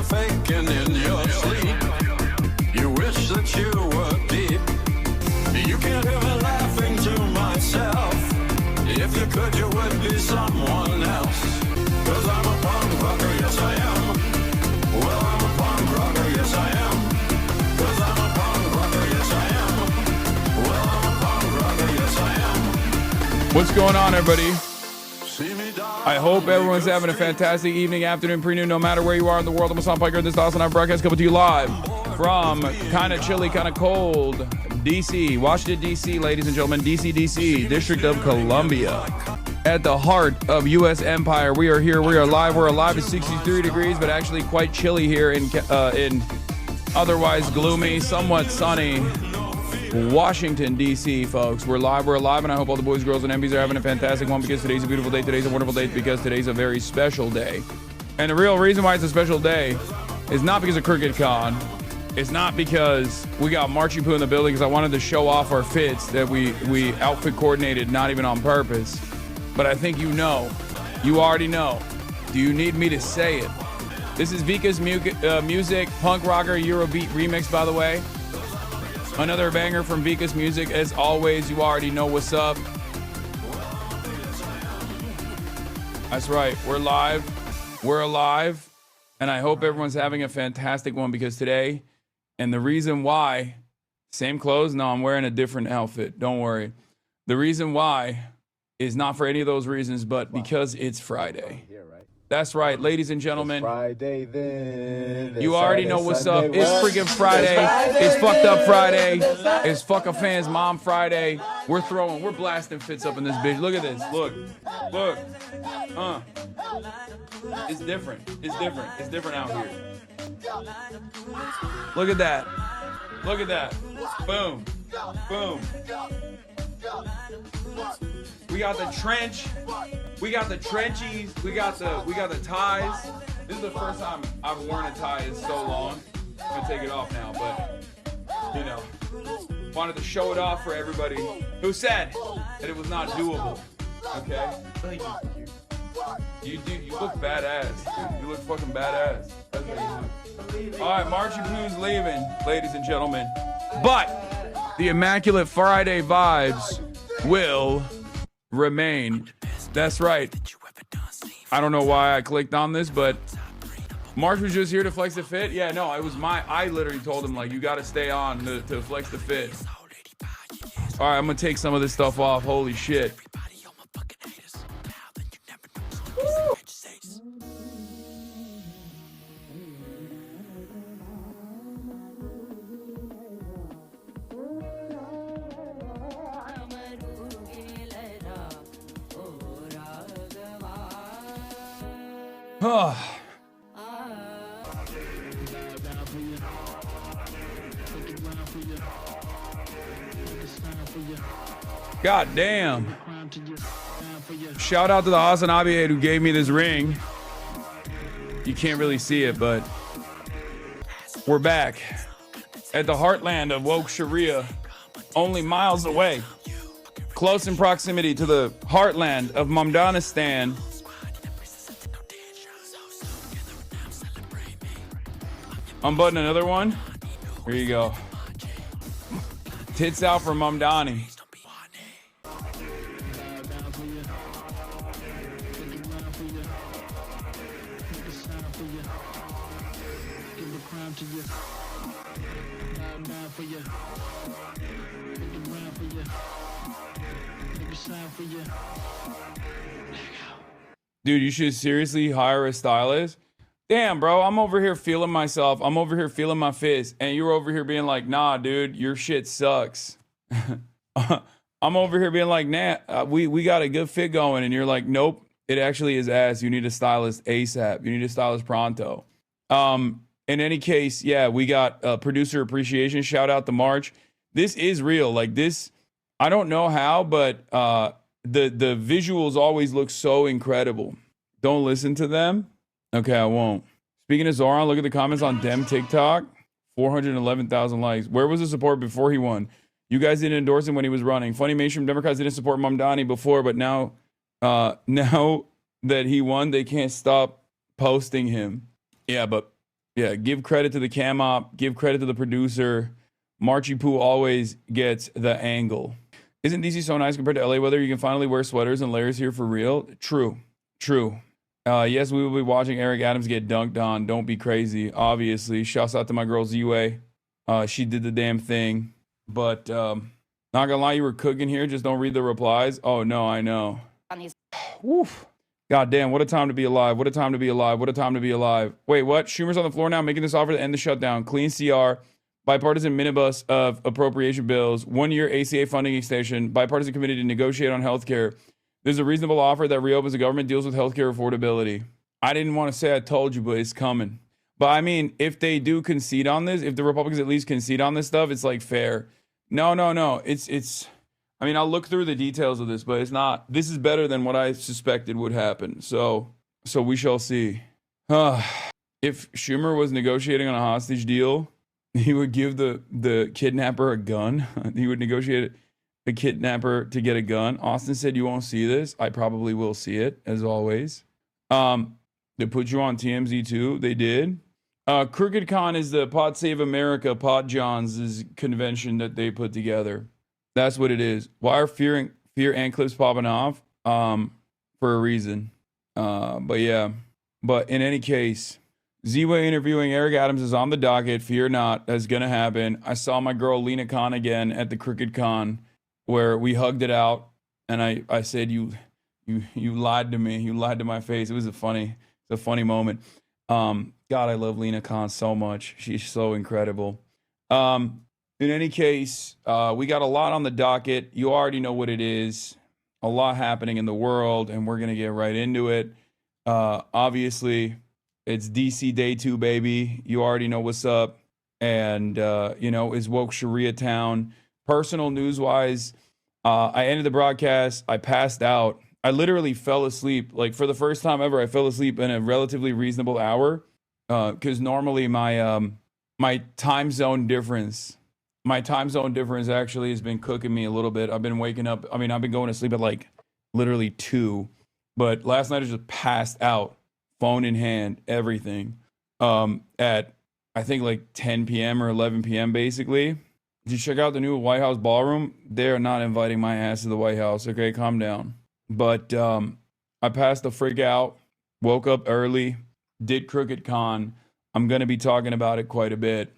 you're faking in your sleep. You wish that you were deep. You can't hear me laughing to myself. If you could, you would be someone else. Cause I'm a punk rocker, yes I am. Well, I'm a punk rocker, yes I am. Cause I'm a punk rocker, yes I am. Well, I'm a punk rocker, yes I am. What's going on, everybody? I hope everyone's having a fantastic evening, afternoon, pre-noon, no matter where you are in the world. I'm Hassan Piker. This is HasanAbi broadcast coming to you live from kind of chilly, kind of cold DC, Washington, D.C., ladies and gentlemen, D.C., District of Columbia. At the heart of U.S. empire, we are here. We are live. We're alive at 63 degrees, but actually quite chilly here in otherwise gloomy, somewhat sunny Washington, D.C., folks. We're live, and I hope all the boys, girls, and MBs are having a fantastic one because today's a beautiful day. Today's a wonderful day because today's a very special day. And the real reason why it's a special day is not because of Crooked Con. It's not because we got Marchie Poo in the building, because I wanted to show off our fits that we outfit coordinated, not even on purpose. But I think you know. You already know. Do you need me to say it? This is Vika's music, punk rocker Eurobeat remix, by the way. Another banger from Vika's music. As always, you already know what's up. That's right. We're live. We're alive. And I hope everyone's having a fantastic one because today, and the reason why, same clothes? No, I'm wearing a different outfit. Don't worry. The reason why is not for any of those reasons, but because it's Friday. That's right, ladies and gentlemen. Friday, then. You already know what's up. It's freaking Friday. It's fucked up Friday. It's fuck a fan's mom Friday. We're blasting fits up in this bitch. Look at this. Look. It's different. It's different out here. Look at that. Boom. We got the trench. We got the trenchies. We got the ties. This is the first time I've worn a tie in so long. I'm gonna take it off now, but you know, wanted to show it off for everybody who said that it was not doable. Okay? You look badass. Dude. You look fucking badass. That's what you do. All right, Marchie Poo's leaving, ladies and gentlemen. But the Immaculate Friday vibes will remain. That's right. I don't know why I clicked on this, but March was just here to flex the fit. Yeah, no, it was I literally told him, like, you got to stay on to flex the fit. All right, I'm going to take some of this stuff off. Holy shit. Woo. God damn. Shout out to the HasanAbi head who gave me this ring. You can't really see it, but we're back at the heartland of woke Sharia, only miles away, close in proximity to the heartland of MAMDANI. Unbutton another one. Here you go. Tits out for MAMDANI. Dude, you should seriously hire a stylist. Damn, bro, I'm over here feeling myself. I'm over here feeling my fist. And you're over here being like, nah, dude, your shit sucks. I'm over here being like, nah, we got a good fit going. And you're like, nope, it actually is ass. You need a stylist ASAP. You need a stylist pronto. In any case, yeah, we got producer appreciation. Shout out to March. This is real. Like this, I don't know how, but the visuals always look so incredible. Don't listen to them. Okay, I won't. Speaking of Zoran, look at the comments on Dem TikTok. 411,000 likes. Where was the support before he won? You guys didn't endorse him when he was running. Funny mainstream Democrats didn't support MAMDANI before, but now that he won, they can't stop posting him. Yeah, but Yeah, give credit to the cam op, give credit to the producer. Marchie Poo always gets the angle. Isn't DC so nice compared to LA weather? You can finally wear sweaters and layers here for real. True. Yes, we will be watching Eric Adams get dunked on. Don't be crazy. Obviously, shouts out to my girl Z-Way. She did the damn thing. But not gonna lie, you were cooking here. Just don't read the replies. Oh no, I know. Woof. God damn, what a time to be alive. What a time to be alive. What a time to be alive. Wait, what? Schumer's on the floor now making this offer to end the shutdown. Clean CR. Bipartisan minibus of appropriation bills. 1 year ACA funding extension. Bipartisan committee to negotiate on healthcare. There's a reasonable offer that reopens the government, deals with healthcare affordability. I didn't want to say I told you, but it's coming. But I mean, if they do concede on this, if the Republicans at least concede on this stuff, it's like fair. No. It's I mean, I'll look through the details of this, but it's not. This is better than what I suspected would happen. So we shall see. If Schumer was negotiating on a hostage deal, he would give the kidnapper a gun. He would negotiate a kidnapper to get a gun. Austin said you won't see this. I probably will see it, as always. They put you on TMZ too. They did. Crooked Con is the Pod Save America, Pod Johns' convention that they put together. That's what it is. Why are fear and clips popping off? For a reason. But yeah. But in any case, Z-Way interviewing Eric Adams is on the docket. Fear not, that's gonna happen. I saw my girl Lena Khan again at the Crooked Con, where we hugged it out, and I said you lied to me. You lied to my face. It was a funny moment. God, I love Lena Khan so much. She's so incredible. In any case, we got a lot on the docket. You already know what it is. A lot happening in the world, and we're gonna get right into it. Obviously, it's DC Day 2, baby. You already know what's up. And, is woke Sharia town. Personal news-wise, I ended the broadcast. I passed out. I literally fell asleep. Like, for the first time ever, I fell asleep in a relatively reasonable hour. Because normally my time zone difference actually has been cooking me a little bit. I've been waking up. I mean, I've been going to sleep at, like, literally 2. But last night I just passed out. Phone in hand, everything. At, I think, like 10 p.m. or 11 p.m. basically. Did you check out the new White House ballroom? They're not inviting my ass to the White House. Okay, calm down. But I passed the freak out, woke up early, did Crooked Con. I'm going to be talking about it quite a bit.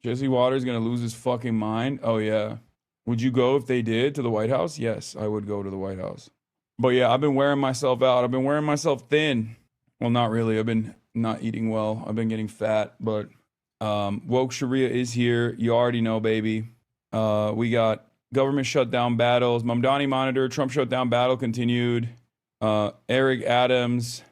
Jesse Waters going to lose his fucking mind. Oh, yeah. Would you go if they did to the White House? Yes, I would go to the White House. But yeah, I've been wearing myself out. I've been wearing myself thin. Well, not really. I've been not eating well. I've been getting fat. But woke Sharia is here. You already know, baby. We got government shutdown battles. MAMDANI monitor. Trump shutdown battle continued. Eric Adams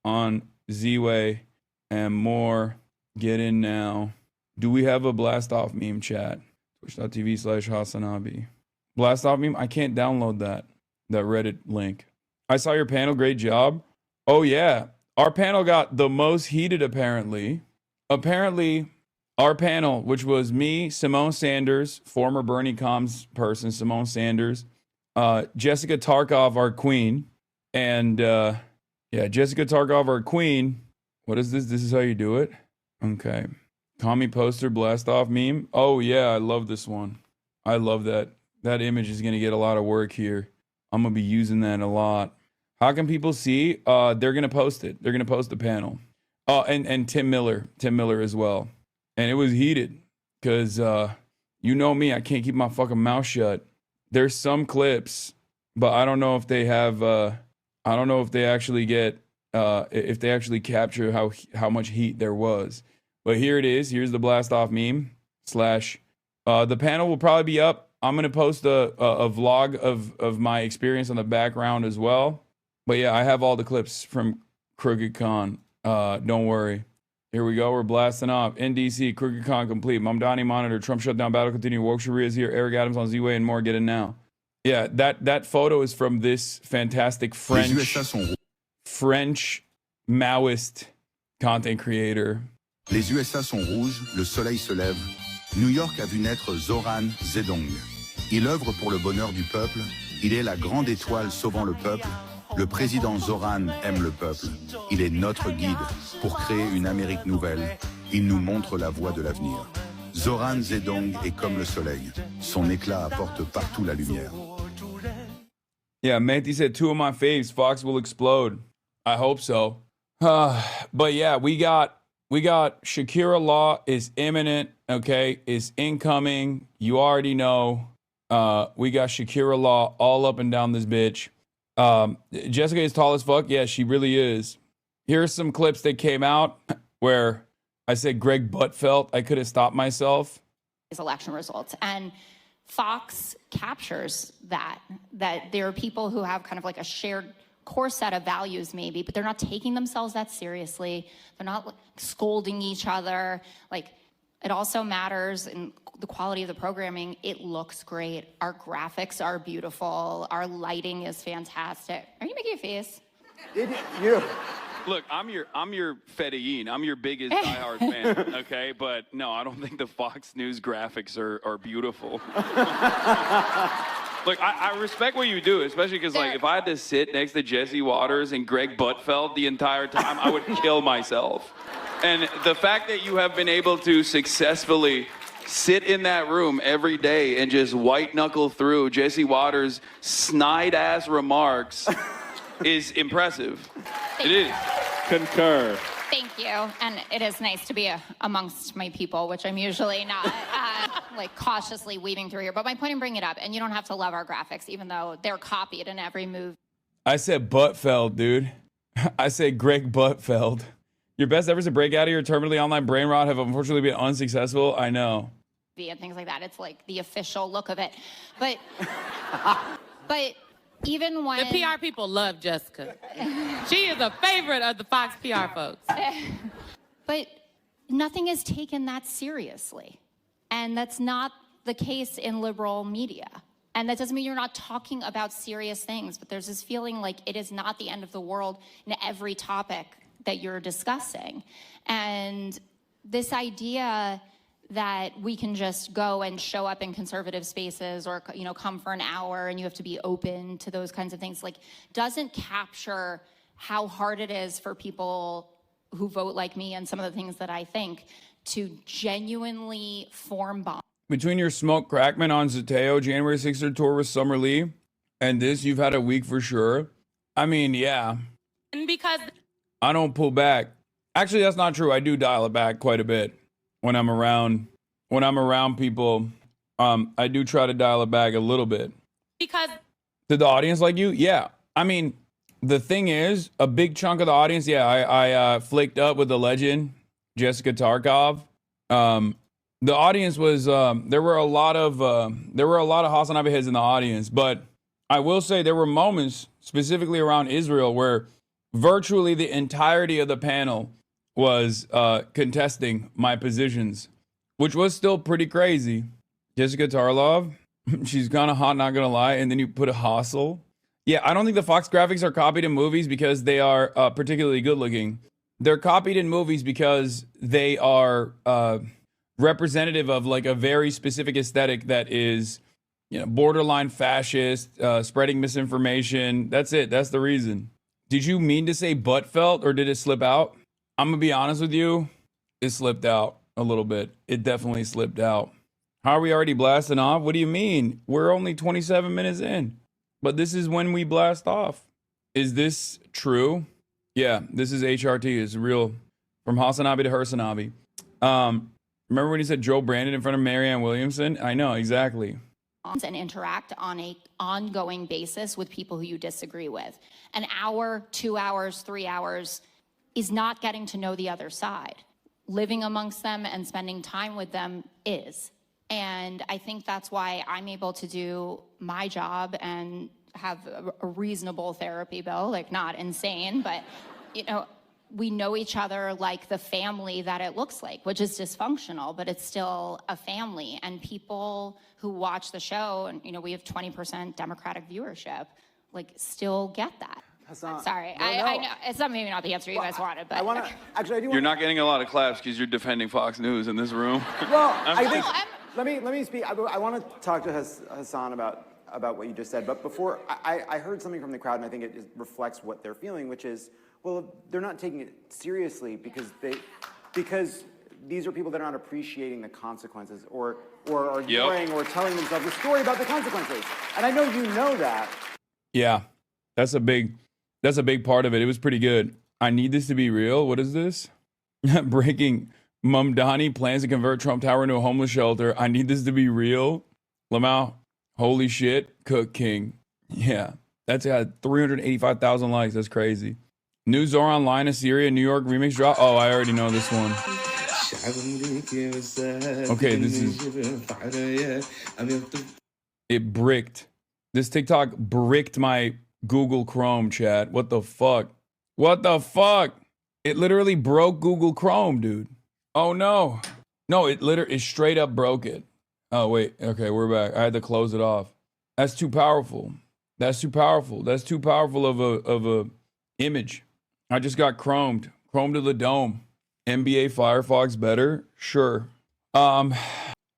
on Z-Way and more. Get in now. Do we have a blast off meme chat? Twitch.tv/HasanAbi. Blast off meme? I can't download that Reddit link. I saw your panel. Great job. Oh, yeah. Our panel got the most heated, apparently. Apparently, our panel, which was me, Simone Sanders, former Bernie comms person, Simone Sanders, Jessica Tarkov, our queen, and, Jessica Tarkov, our queen. What is this? This is how you do it? Okay. Commie poster blast off meme. Oh, yeah. I love this one. I love that. That image is going to get a lot of work here. I'm going to be using that a lot. How can people see? They're going to post it. They're going to post the panel. Oh, and Tim Miller as well. And it was heated because, you know me, I can't keep my fucking mouth shut. There's some clips, but I don't know if they have, I don't know if they actually get, if they actually capture how much heat there was. But here it is. Here's the blast off meme / the panel will probably be up. I'm going to post a vlog of my experience on the background as well. But yeah, I have all the clips from Crooked Con. Don't worry. Here we go. We're blasting off. NDC, Crooked Con complete. MAMDANI monitor. Trump shutdown battle continue. Woke Sharia is here. Eric Adams on Z-Way and more. Get in now. Yeah, that photo is from this fantastic French Maoist content creator. Les USA sont rouges, le soleil se lève. New York a vu naître Zoran Zedong. Il œuvre pour le bonheur du peuple. Il est la grande étoile sauvant le peuple. Le président Zoran aime le peuple. Il est notre guide pour créer une Amérique nouvelle. Il nous montre la voie de l'avenir. Zoran Zedong est comme le soleil. Son éclat apporte partout la lumière. Yeah, Mehdi said 2 of my faves. Fox will explode. I hope so. But yeah, we got Shakira Law is imminent. Okay, is incoming. You already know. We got Shakira Law all up and down this bitch. Jessica is tall as fuck. Yeah, she really is. Here's some clips that came out where I said Greg Buttfelt. I could have stopped myself. Election results. And Fox captures that there are people who have kind of like a shared core set of values maybe, but they're not taking themselves that seriously. They're not like, scolding each other. Like, it also matters in the quality of the programming. It looks great. Our graphics are beautiful. Our lighting is fantastic. Are you making a face? Look, I'm your Fedayeen. I'm your biggest diehard fan, okay? But no, I don't think the Fox News graphics are beautiful. Look, I respect what you do, especially because, like, if I had to sit next to Jesse Waters and Greg Buttfeld the entire time, I would kill myself. And the fact that you have been able to successfully sit in that room every day and just white-knuckle through Jesse Waters' snide-ass remarks is impressive. It is. Concur. Thank you. And it is nice to be amongst my people, which I'm usually not, like, cautiously weaving through here. But my point in bringing it up, and you don't have to love our graphics, even though they're copied in every move. I said Buttfeld, dude. I said Greg Buttfeld. Your best efforts to break out of your terminally online brain rot have unfortunately been unsuccessful. I know. And things like that. It's like the official look of it. But even when... The PR people love Jessica. She is a favorite of the Fox PR folks. But nothing is taken that seriously. And that's not the case in liberal media. And that doesn't mean you're not talking about serious things, but there's this feeling like it is not the end of the world in every topic that you're discussing. And this idea that we can just go and show up in conservative spaces or, you know, come for an hour and you have to be open to those kinds of things, like, doesn't capture how hard it is for people who vote like me and some of the things that I think to genuinely form bonds. Between your Smoke Crackman on Zateo, January 6th tour with Summer Lee, and this, you've had a week for sure. I mean, yeah. And because... I don't pull back. Actually, that's not true. I do dial it back quite a bit when I'm around people. I do try to dial it back a little bit. Because did the audience like you? Yeah. I mean, the thing is, a big chunk of the audience, yeah, I flaked up with the legend, Jessica Tarkov. The audience was there were a lot of HasanAbi heads in the audience, but I will say there were moments specifically around Israel where virtually the entirety of the panel was contesting my positions, which was still pretty crazy. Jessica Tarlov, she's kind of hot, not gonna lie, and then you put a hustle. Yeah, I don't think the Fox graphics are copied in movies because they are particularly good looking. They're copied in movies because they are representative of like a very specific aesthetic that is, you know, borderline fascist, spreading misinformation. That's it. That's the reason. Did you mean to say Buttfelt or did it slip out? I'm going to be honest with you. It slipped out a little bit. It definitely slipped out. How are we already blasting off? What do you mean? We're only 27 minutes in. But this is when we blast off. Is this true? Yeah, this is HRT. It's real. From HasanAbi to HasanAbi. Remember when he said Joe Brandon in front of Marianne Williamson? I know, exactly. And interact on an ongoing basis with people who you disagree with. An hour, 2 hours, 3 hours is not getting to know the other side. Living amongst them and spending time with them is. And I think that's why I'm able to do my job and have a reasonable therapy bill, like not insane, but, you know, we know each other like the family that it looks like, which is dysfunctional, but it's still a family. And people who watch the show, and, you know, we have 20% Democratic viewership, like, still get that. Hasan, sorry, no, I know it's not maybe not the answer you guys wanted, but I want to actually. I do. You're not getting a lot of claps because you're defending Fox News in this room. Well, I think let me speak. I want to talk to Hasan about about what you just said, but before, I heard something from the crowd, and I think it reflects what they're feeling, which is, well, they're not taking it seriously because these are people that are not appreciating the consequences or are ignoring or telling themselves a story about the consequences. And I know you know that. Yeah, that's a big part of it. It was pretty good. I need this to be real. What is this? Breaking. MAMDANI plans to convert Trump Tower into a homeless shelter. I need this to be real. Lamau, holy shit, Cook King. Yeah, that's got 385,000 likes. That's crazy. New Zora Online, Assyria, New York remix drop. Oh, I already know this one. Okay, this is... It bricked. This TikTok bricked my Google Chrome, chat. What the fuck? What the fuck? It literally broke Google Chrome, dude. Oh no. No, it straight up broke it. Oh wait, okay, we're back. I had to close it off. That's too powerful. That's too powerful. That's too powerful of a image. I just got chromed. Chrome to the dome. NBA Firefox better? Sure. In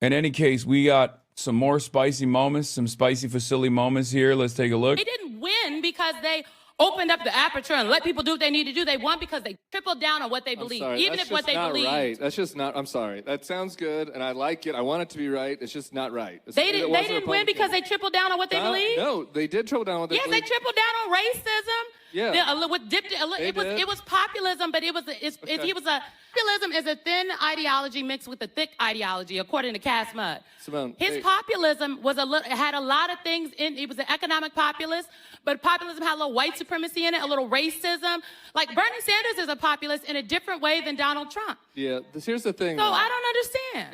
any case, we got some more spicy moments, some spicy facility moments here. Let's take a look. They didn't win because they opened up the aperture and let people do what they need to do. They won because they tripled down on what they believe, even if what they believe. Right. That's just not. I'm sorry. That sounds good, and I like it. I want it to be right. It's just not right. They didn't win because they tripled down on what they believe. No, they did triple down on what they believe. Yes, they tripled down on racism. Yeah. It was populism, but populism is a thin ideology mixed with a thick ideology, according to Cass Mudd. Simone, His populism had a lot of things in. It was an economic populist, but populism had a little white supremacy in it, a little racism. Like Bernie Sanders is a populist in a different way than Donald Trump. Yeah. Here's the thing. So I don't understand.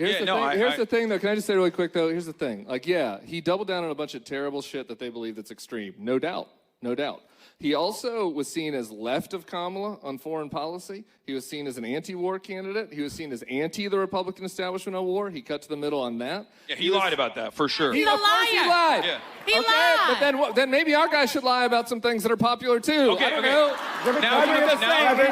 Here's the thing, though. Can I just say really quick, though? Here's the thing. Like, yeah, he doubled down on a bunch of terrible shit that they believe that's extreme. No doubt. No doubt. He also was seen as left of Kamala on foreign policy. He was seen as an anti-war candidate. He was seen as anti the Republican establishment on war. He cut to the middle on that. Yeah, he lied about that, for sure. He's a liar. He lied. Yeah. He lied. But then maybe our guy should lie about some things that are popular, too. Okay, I don't know. Now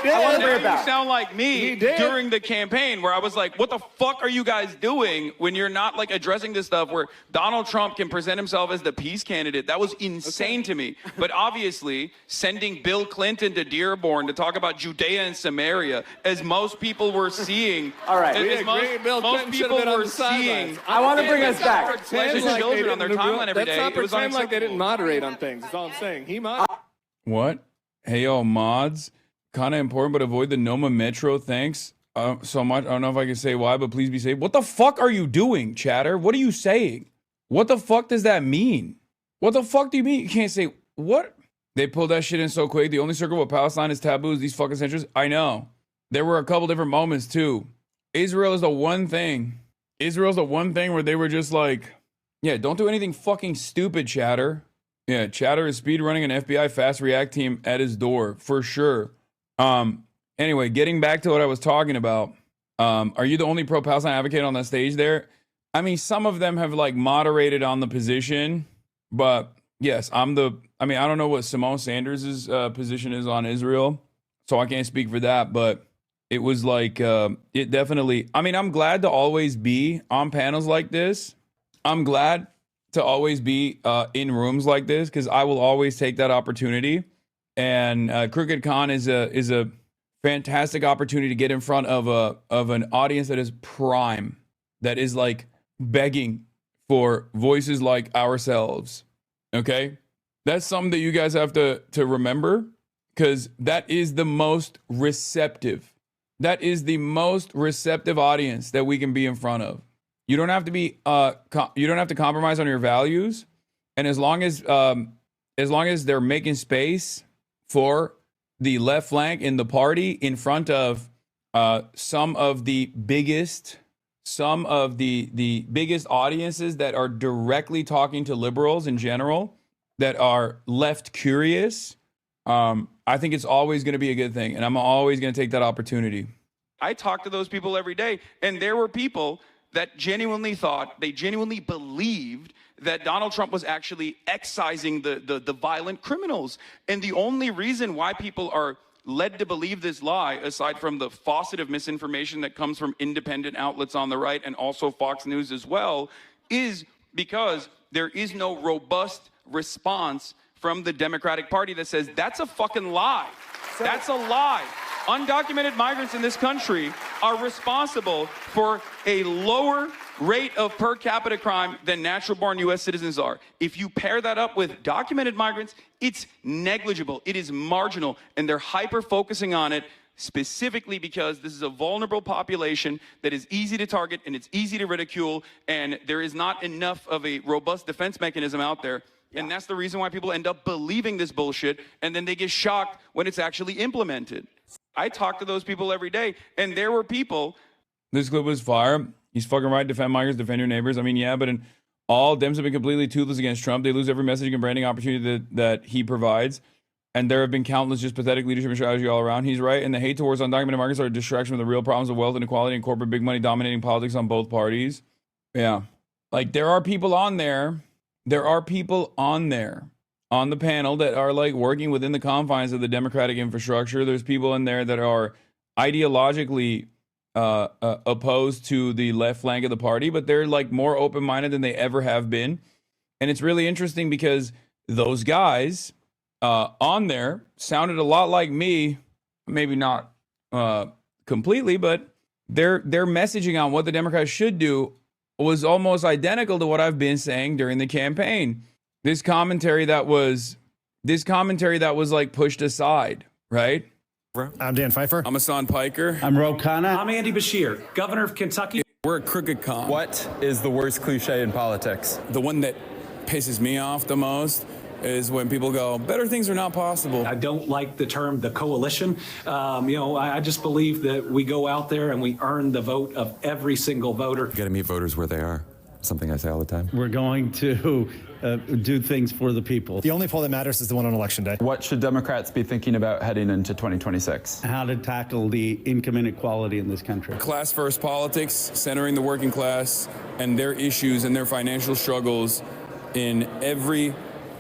you sound like me did. during the campaign where I was like, what the fuck are you guys doing when you're not like addressing this stuff where Donald Trump can present himself as the peace candidate? That was insane to me. But obviously, sending Bill Clinton to Dearborn to talk about Judea and Samaria, as most people were seeing. All right. As most people were seeing. I want to bring us back. Children on their timeline every day. Let's not It was pretend like they didn't unacceptable. moderate on things. That's all I'm saying. He moderated. What? Hey, yo, mods. Kind of important, but avoid the Noma Metro. Thanks so much. I don't know if I can say why, but please be safe. What the fuck are you doing, chatter? What are you saying? What the fuck does that mean? What the fuck do you mean? You can't say, what? They pulled that shit in so quick. The only circle with Palestine is taboo. These fucking centuries. I know. There were a couple different moments, too. Israel is the one thing. Israel's the one thing where they were just like, yeah, don't do anything fucking stupid, chatter. Yeah, chatter is speedrunning an FBI fast react team at his door, for sure. Anyway, getting back to what I was talking about. Are you the only pro-Palestine advocate on that stage there? I mean, some of them have like moderated on the position, but yes, I don't know what Simone Sanders' position is on Israel, so I can't speak for that, but it was like, it definitely, I'm glad to always be on panels like this. I'm glad to always be in rooms like this because I will always take that opportunity. And Crooked Con is a fantastic opportunity to get in front of an audience that is prime, that is like begging for voices like ourselves. Okay, that's something that you guys have to remember because that is the most receptive. That is the most receptive audience that we can be in front of. You don't have to be you don't have to compromise on your values, and as long as they're making space for the left flank in the party in front of some of the biggest audiences that are directly talking to liberals in general, that are left curious, I think it's always going to be a good thing, and I'm always going to take that opportunity. I talk to those people every day, and there were people that genuinely believed that Donald Trump was actually excising the violent criminals. And the only reason why people are led to believe this lie, aside from the faucet of misinformation that comes from independent outlets on the right and also Fox News as well, is because there is no robust response from the Democratic Party that says that's a fucking lie. That's a lie. Undocumented migrants in this country are responsible for a lower rate of per capita crime than natural-born U.S. citizens are. If you pair that up with documented migrants, it's negligible. It is marginal, and they're hyper-focusing on it specifically because this is a vulnerable population that is easy to target and it's easy to ridicule, and there is not enough of a robust defense mechanism out there. And that's the reason why people end up believing this bullshit, and then they get shocked when it's actually implemented. I talk to those people every day, and there were people. This clip was fire. He's fucking right. Defend migrants, defend your neighbors. I mean, yeah, but all Dems have been completely toothless against Trump. They lose every messaging and branding opportunity that he provides. And there have been countless just pathetic leadership and strategy all around. He's right. And the hate towards undocumented migrants are a distraction from the real problems of wealth inequality and corporate big money dominating politics on both parties. Yeah. Like, there are people on there. There are people on there on the panel that are like working within the confines of the Democratic infrastructure. There's people in there that are ideologically opposed to the left flank of the party, but they're like more open-minded than they ever have been. And it's really interesting because those guys on there sounded a lot like me, maybe not completely, but their messaging on what the Democrats should do was almost identical to what I've been saying during the campaign. This commentary that was like pushed aside, right? I'm Dan Pfeiffer. I'm Hassan Piker. I'm Ro Khanna. I'm Andy Bashir, governor of Kentucky. We're at Crooked Con. What is the worst cliche in politics? The one that pisses me off the most is when people go, better things are not possible. I don't like the term the coalition. I just believe that we go out there and we earn the vote of every single voter. You got to meet voters where they are. Something I say all the time. We're going to do things for the people. The only poll that matters is the one on election day. What should Democrats be thinking about heading into 2026? How to tackle the income inequality in this country. Class first politics, centering the working class and their issues and their financial struggles in every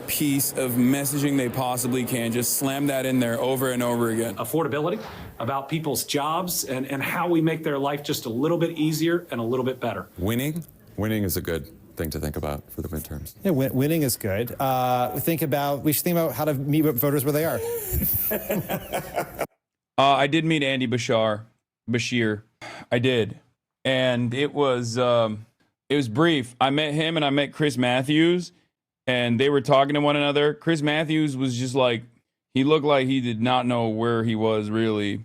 piece of messaging they possibly can. Just slam that in there over and over again. Affordability, about people's jobs and how we make their life just a little bit easier and a little bit better. Winning is a good thing to think about for the midterms. Yeah, winning is good. We should think about how to meet voters where they are. I did meet Andy Bashir. I did. And it was brief. I met him and I met Chris Matthews, and they were talking to one another. Chris Matthews was just like, he looked like he did not know where he was really.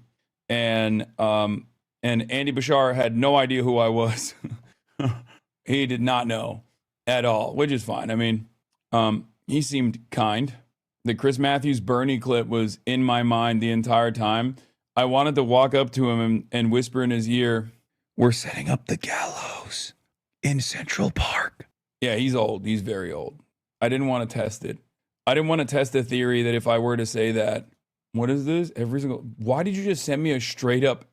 And Andy Bashir had no idea who I was. He did not know at all, which is fine. I mean, he seemed kind. The Chris Matthews Bernie clip was in my mind the entire time. I wanted to walk up to him and whisper in his ear, "We're setting up the gallows in Central Park." Yeah, he's old. He's very old. I didn't want to test it. I didn't want to test the theory that if I were to say that, what is this? Why did you just send me a straight up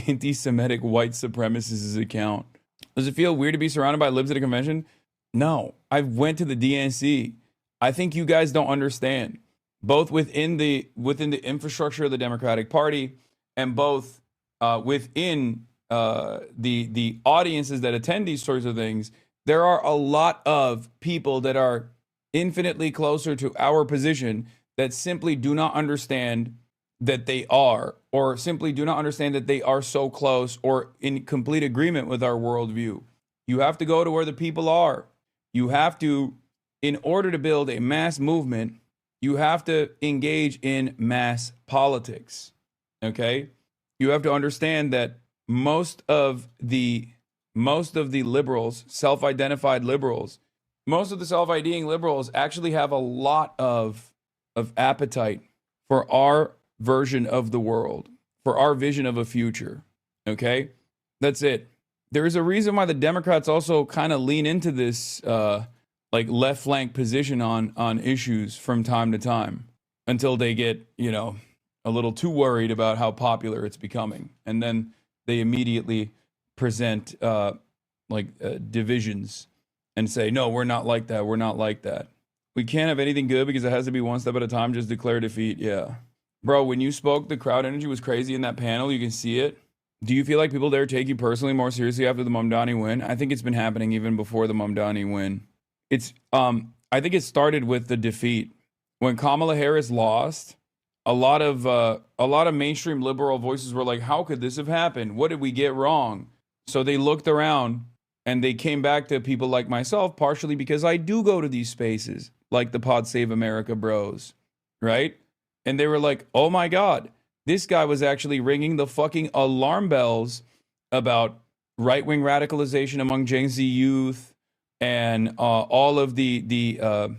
anti-Semitic white supremacist account? Does it feel weird to be surrounded by libs at a convention? No, I went to the DNC. I think you guys don't understand, both within the infrastructure of the Democratic Party and both within the audiences that attend these sorts of things. There are a lot of people that are infinitely closer to our position that simply do not understand that they are, or simply do not understand that they are so close or in complete agreement with our worldview. You have to go to where the people are. You have to, in order to build a mass movement, you have to engage in mass politics. Okay? You have to understand that most of the liberals, self-identified liberals, most of the self-IDing liberals actually have a lot of appetite for our version of the world, for our vision of a future. Okay? That's it. There is a reason why the Democrats also kind of lean into this like left flank position on issues from time to time until they get, a little too worried about how popular it's becoming. And then they immediately present divisions and say, no, we're not like that. We're not like that. We can't have anything good because it has to be one step at a time. Just declare defeat. Yeah. Bro, when you spoke, the crowd energy was crazy in that panel. You can see it. Do you feel like people there take you personally more seriously after the MAMDANI win? I think it's been happening even before the MAMDANI win. I think it started with the defeat. When Kamala Harris lost, a lot of mainstream liberal voices were like, how could this have happened? What did we get wrong? So they looked around and they came back to people like myself, partially because I do go to these spaces like the Pod Save America bros, right? And they were like, oh my God, this guy was actually ringing the fucking alarm bells about right-wing radicalization among Gen Z youth and all of the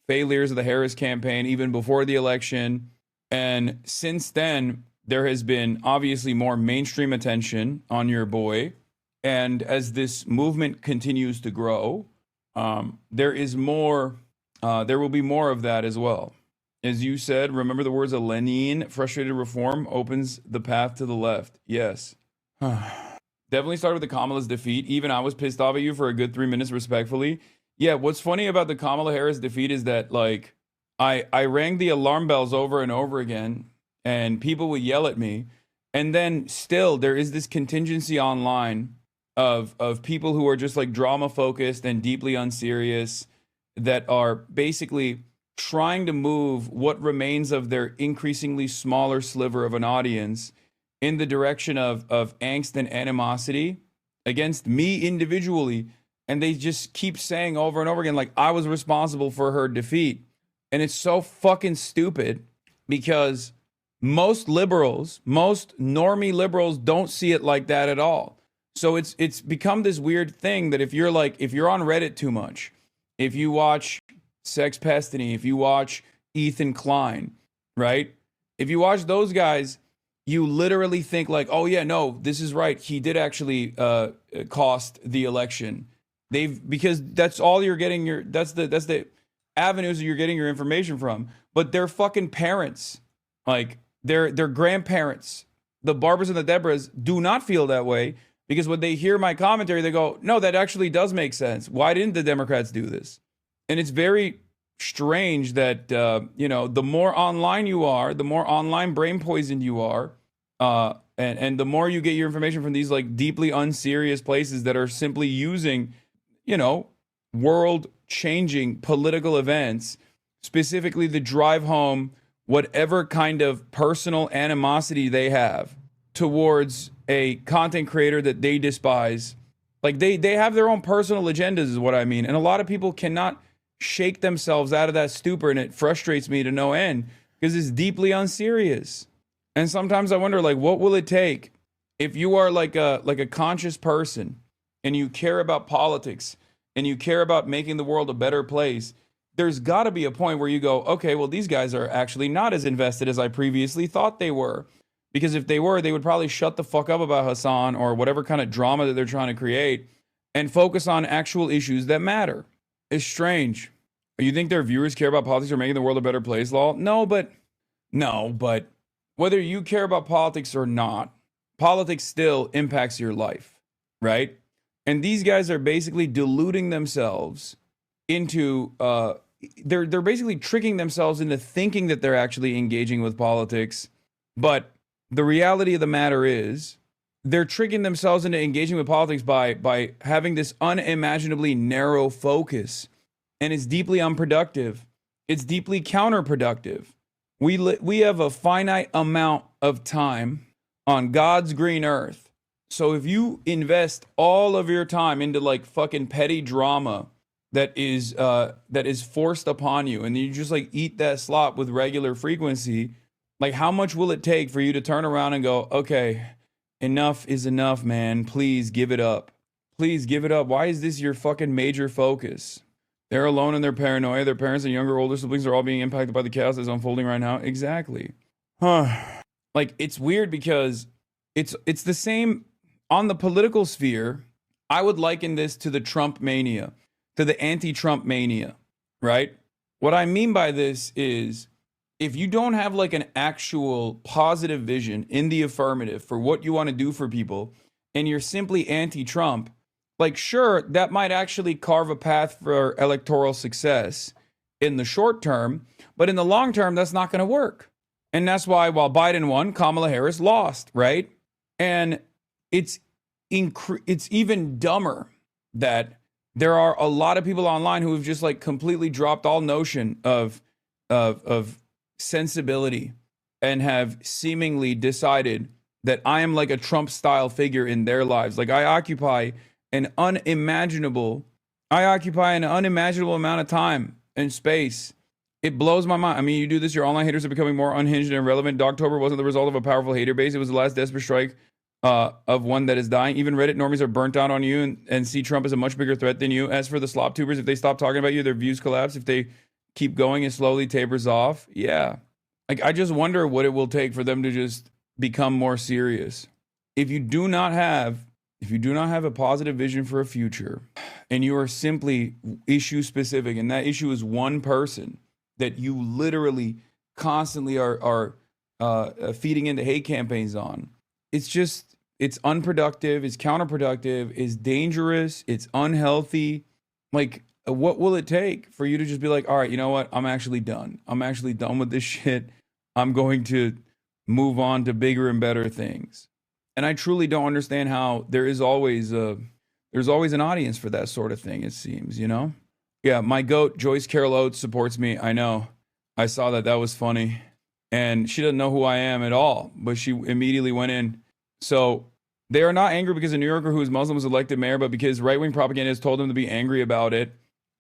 failures of the Harris campaign, even before the election. And since then, there has been obviously more mainstream attention on your boy. And as this movement continues to grow, there will be more of that as well. As you said, remember the words of Lenin, frustrated reform opens the path to the left. Yes. Definitely started with the Kamala's defeat. Even I was pissed off at you for a good 3 minutes, respectfully. Yeah, what's funny about the Kamala Harris defeat is that, like, I rang the alarm bells over and over again, and people would yell at me. And then still, there is this contingency online of people who are just, like, drama-focused and deeply unserious that are basically trying to move what remains of their increasingly smaller sliver of an audience in the direction of angst and animosity against me individually. And they just keep saying over and over again, like, I was responsible for her defeat. And it's so fucking stupid because most liberals, most normie liberals don't see it like that at all. So it's become this weird thing that if you're on Reddit too much, if you watch Sex Pestany, if you watch Ethan Klein, right? If you watch those guys, you literally think like, oh yeah, no, this is right. He did actually cost the election. Because that's all you're getting that's the avenues that you're getting your information from. But their fucking parents, like their grandparents, the Barbers and the Deborahs do not feel that way, because when they hear my commentary, they go, no, that actually does make sense. Why didn't the Democrats do this? And it's very strange that, the more online you are, the more online brain poisoned you are, and the more you get your information from these like deeply unserious places that are simply using, world-changing political events, specifically to drive home whatever kind of personal animosity they have towards a content creator that they despise. Like they have their own personal agendas is what I mean. And a lot of people cannot shake themselves out of that stupor, and it frustrates me to no end because it's deeply unserious. And sometimes I wonder, like, what will it take if you are like a conscious person and you care about politics and you care about making the world a better place? There's got to be a point where you go, okay, well, these guys are actually not as invested as I previously thought they were. Because if they were, they would probably shut the fuck up about Hasan or whatever kind of drama that they're trying to create and focus on actual issues that matter. It's strange. You think their viewers care about politics or making the world a better place, Lol? No, but whether you care about politics or not, politics still impacts your life, right? And these guys are basically deluding themselves into, they're basically tricking themselves into thinking that they're actually engaging with politics. But the reality of the matter is they're tricking themselves into engaging with politics by having this unimaginably narrow focus. And it's deeply unproductive. It's deeply counterproductive. We have a finite amount of time on God's green earth. So if you invest all of your time into like fucking petty drama that is forced upon you, and you just like eat that slop with regular frequency, like how much will it take for you to turn around and go, okay, enough is enough, man. Please give it up. Please give it up. Why is this your fucking major focus? They're alone in their paranoia. Their parents and younger, older siblings are all being impacted by the chaos that's unfolding right now. Exactly. Like, it's weird because it's the same on the political sphere. I would liken this to the Trump mania, to the anti-Trump mania, right? What I mean by this is if you don't have like an actual positive vision in the affirmative for what you want to do for people, and you're simply anti-Trump, like, sure, that might actually carve a path for electoral success in the short term, but in the long term, that's not going to work. And that's why while Biden won, Kamala Harris lost, right? And it's even dumber that there are a lot of people online who have just like completely dropped all notion of sensibility and have seemingly decided that I am like a Trump style figure in their lives. Like I occupy an unimaginable amount of time and space. It blows my mind. I mean, you do this, your online haters are becoming more unhinged and irrelevant. Dogtober wasn't the result of a powerful hater base. It was the last desperate strike of one that is dying. Even Reddit normies are burnt out on you and see Trump as a much bigger threat than you. As for the slop tubers, if they stop talking about you, their views collapse. If they keep going, it slowly tapers off. Yeah. Like, I just wonder what it will take for them to just become more serious. If you do not have a positive vision for a future and you are simply issue specific, and that issue is one person that you literally constantly are feeding into hate campaigns on, it's unproductive, it's counterproductive, it's dangerous, it's unhealthy. Like, what will it take for you to just be like, all right, you know what? I'm actually done. I'm actually done with this shit. I'm going to move on to bigger and better things. And I truly don't understand how there's always an audience for that sort of thing, it seems, you know? Yeah, my goat, Joyce Carol Oates, supports me. I know. I saw that. That was funny. And she doesn't know who I am at all, but she immediately went in. So they are not angry because a New Yorker who is Muslim was elected mayor, but because right-wing propagandists told them to be angry about it.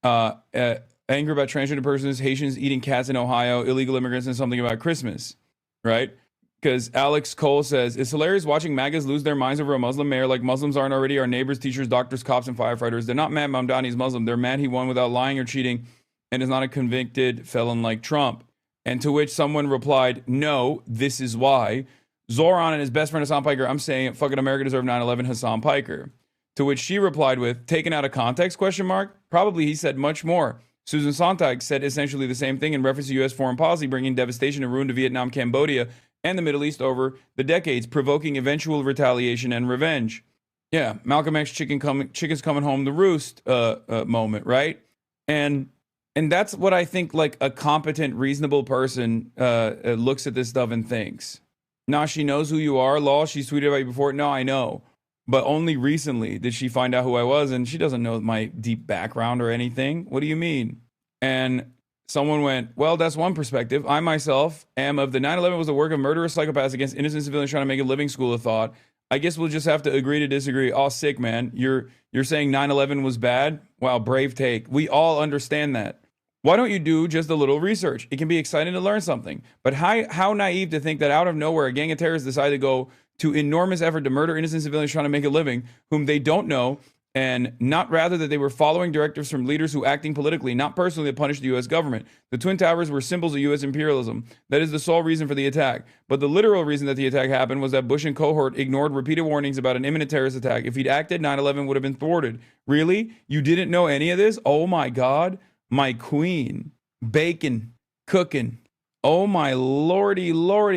Angry about transgender persons, Haitians eating cats in Ohio, illegal immigrants, and something about Christmas, right? Because Alex Cole says, it's hilarious watching MAGAs lose their minds over a Muslim mayor like Muslims aren't already our neighbors, teachers, doctors, cops, and firefighters. They're not mad MAMDANI is Muslim. They're mad he won without lying or cheating and is not a convicted felon like Trump. And to which someone replied, no, this is why. Zoran and his best friend Hasan Piker, I'm saying fucking America deserved 9/11, Hasan Piker. To which she replied with, taken out of context, question mark? Probably he said much more. Susan Sontag said essentially the same thing in reference to U.S. foreign policy, bringing devastation and ruin to Vietnam, Cambodia, and the Middle East over the decades, provoking eventual retaliation and revenge. Yeah, Malcolm X chickens coming home to roost moment, right? And that's what I think like a competent, reasonable person looks at this stuff and thinks. Nah, she knows who you are, Law. She's tweeted about you before. No, I know. But only recently did she find out who I was, and she doesn't know my deep background or anything. What do you mean? And someone went, well, that's one perspective. I myself am of the 9/11 was the work of murderous psychopaths against innocent civilians trying to make a living, school of thought. I guess we'll just have to agree to disagree. Oh, sick, man. You're saying 9/11 was bad? Wow, brave take. We all understand that. Why don't you do just a little research? It can be exciting to learn something. But how naive to think that out of nowhere, a gang of terrorists decided to go to enormous effort to murder innocent civilians trying to make a living, whom they don't know, and not rather that they were following directives from leaders who acting politically, not personally, to punish the U.S. government. The Twin Towers were symbols of U.S. imperialism. That is the sole reason for the attack. But the literal reason that the attack happened was that Bush and cohort ignored repeated warnings about an imminent terrorist attack. If he'd acted, 9/11 would have been thwarted. Really? You didn't know any of this? Oh my God. My queen. Bacon. Cooking. Oh my lordy,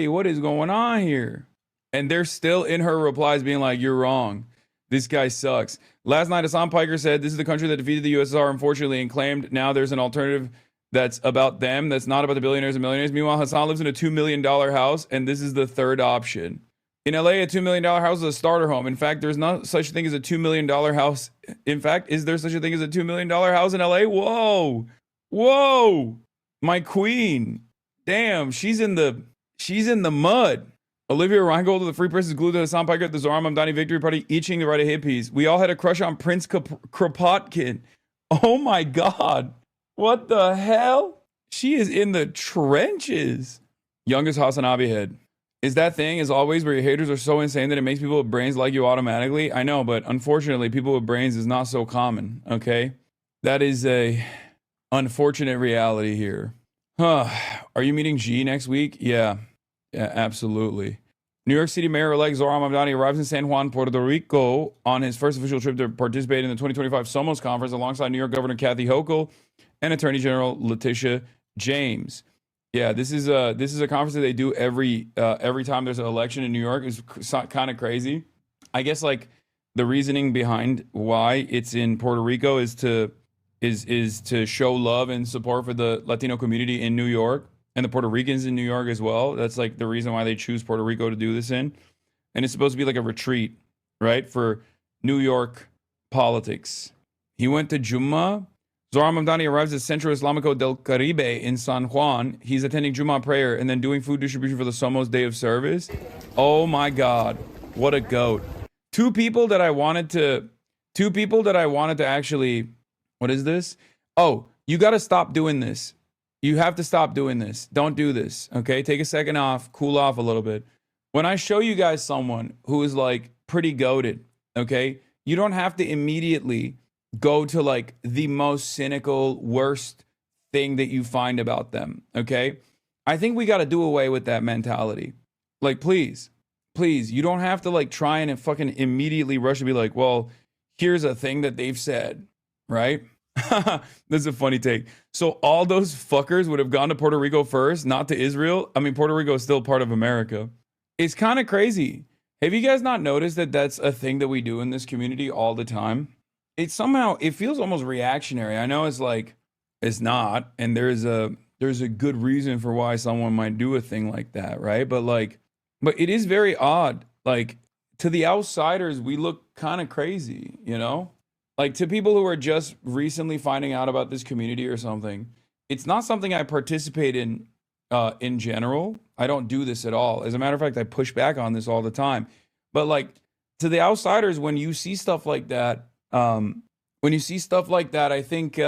what is going on here? And they're still in her replies being like, you're wrong. This guy sucks. Last night, Hasan Piker said, this is the country that defeated the USSR, unfortunately, and claimed now there's an alternative that's about them, that's not about the billionaires and millionaires. Meanwhile, Hasan lives in a $2 million house, and this is the third option. In LA, a $2 million house is a starter home. In fact, there's not such a thing as a $2 million house. In fact, is there such a thing as a $2 million house in LA? Whoa. My queen. Damn, she's in the mud. Olivia Reingold of the Free Press is glued to Hasan Piker at the Zoran Mamdani victory party, itching to write a hit piece. We all had a crush on Prince Kropotkin. Oh my God. What the hell? She is in the trenches. Youngest HasanAbi head. Is that thing, as always, where your haters are so insane that it makes people with brains like you automatically? I know, but unfortunately, people with brains is not so common, okay? That is a unfortunate reality here. Are you meeting G next week? Yeah, absolutely. New York City Mayor-elect Zoran Mamdani arrives in San Juan, Puerto Rico on his first official trip to participate in the 2025 Somos Conference alongside New York Governor Kathy Hochul and Attorney General Letitia James. Yeah, this is a conference that they do every time there's an election in New York. It's kind of crazy. I guess like the reasoning behind why it's in Puerto Rico is to show love and support for the Latino community in New York and the Puerto Ricans in New York as well. That's like the reason why they choose Puerto Rico to do this in. And it's supposed to be like a retreat, right, for New York politics. He went to Jummah. Zohran Mamdani arrives at Centro Islamico del Caribe in San Juan. He's attending Jummah prayer and then doing food distribution for the Somos Day of Service. Oh my God, what a goat! Two people that I wanted to actually. What is this? Oh, you got to stop doing this. You have to stop doing this. Don't do this. Okay, take a second off, cool off a little bit. When I show you guys someone who is like pretty goated, okay, you don't have to immediately go to like the most cynical, worst thing that you find about them, okay? I think we got to do away with that mentality. Like, please, you don't have to like try and fucking immediately rush to be like, well, here's a thing that they've said, right? This is a funny take. So all those fuckers would have gone to Puerto Rico first, not to Israel. I mean, Puerto Rico is still part of America. It's kind of crazy. Have you guys not noticed that that's a thing that we do in this community all the time? It feels almost reactionary. I know it's like, it's not. And there's a good reason for why someone might do a thing like that, right? But it is very odd. Like, to the outsiders, we look kind of crazy, you know? Like, to people who are just recently finding out about this community or something, it's not something I participate in general. I don't do this at all. As a matter of fact, I push back on this all the time. But like, to the outsiders, when you see stuff like that, I think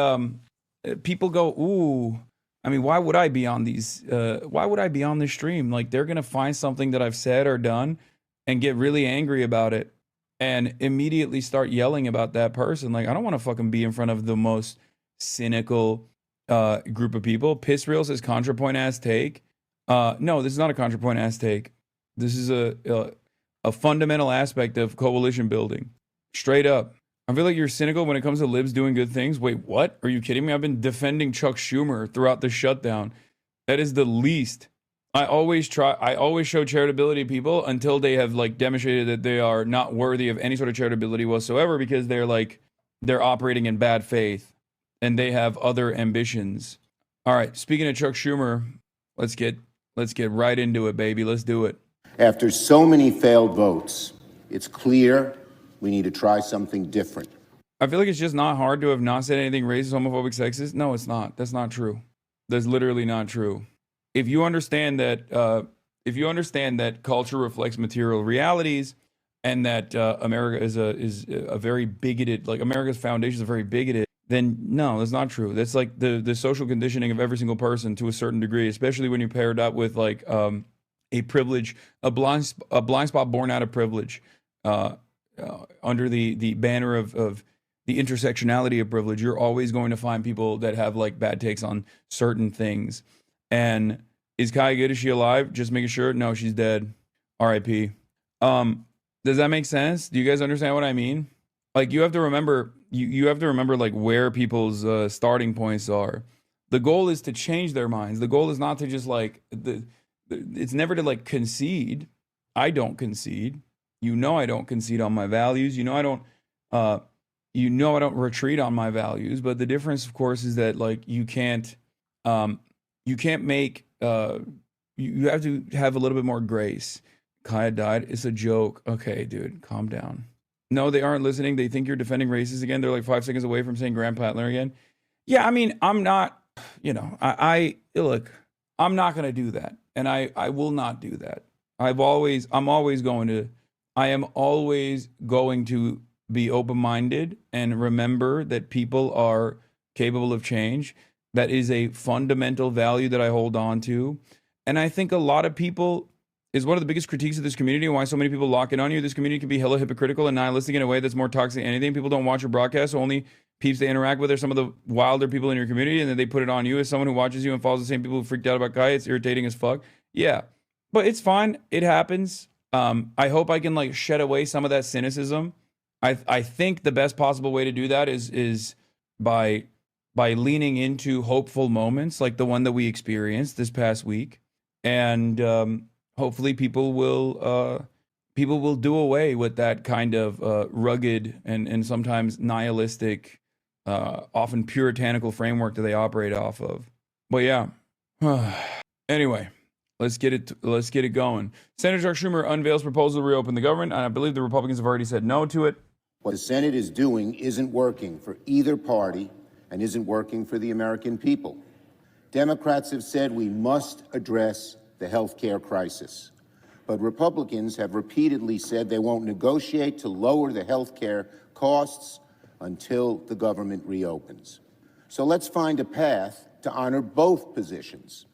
people go, ooh, I mean, why would I be on these? Why would I be on this stream? Like, they're going to find something that I've said or done and get really angry about it and immediately start yelling about that person. Like, I don't want to fucking be in front of the most cynical group of people. Piss Real says ContraPoint ass take. No, this is not a ContraPoint ass take. This is a fundamental aspect of coalition building. Straight up. I feel like you're cynical when it comes to libs doing good things. Wait, what? Are you kidding me? I've been defending Chuck Schumer throughout the shutdown. That is the least. I always show charitability to people until they have like demonstrated that they are not worthy of any sort of charitability whatsoever, because they're operating in bad faith and they have other ambitions. All right, speaking of Chuck Schumer, let's get right into it, baby. Let's do it. After so many failed votes, it's clear we need to try something different. I feel like it's just not hard to have not said anything racist, homophobic, sexist. No, it's not. That's not true. That's literally not true. If you understand that culture reflects material realities, and that America is a very bigoted, like America's foundation is very bigoted, then no, that's not true. That's like the social conditioning of every single person to a certain degree, especially when you pair it up with like a privilege, a blind spot born out of privilege, under the banner of the intersectionality of privilege. You're always going to find people that have like bad takes on certain things. And is Kai good? Is she alive? Just making sure. No, she's dead. R.I.P. Does that make sense? Do you guys understand what I mean? Like, you have to remember, you have to remember like where people's starting points are. The goal is to change their minds. The goal is not to just like it's never to like concede. I don't concede. You know, I don't concede on my values. You know, I don't retreat on my values. But the difference, of course, is that like you can't make you have to have a little bit more grace. Kaya died. It's a joke. Okay, dude, calm down. No, they aren't listening. They think you're defending racists again. They're like 5 seconds away from saying Graham Patler again. Yeah, I mean, I'm not, you know, I look, I'm not going to do that. And I will not do that. I am always going to be open-minded and remember that people are capable of change. That is a fundamental value that I hold on to. And I think a lot of people is one of the biggest critiques of this community and why so many people lock in on you. This community can be hella hypocritical and nihilistic in a way that's more toxic than anything. People don't watch your broadcast, so only peeps they interact with are some of the wilder people in your community, and then they put it on you as someone who watches you and follows the same people who freaked out about Kai. It's irritating as fuck. Yeah, but it's fine. It happens. I hope I can like shed away some of that cynicism. I think the best possible way to do that is by leaning into hopeful moments like the one that we experienced this past week, and hopefully people will do away with that kind of rugged and sometimes nihilistic, often puritanical framework that they operate off of. But yeah, anyway, let's get it going. Senator Chuck Schumer unveils proposal to reopen the government, and I believe the Republicans have already said no to it. What the Senate is doing isn't working for either party and isn't working for the American people. Democrats have said we must address the health care crisis. But Republicans have repeatedly said they won't negotiate to lower the health care costs until the government reopens. So let's find a path to honor both positions.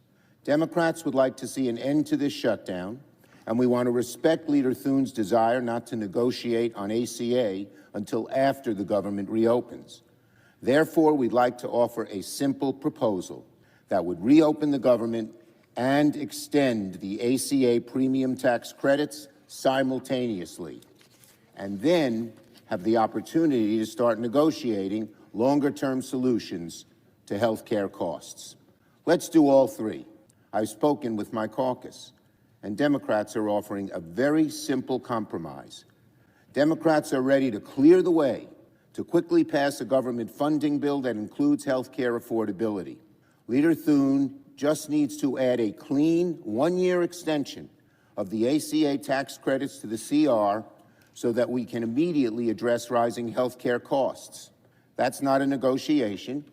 Democrats would like to see an end to this shutdown, and we want to respect Leader Thun's desire not to negotiate on ACA until after the government reopens. Therefore, we'd like to offer a simple proposal that would reopen the government and extend the ACA premium tax credits simultaneously, and then have the opportunity to start negotiating longer-term solutions to health care costs. Let's do all three. I've spoken with my caucus, and Democrats are offering a very simple compromise. Democrats are ready to clear the way to quickly pass a government funding bill that includes health care affordability. Leader Thun just needs to add a clean one-year extension of the ACA tax credits to the CR so that we can immediately address rising health care costs. That's not a negotiation.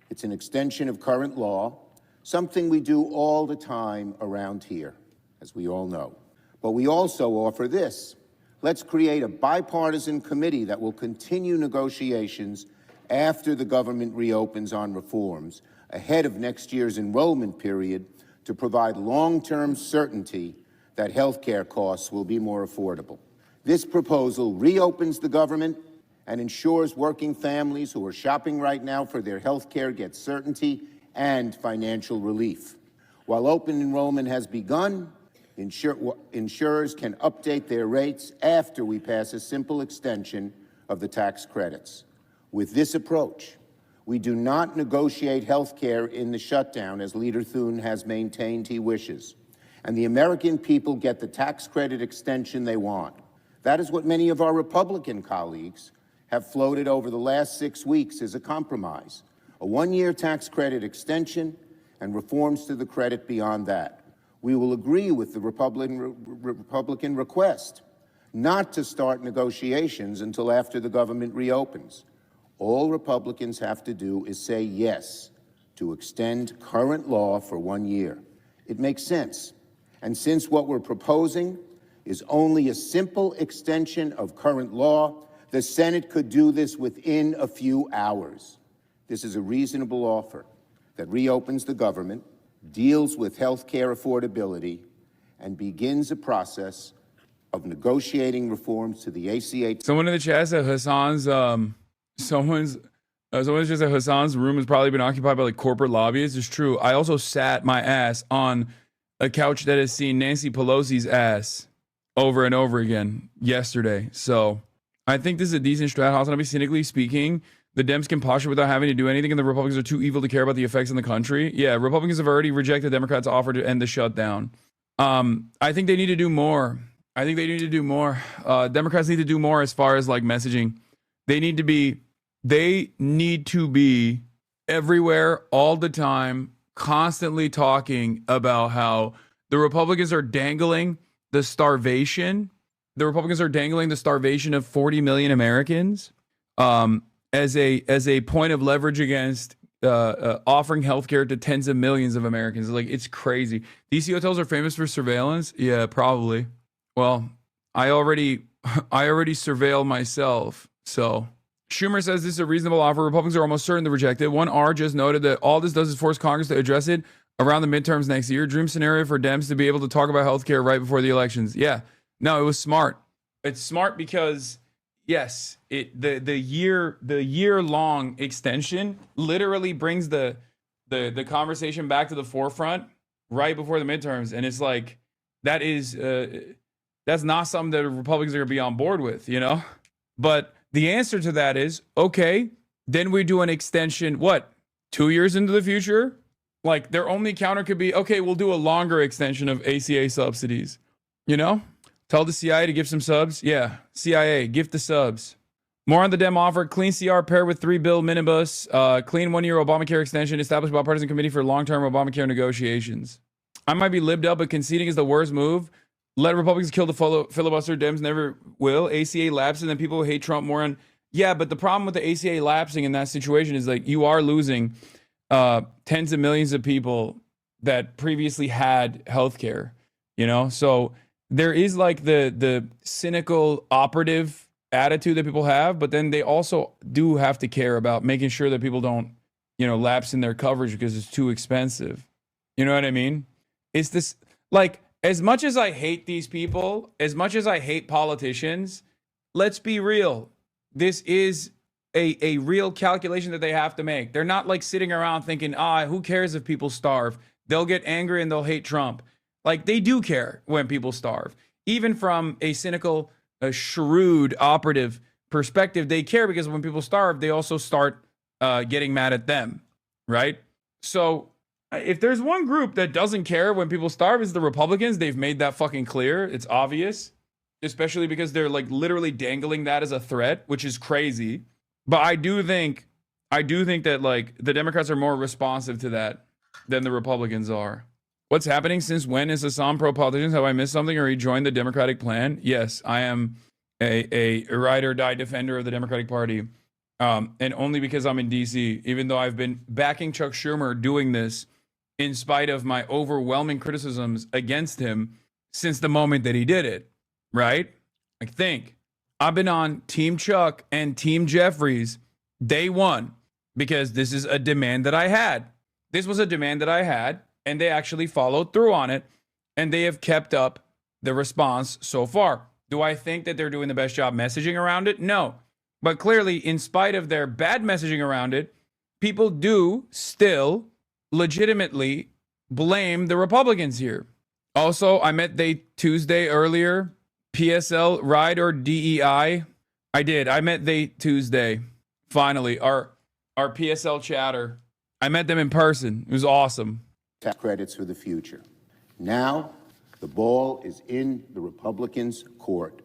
It's an extension of current law, something we do all the time around here, as we all know. But we also offer this. Let's create a bipartisan committee that will continue negotiations after the government reopens on reforms, ahead of next year's enrollment period, to provide long-term certainty that health care costs will be more affordable. This proposal reopens the government and ensures working families who are shopping right now for their health care get certainty and financial relief. While open enrollment has begun, insurers can update their rates after we pass a simple extension of the tax credits. With this approach, we do not negotiate health care in the shutdown, as Leader Thun has maintained he wishes, and the American people get the tax credit extension they want. That is what many of our Republican colleagues have floated over the last 6 weeks as a compromise: a one-year tax credit extension and reforms to the credit beyond that. We will agree with the Republican request not to start negotiations until after the government reopens. All Republicans have to do is say yes to extend current law for 1 year. It makes sense. And since what we're proposing is only a simple extension of current law, the Senate could do this within a few hours. This is a reasonable offer that reopens the government, deals with health care affordability, and begins a process of negotiating reforms to the ACA. Someone in the chat said someone's just said Hassan's room has probably been occupied by like corporate lobbyists. It's true. I also sat my ass on a couch that has seen Nancy Pelosi's ass over and over again yesterday. So I think this is a decent strat. HasanAbi, cynically speaking, the Dems can posture without having to do anything, and the Republicans are too evil to care about the effects in the country. Yeah, Republicans have already rejected Democrats' offer to end the shutdown. I think they need to do more. Democrats need to do more as far as like messaging. They need to be everywhere all the time, constantly talking about how the Republicans are dangling the starvation. The Republicans are dangling the starvation of 40 million Americans as a point of leverage against offering healthcare to tens of millions of Americans. Like, it's crazy. DC hotels are famous for surveillance. Yeah, probably. Well, I already surveil myself. So Schumer says this is a reasonable offer. Republicans are almost certain to reject it. 1R just noted that all this does is force Congress to address it around the midterms next year. Dream scenario for Dems to be able to talk about healthcare right before the elections. Yeah, no, it was smart. It's smart because yes, the year long extension literally brings the conversation back to the forefront right before the midterms, and it's like that's not something that Republicans are going to be on board with, you know. But the answer to that is, okay, then we do an extension. What, 2 years into the future? Like, their only counter could be, okay, we'll do a longer extension of ACA subsidies. You know, tell the CIA to give some subs. Yeah, CIA, gift the subs. More on the Dem offer: clean CR paired with 3-bill minibus, clean 1-year Obamacare extension, established bipartisan committee for long-term Obamacare negotiations. I might be libbed up, but conceding is the worst move. let Republicans kill the filibuster. Dems never will. ACA lapses, and then people hate Trump more. And yeah, but the problem with the ACA lapsing in that situation is like you are losing tens of millions of people that previously had healthcare. You know, so there is like the cynical operative attitude that people have, but then they also do have to care about making sure that people don't, you know, lapse in their coverage because it's too expensive. You know what I mean? It's this, like, as much as I hate these people, as much as I hate politicians, let's be real. This is a real calculation that they have to make. They're not like sitting around thinking, who cares if people starve? They'll get angry and they'll hate Trump. Like, they do care when people starve. Even from a cynical, shrewd, operative perspective, they care because when people starve, they also start getting mad at them, right? So if there's one group that doesn't care when people starve, it's the Republicans. They've made that fucking clear. It's obvious, especially because they're like literally dangling that as a threat, which is crazy. But I do think that like the Democrats are more responsive to that than the Republicans are. What's happening? Since when is Hassan pro politicians? Have I missed something, or he joined the Democratic plan? Yes, I am a ride or die defender of the Democratic Party. And only because I'm in DC, even though I've been backing Chuck Schumer doing this in spite of my overwhelming criticisms against him since the moment that he did it, right? I think I've been on Team Chuck and Team Jeffries day one because this is a demand that I had. This was a demand that I had, and they actually followed through on it, and they have kept up the response so far. Do I think that they're doing the best job messaging around it? No. But clearly, in spite of their bad messaging around it, people do still legitimately blame the Republicans here. Also, I met they Tuesday earlier. PSL, ride or DEI? I did. I met they Tuesday. Finally, our PSL chatter. I met them in person. It was awesome. Tax credits for the future. Now, the ball is in the Republicans' court.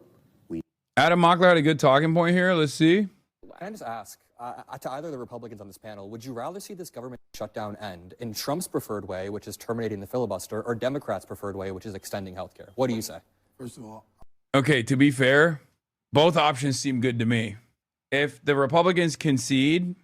Adam Mockler had a good talking point here. Let's see. I just ask, to either of the Republicans on this panel, would you rather see this government shutdown end in Trump's preferred way, which is terminating the filibuster, or Democrats' preferred way, which is extending health care? What do you say? First of all, okay, to be fair, both options seem good to me. If the Republicans concede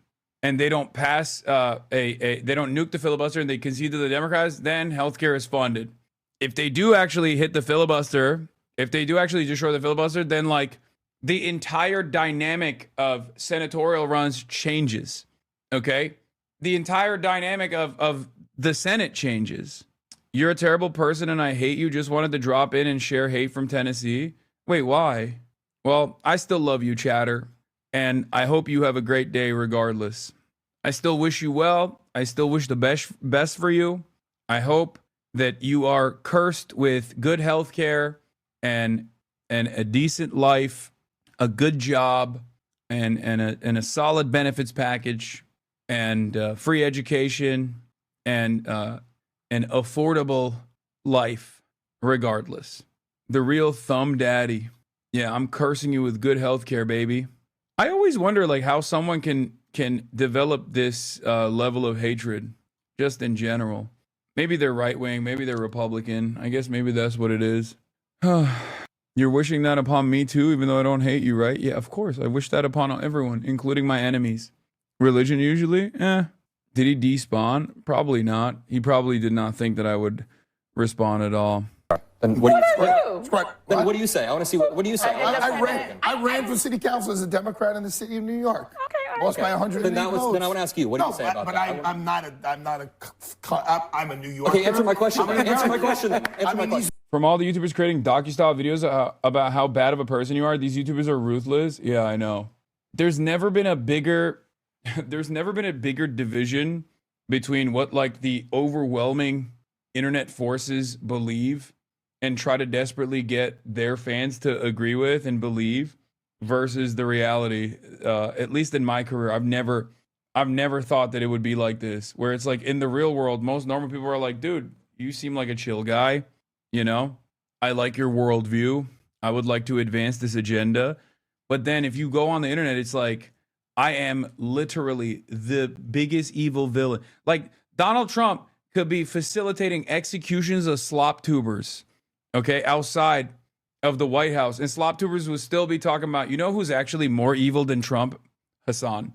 and they don't pass they don't nuke the filibuster and they concede to the Democrats, then healthcare is funded. If they do actually hit the filibuster, if they do actually destroy the filibuster, then like the entire dynamic of senatorial runs changes. Okay? The entire dynamic of the Senate changes. You're a terrible person and I hate you. Just wanted to drop in and share hate from Tennessee. Wait, why? Well, I still love you, chatter. And I hope you have a great day regardless. I still wish you well. I still wish the best for you. I hope that you are cursed with good health care and a decent life, a good job, and a solid benefits package, and free education, and an affordable life regardless. The real thumb daddy. Yeah, I'm cursing you with good health care, baby. I always wonder like how someone can develop this level of hatred just in general. Maybe they're right wing, maybe they're Republican. I guess maybe that's what it is. You're wishing that upon me too, even though I don't hate you, right? Yeah, of course. I wish that upon everyone, including my enemies. Religion usually? Did he despawn? Probably not. He probably did not think that I would respond at all. Then what do you say? I want to see what do you say? I ran for city council as a Democrat in the city of New York. Lost by 100 votes. Then I want to ask you, what do you say about but that? I'm a New Yorker. Okay, answer my question. Answer my question. Answer my question. From all the YouTubers creating docu-style videos about how bad of a person you are, these YouTubers are ruthless. Yeah, I know. There's never been a bigger division between what like the overwhelming internet forces believe and try to desperately get their fans to agree with and believe versus the reality. At least in my career, I've never thought that it would be like this, where it's like in the real world, most normal people are like, dude, you seem like a chill guy. You know, I like your worldview. I would like to advance this agenda. But then if you go on the internet, it's like, I am literally the biggest evil villain. Like Donald Trump could be facilitating executions of slop tubers. okay, outside of the White House. And Slop Tubers would still be talking about, you know who's actually more evil than Trump? Hasan.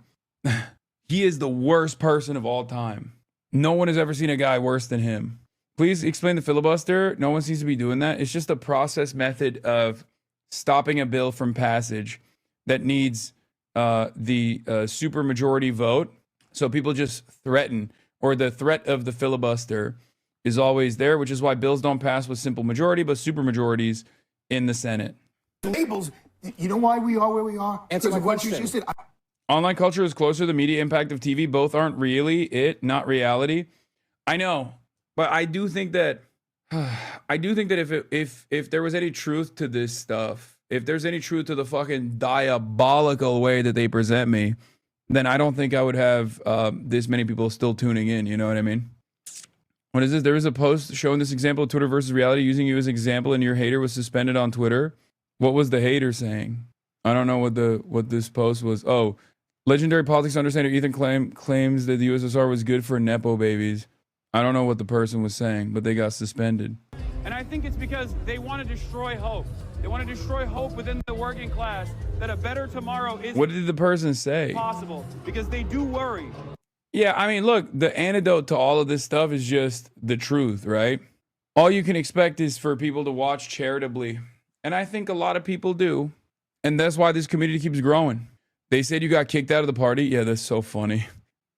He is the worst person of all time. No one has ever seen a guy worse than him. Please explain the filibuster. No one seems to be doing that. It's just a process method of stopping a bill from passage that needs the supermajority vote. So people just threaten, or the threat of the filibuster is always there, which is why bills don't pass with simple majority, but supermajorities in the Senate. Labels, you know why we are where we are? Answer my Because of what question. you just said. Online culture is closer to the media impact of TV. Both aren't really it, not reality. I know, but I do think that if there was any truth to this stuff, if there's any truth to the fucking diabolical way that they present me, then I don't think I would have this many people still tuning in. You know what I mean? What is this? There was a post showing this example of Twitter versus reality, using you as an example, and your hater was suspended on Twitter. What was the hater saying? I don't know what this post was. Oh, legendary politics understander Ethan claims that the USSR was good for Nepo babies. I don't know what the person was saying, but they got suspended. And I think it's because they want to destroy hope. They want to destroy hope within the working class that a better tomorrow is What did the person say? possible, because they do worry. Yeah, I mean, look, the antidote to all of this stuff is just the truth, right? All you can expect is for people to watch charitably. And I think a lot of people do. And that's why this community keeps growing. They said you got kicked out of the party. Yeah, that's so funny.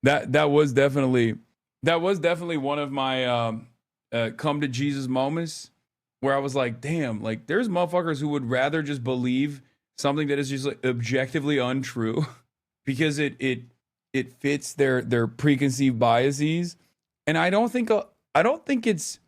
That was definitely one of my come to Jesus moments where I was like, damn, like there's motherfuckers who would rather just believe something that is just like objectively untrue because it fits their preconceived biases. And I don't think it's,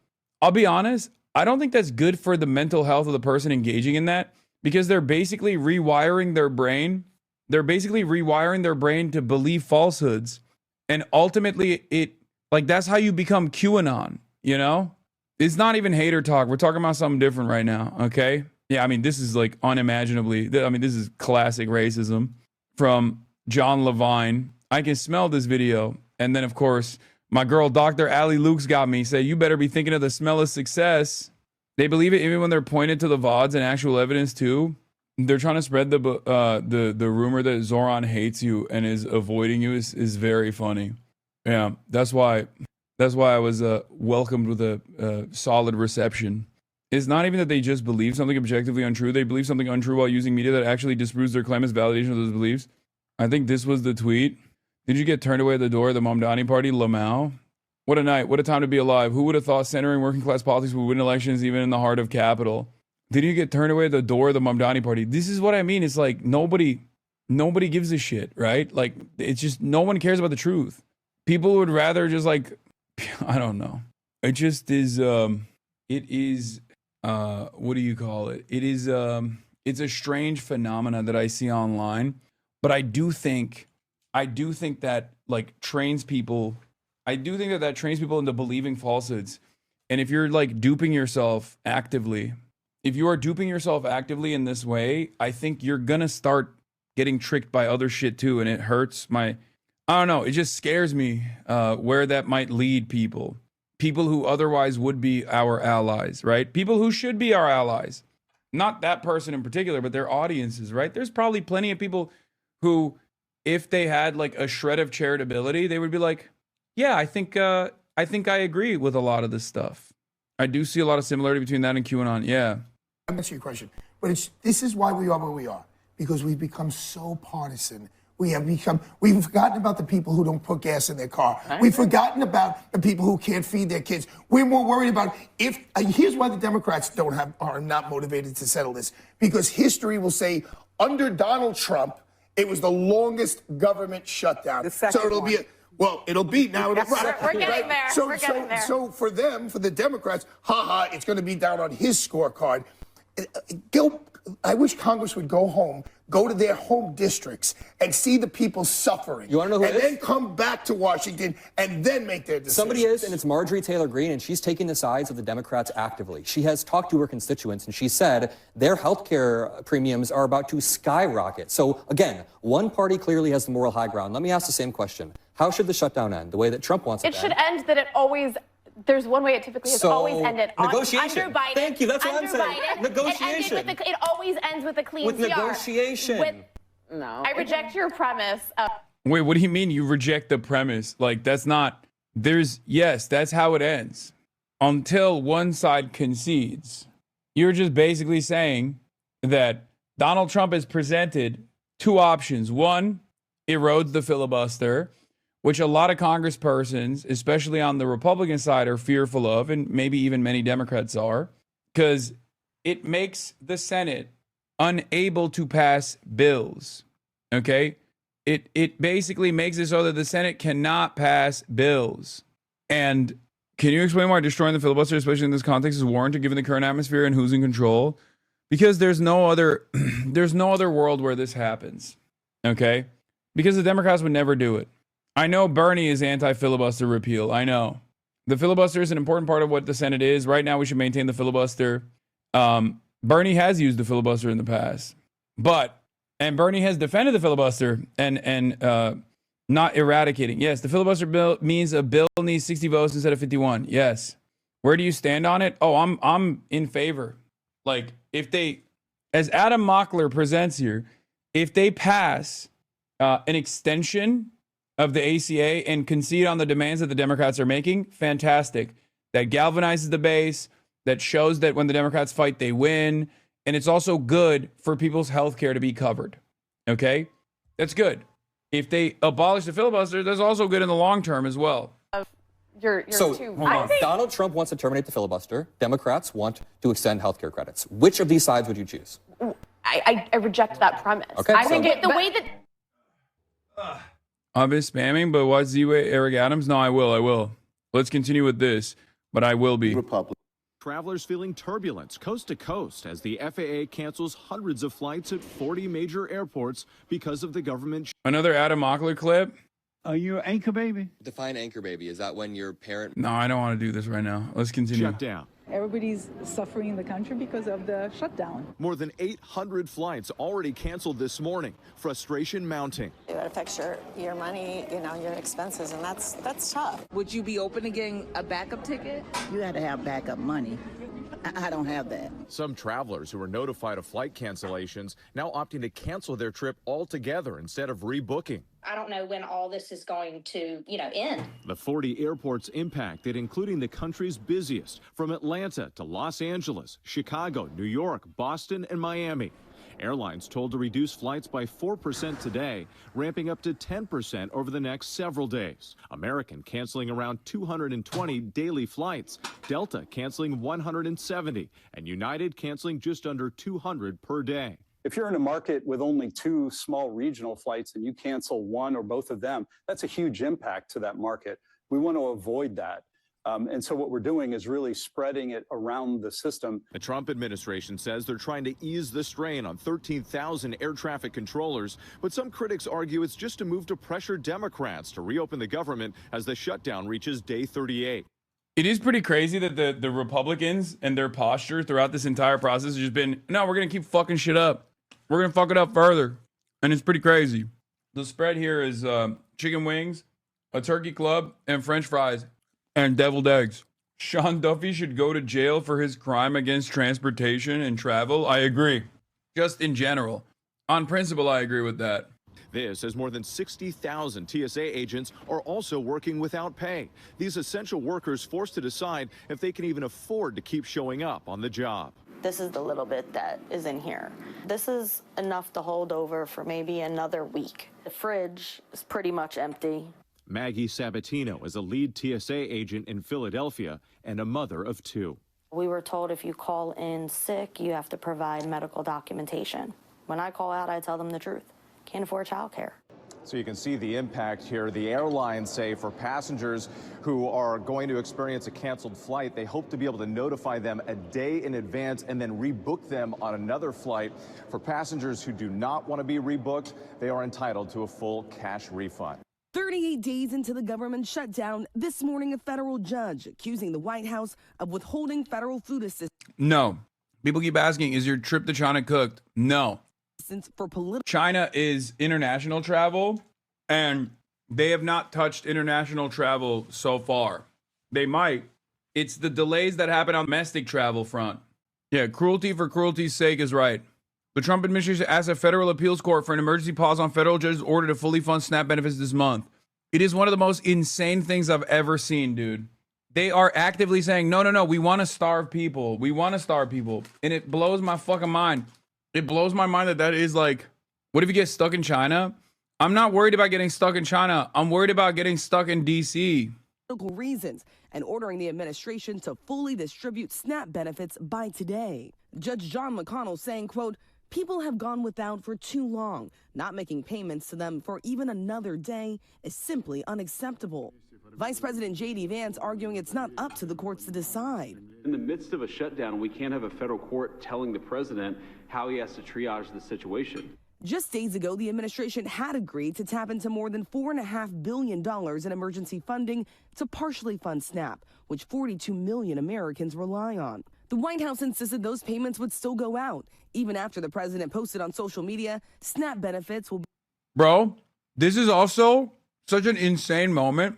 I'll be honest, I don't think that's good for the mental health of the person engaging in that, because they're basically rewiring their brain. They're basically rewiring their brain to believe falsehoods. And ultimately that's how you become QAnon, you know? It's not even hater talk. We're talking about something different right now, okay? Yeah, I mean, this is like unimaginably, this is classic racism from John Levine. I can smell this video. And then, of course, my girl, Dr. Allie Luke's got me. Say, you better be thinking of the smell of success. They believe it even when they're pointed to the VODs and actual evidence, too. They're trying to spread the rumor that Zoran hates you and is avoiding you is very funny. Yeah, that's why I was welcomed with a solid reception. It's not even that they just believe something objectively untrue. They believe something untrue while using media that actually disproves their claim as validation of those beliefs. I think this was the tweet. Did you get turned away at the door of the MAMDANI party, Lamau? What a night. What a time to be alive. Who would have thought centering working class politics would win elections even in the heart of capital? Did you get turned away at the door of the MAMDANI party? This is what I mean. It's like nobody gives a shit, right? Like, it's just no one cares about the truth. People would rather just like, I don't know. It just is, what do you call it? It is, it's a strange phenomena that I see online, but I do think that like trains people. I do think that trains people into believing falsehoods. And if you're like duping yourself actively, if you are duping yourself actively in this way, I think you're going to start getting tricked by other shit too. And it hurts I don't know. It just scares me where that might lead people who otherwise would be our allies, right? People who should be our allies, not that person in particular, but their audiences, right? There's probably plenty of people who, if they had like a shred of charitability, they would be like, yeah, I think I agree with a lot of this stuff. I do see a lot of similarity between that and QAnon. Yeah. I'm answering your question, but this is why we are where we are, because we've become so partisan. We've forgotten about the people who don't put gas in their car. We've forgotten about the people who can't feed their kids. We're more worried about here's why the Democrats are not motivated to settle this, because history will say under Donald Trump, it was the longest government shutdown. So it'll be it'll be now. We're getting there. We're getting there. So for the Democrats, it's going to be down on his scorecard. I wish Congress would go to their home districts and see the people suffering. You want to know who and then come back to Washington and then make their decisions. Somebody is, and it's Marjorie Taylor Greene, and she's taking the sides of the Democrats actively. She has talked to her constituents, and she said their health care premiums are about to skyrocket. So, again, one party clearly has the moral high ground. Let me ask the same question. How should the shutdown end? The way that Trump wants it to end? It should end that it always There's one way it typically has always ended on negotiation. under Biden. Thank you. That's what I'm under saying. Biden, Negotiation. It always ends with a clean With CR. negotiation. No. I reject your premise. Wait, what do you mean you reject the premise? Like, that's not, yes, that's how it ends. Until one side concedes. You're just basically saying that Donald Trump has presented two options. One, erodes the filibuster, which a lot of congresspersons, especially on the Republican side, are fearful of, and maybe even many Democrats are, because it makes the Senate unable to pass bills. Okay? It basically makes it so that the Senate cannot pass bills. And can you explain why destroying the filibuster, especially in this context, is warranted given the current atmosphere and who's in control? Because there's no other world where this happens. Okay? Because the Democrats would never do it. I know Bernie is anti-filibuster repeal. I know. The filibuster is an important part of what the Senate is. Right now, we should maintain the filibuster. Bernie has used the filibuster in the past. And Bernie has defended the filibuster and not eradicating. Yes, the filibuster bill means a bill needs 60 votes instead of 51. Yes. Where do you stand on it? Oh, I'm in favor. Like, if they, as Adam Mockler presents here, if they pass an extension of the ACA and concede on the demands that the Democrats are making, fantastic. That galvanizes the base. That shows that when the Democrats fight, they win. And it's also good for people's health care to be covered. Okay? That's good. If they abolish the filibuster, that's also good in the long term as well. Donald Trump wants to terminate the filibuster. Democrats want to extend health care credits. Which of these sides would you choose? I reject that premise. Okay, I think the way that... I've been spamming, but why Z-Way Eric Adams? No, I will. Let's continue with this, but I will be. Travelers feeling turbulence coast to coast as the FAA cancels hundreds of flights at 40 major airports because of the government. Another Adam Mockler clip. Are you an anchor baby? Define anchor baby. Is that when your parent... No, I don't want to do this right now. Let's continue. Shut down. Everybody's suffering in the country because of the shutdown. More than 800 flights already canceled this morning. Frustration mounting. It affects your money, your expenses, and that's tough. Would you be open to getting a backup ticket? You had to have backup money. I don't have that. Some travelers who were notified of flight cancellations now opting to cancel their trip altogether instead of rebooking. I don't know when all this is going to, end. The 40 airports impacted, including the country's busiest, from Atlanta to Los Angeles, Chicago, New York, Boston, and Miami. Airlines told to reduce flights by 4% today, ramping up to 10% over the next several days. American canceling around 220 daily flights, Delta canceling 170, and United canceling just under 200 per day. If you're in a market with only 2 small regional flights and you cancel one or both of them, that's a huge impact to that market. We want to avoid that. And so what we're doing is really spreading it around the system. The Trump administration says they're trying to ease the strain on 13,000 air traffic controllers, but some critics argue it's just a move to pressure Democrats to reopen the government as the shutdown reaches day 38. It is pretty crazy that the Republicans and their posture throughout this entire process has just been, no, we're going to keep fucking shit up. We're going to fuck it up further. And it's pretty crazy. The spread here is chicken wings, a turkey club, and French fries. And deviled eggs. Sean Duffy should go to jail for his crime against transportation and travel. I agree. Just in general. On principle, I agree with that. This as more than 60,000 TSA agents are also working without pay. These essential workers forced to decide if they can even afford to keep showing up on the job. This is the little bit that is in here. This is enough to hold over for maybe another week. The fridge is pretty much empty. Maggie Sabatino is a lead TSA agent in Philadelphia and a mother of 2. We were told if you call in sick, you have to provide medical documentation. When I call out, I tell them the truth. Can't afford childcare. So you can see the impact here. The airlines say for passengers who are going to experience a canceled flight, they hope to be able to notify them a day in advance and then rebook them on another flight. For passengers who do not want to be rebooked, they are entitled to a full cash refund. 38 days into the government shutdown, this morning a federal judge accusing the White House of withholding federal food assistance. No. People keep asking, is your trip to China cooked? No. For China is international travel, and they have not touched international travel so far. They might, It's the delays that happen on domestic travel front. Yeah, cruelty for cruelty's sake is right. The Trump administration asked a federal appeals court for an emergency pause on federal judge's order to fully fund SNAP benefits this month. It is one of the most insane things I've ever seen, dude. They are actively saying, no, we want to starve people. We want to starve people. And it blows my fucking mind. It blows my mind that is like, what if you get stuck in China? I'm not worried about getting stuck in China. I'm worried about getting stuck in DC. Reasons and ordering the administration to fully distribute SNAP benefits by today. Judge John McConnell saying, quote, people have gone without for too long. Not making payments to them for even another day is simply unacceptable. Vice President J.D. Vance arguing it's not up to the courts to decide. In the midst of a shutdown, we can't have a federal court telling the president how he has to triage the situation. Just days ago, the administration had agreed to tap into more than $4.5 billion in emergency funding to partially fund SNAP, which 42 million Americans rely on. The White House insisted those payments would still go out. Even after the president posted on social media, SNAP benefits will be... Bro, this is also such an insane moment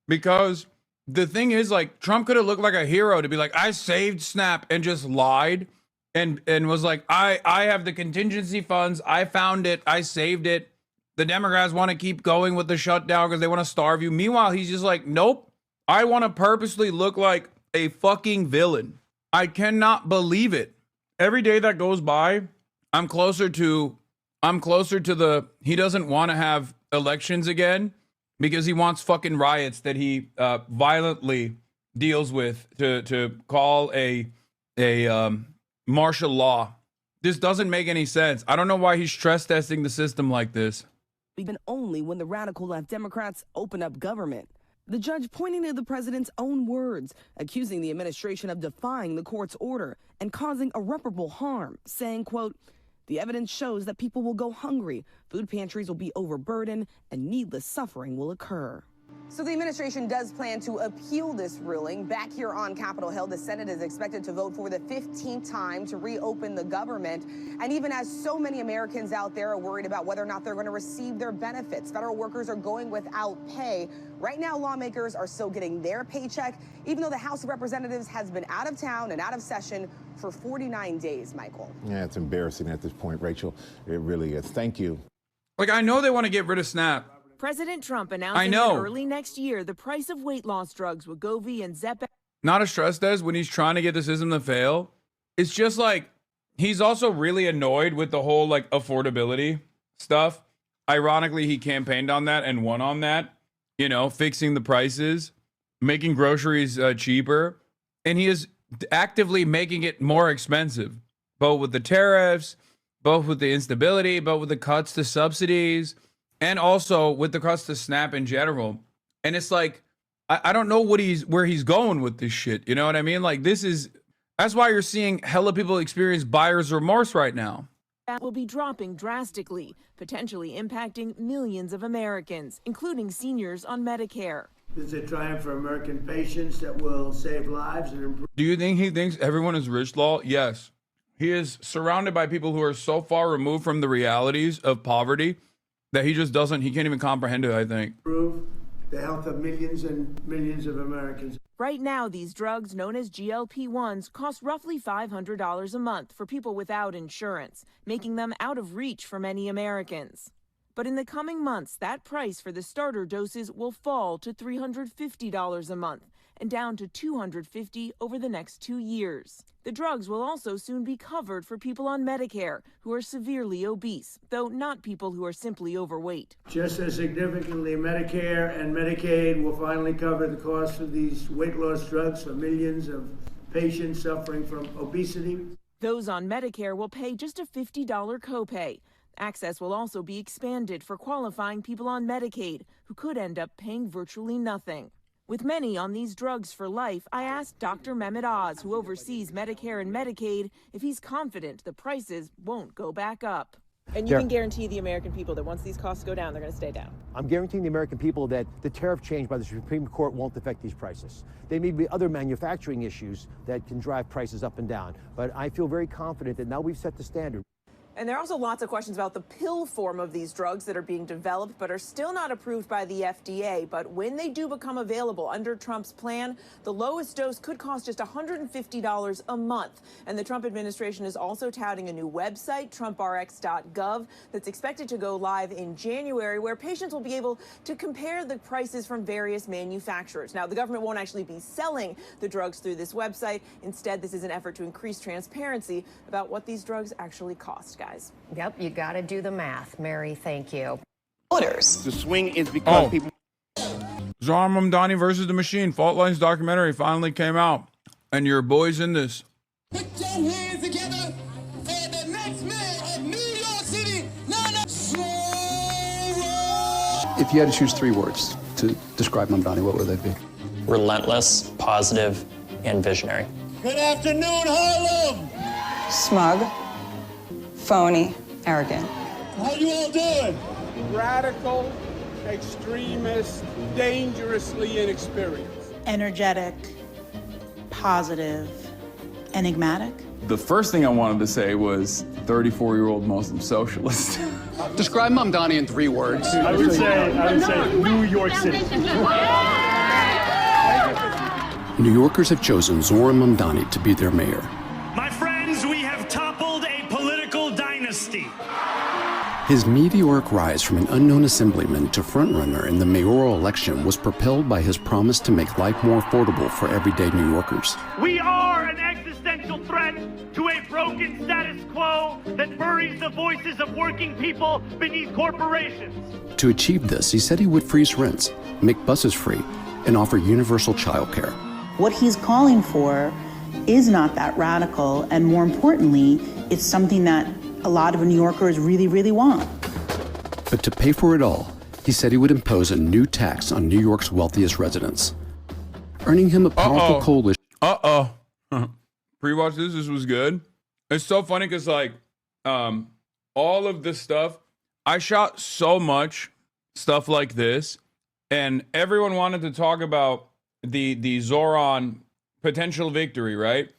because the thing is, like, Trump could have looked like a hero to be like, I saved SNAP, and just lied and was like, I have the contingency funds. I found it. I saved it. The Democrats want to keep going with the shutdown because they want to starve you. Meanwhile, he's just like, nope, I want to purposely look like a fucking villain. I cannot believe it. Every day that goes by, I'm closer to the, he doesn't want to have elections again because he wants fucking riots that he violently deals with to call a martial law. This doesn't make any sense. I don't know why he's stress testing the system like this. Even only when the radical left Democrats open up government. The judge pointing to the president's own words, accusing the administration of defying the court's order and causing irreparable harm, saying, quote, the evidence shows that people will go hungry, food pantries will be overburdened, and needless suffering will occur. So the administration does plan to appeal this ruling. Back here on Capitol Hill, the Senate is expected to vote for the 15th time to reopen the government. And even as so many Americans out there are worried about whether or not they're going to receive their benefits, federal workers are going without pay. Right now, lawmakers are still getting their paycheck, even though the House of Representatives has been out of town and out of session for 49 days, Michael. Yeah, it's embarrassing at this point, Rachel. It really is. Thank you. Like, I know they want to get rid of SNAP. President Trump announcing that early next year, the price of weight loss drugs Wegovy and Zepbound. Not a stress test when he's trying to get the system to fail. It's just like, he's also really annoyed with the whole like affordability stuff. Ironically, he campaigned on that and won on that, you know, fixing the prices, making groceries cheaper. And he is actively making it more expensive, both with the tariffs, both with the instability, both with the cuts to subsidies, and also with the cuts to SNAP in general. And it's like, I don't know where he's going with this shit. You know what I mean? Like, that's why you're seeing hella people experience buyer's remorse right now. That will be dropping drastically, potentially impacting millions of Americans, including seniors on Medicare. This is a triumph for American patients that will save lives and improve. Do you think he thinks everyone is rich, Law? Yes. He is surrounded by people who are so far removed from the realities of poverty that he can't even comprehend it, I think. Improve the health of millions and millions of Americans. Right now, these drugs, known as GLP-1s, cost roughly $500 a month for people without insurance, making them out of reach for many Americans. But in the coming months, that price for the starter doses will fall to $350 a month and down to $250 over the next 2 years. The drugs will also soon be covered for people on Medicare who are severely obese, though not people who are simply overweight. Just as significantly, Medicare and Medicaid will finally cover the cost of these weight loss drugs for millions of patients suffering from obesity. Those on Medicare will pay just a $50 copay. Access will also be expanded for qualifying people on Medicaid who could end up paying virtually nothing. With many on these drugs for life, I asked Dr. Mehmet Oz, who oversees Medicare and Medicaid, if he's confident the prices won't go back up. And you can guarantee the American people that once these costs go down, they're going to stay down. I'm guaranteeing the American people that the tariff change by the Supreme Court won't affect these prices. There may be other manufacturing issues that can drive prices up and down, but I feel very confident that now we've set the standard. And there are also lots of questions about the pill form of these drugs that are being developed but are still not approved by the FDA. But when they do become available under Trump's plan, the lowest dose could cost just $150 a month. And the Trump administration is also touting a new website, TrumpRx.gov, that's expected to go live in January, where patients will be able to compare the prices from various manufacturers. Now, the government won't actually be selling the drugs through this website. Instead, this is an effort to increase transparency about what these drugs actually cost, guys. Yep, you got to do the math. Mary, thank you. Voters. The swing is because people. Zoran MAMDANI versus the Machine. Fault Lines documentary finally came out. And your boy's in this. Put your hands together for the next mayor of New York City, If you had to choose 3 words to describe MAMDANI, what would they be? Relentless, positive, and visionary. Good afternoon, Harlem. Smug, phony, arrogant. How you all doing? Radical, extremist, dangerously inexperienced. Energetic, positive, enigmatic. The first thing I wanted to say was 34-year-old Muslim socialist. Describe MAMDANI in 3 words. I would say New York City. New Yorkers have chosen Zoran MAMDANI to be their mayor. My friends, we have toppled a political dynasty. His meteoric rise from an unknown assemblyman to frontrunner in the mayoral election was propelled by his promise to make life more affordable for everyday New Yorkers. We are an existential threat to a broken status quo that buries the voices of working people beneath corporations. To achieve this, he said he would freeze rents, make buses free, and offer universal childcare. What he's calling for is not that radical, and more importantly, it's something that a lot of New Yorkers really, really want. But to pay for it all, he said he would impose a new tax on New York's wealthiest residents, earning him a powerful coalition. Pre-watch this was good. It's so funny because, like, all of this stuff, I shot so much stuff like this, and everyone wanted to talk about the Zoran potential victory, right?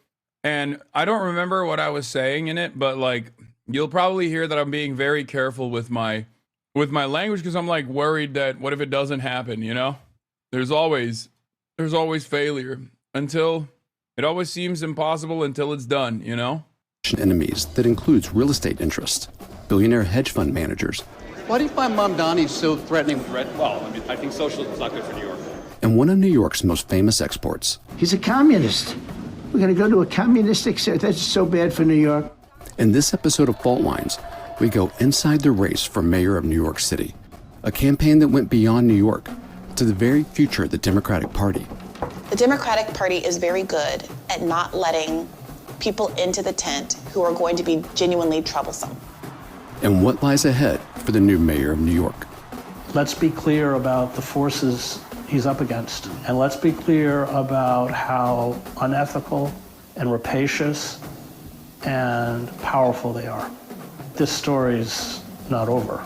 And I don't remember what I was saying in it, but, like, you'll probably hear that I'm being very careful with my language because I'm, like, worried that what if it doesn't happen, you know? There's always failure until it always seems impossible until it's done, you know? Enemies that includes real estate interests, billionaire hedge fund managers. Why do you find MAMDANI so threatening? Well, I mean, I think socialism is not good for New York. And one of New York's most famous exports. He's a communist. We're going to go to a communistic state. That's so bad for New York. In this episode of Fault Lines, we go inside the race for mayor of New York City, a campaign that went beyond New York to the very future of the Democratic Party. The Democratic Party is very good at not letting people into the tent who are going to be genuinely troublesome. And what lies ahead for the new mayor of New York. Let's be clear about the forces he's up against. And let's be clear about how unethical and rapacious and powerful they are. This story's not over.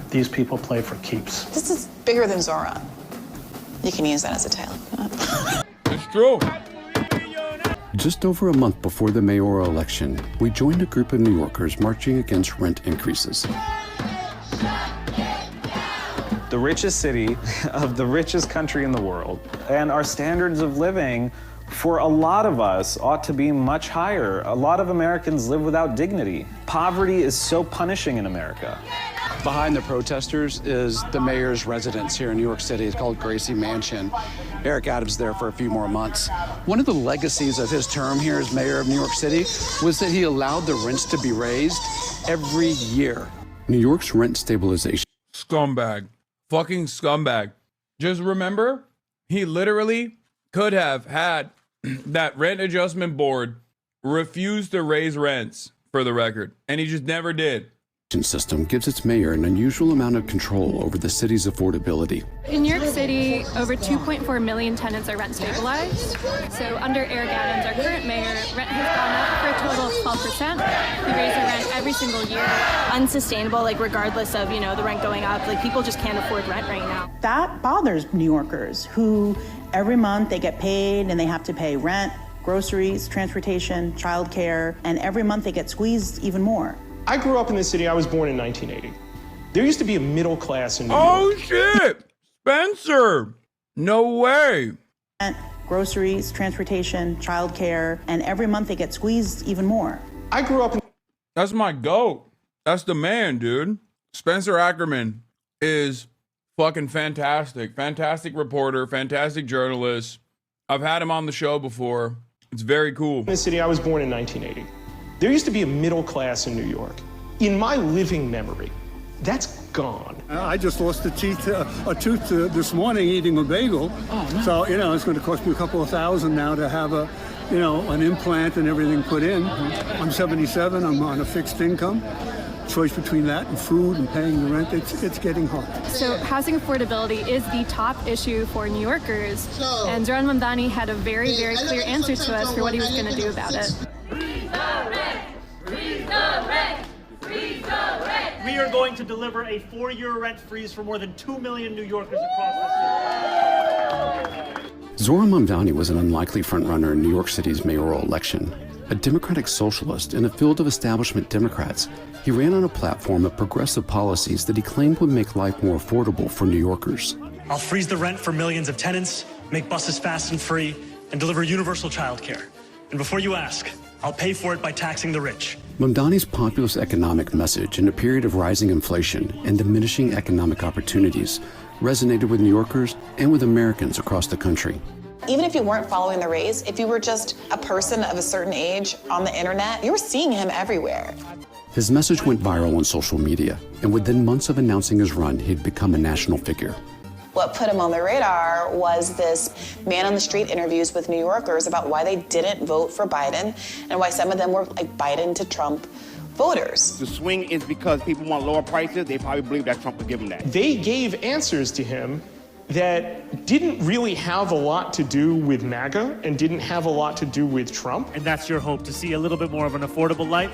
These people play for keeps. This is bigger than Zoran. You can use that as a title. It's true. Just over a month before the mayoral election, we joined a group of New Yorkers marching against rent increases. The richest city of the richest country in the world, and our standards of living for a lot of us ought to be much higher. A lot of Americans live without dignity. Poverty is so punishing in America. Behind the protesters is the mayor's residence here in New York City. It's called Gracie Mansion. Eric Adams there for a few more months. One of the legacies of his term here as mayor of New York City was that he allowed the rents to be raised every year. New York's rent stabilization. Scumbag. Fucking scumbag. Just remember, he literally could have had that rent adjustment board refuse to raise rents, for the record, and he just never did. System gives its mayor an unusual amount of control over the city's affordability. In New York City, over 2.4 million tenants are rent stabilized. So under Eric Adams, our current mayor, rent has gone up for a total of 12%. We raise our rent every single year. Unsustainable, like regardless of, the rent going up, like people just can't afford rent right now. That bothers New Yorkers who every month they get paid and they have to pay rent, groceries, transportation, childcare, and every month they get squeezed even more. I grew up in this city. I was born in 1980. There used to be a middle class in New York. Oh, shit. Spencer. No way. Groceries, transportation, childcare, and every month they get squeezed even more. I grew up in... That's my goat. That's the man, dude. Spencer Ackerman is fucking fantastic. Fantastic reporter, fantastic journalist. I've had him on the show before. It's very cool. In this city, I was born in 1980. There used to be a middle class in New York. In my living memory, that's gone. I just lost a tooth this morning eating a bagel. Oh, no. So, it's going to cost me a couple of $1,000 now to have an implant and everything put in. I'm 77, I'm on a fixed income. Choice between that and food and paying the rent, it's getting hard. So housing affordability is the top issue for New Yorkers. And Zoran MAMDANI had a very, very clear answer to us for what he was going to do about it. We are going to deliver a 4-year rent freeze for more than 2 million New Yorkers across the city. Zoran MAMDANI was an unlikely frontrunner in New York City's mayoral election. A democratic socialist in a field of establishment Democrats, he ran on a platform of progressive policies that he claimed would make life more affordable for New Yorkers. I'll freeze the rent for millions of tenants, make buses fast and free, and deliver universal childcare. And before you ask, I'll pay for it by taxing the rich. MAMDANI's populist economic message in a period of rising inflation and diminishing economic opportunities resonated with New Yorkers and with Americans across the country. Even if you weren't following the race, if you were just a person of a certain age on the internet, you were seeing him everywhere. His message went viral on social media, and within months of announcing his run, he'd become a national figure. What put him on the radar was this man-on-the-street interviews with New Yorkers about why they didn't vote for Biden and why some of them were like Biden to Trump voters. The swing is because people want lower prices. They probably believe that Trump would give them that. They gave answers to him that didn't really have a lot to do with MAGA and didn't have a lot to do with Trump. And that's your hope, to see a little bit more of an affordable life?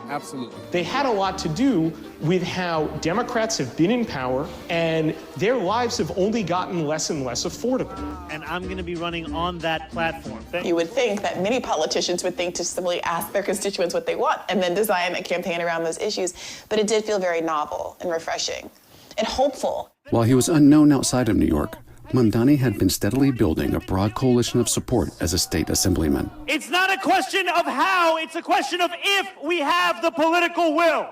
Absolutely. They had a lot to do with how Democrats have been in power and their lives have only gotten less and less affordable. And I'm going to be running on that platform. You would think that many politicians would think to simply ask their constituents what they want and then design a campaign around those issues. But it did feel very novel and refreshing and hopeful. While he was unknown outside of New York, MAMDANI had been steadily building a broad coalition of support as a state assemblyman. It's not a question of how, it's a question of if we have the political will.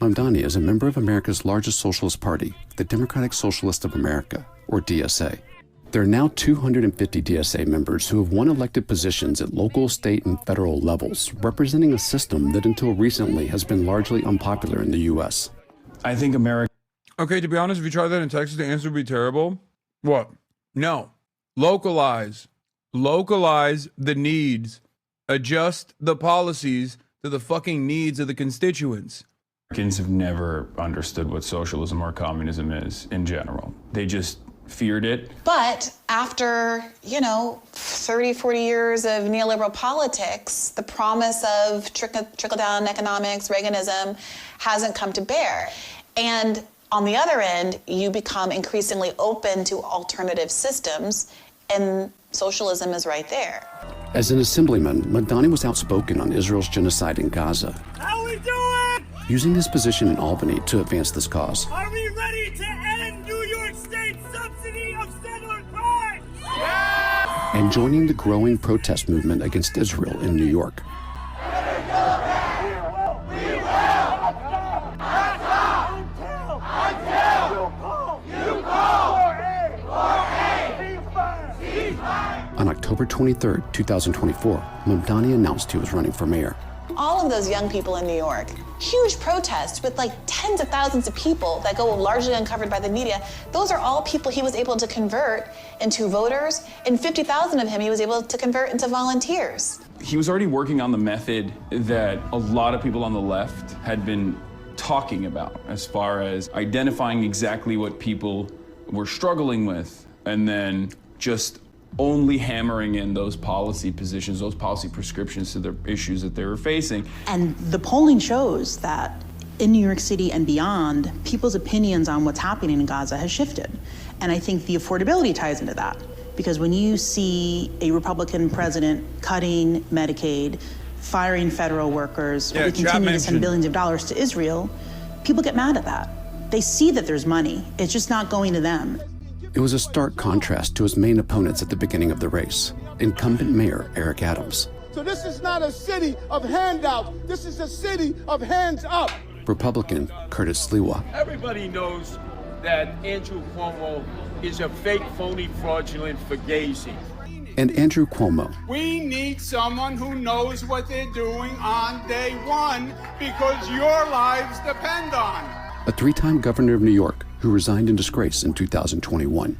MAMDANI is a member of America's largest socialist party, the Democratic Socialists of America, or DSA. There are now 250 DSA members who have won elected positions at local, state, and federal levels, representing a system that until recently has been largely unpopular in the U.S. I think America... Okay, to be honest, if you try that in Texas, the answer would be terrible. What? No. Localize. Localize the needs. Adjust the policies to the fucking needs of the constituents. Americans have never understood what socialism or communism is in general. They just feared it. But after, 30, 40 years of neoliberal politics, the promise of trickle-down economics, Reaganism, hasn't come to bear. And on the other end, you become increasingly open to alternative systems, and socialism is right there. As an assemblyman, MAMDANI was outspoken on Israel's genocide in Gaza. How we doing? Using his position in Albany to advance this cause. Are we ready to end New York State's subsidy of settler crime? Yes! And joining the growing protest movement against Israel in New York. On October 23, 2024, MAMDANI announced he was running for mayor. All of those young people in New York, huge protests with like tens of thousands of people that go largely uncovered by the media, those are all people he was able to convert into voters, and 50,000 of him he was able to convert into volunteers. He was already working on the method that a lot of people on the left had been talking about, as far as identifying exactly what people were struggling with, and then just only hammering in those policy positions, those policy prescriptions to the issues that they were facing. And the polling shows that in New York City and beyond, people's opinions on what's happening in Gaza has shifted. And I think the affordability ties into that. Because when you see a Republican president cutting Medicaid, firing federal workers, Yeah, or they continue to send mentioned. billions of dollars to Israel, people get mad at that. They see that there's money. It's just not going to them. It was a stark contrast to his main opponents at the beginning of the race, incumbent Mayor Eric Adams, So this is not a city of handouts. This is a city of hands up. Republican Curtis Sliwa, Everybody knows that Andrew Cuomo is a fake, phony, fraudulent fugazi. and Andrew Cuomo, We need someone who knows what they're doing on day one because your lives depend on it. a three-time governor of New York who resigned in disgrace in 2021.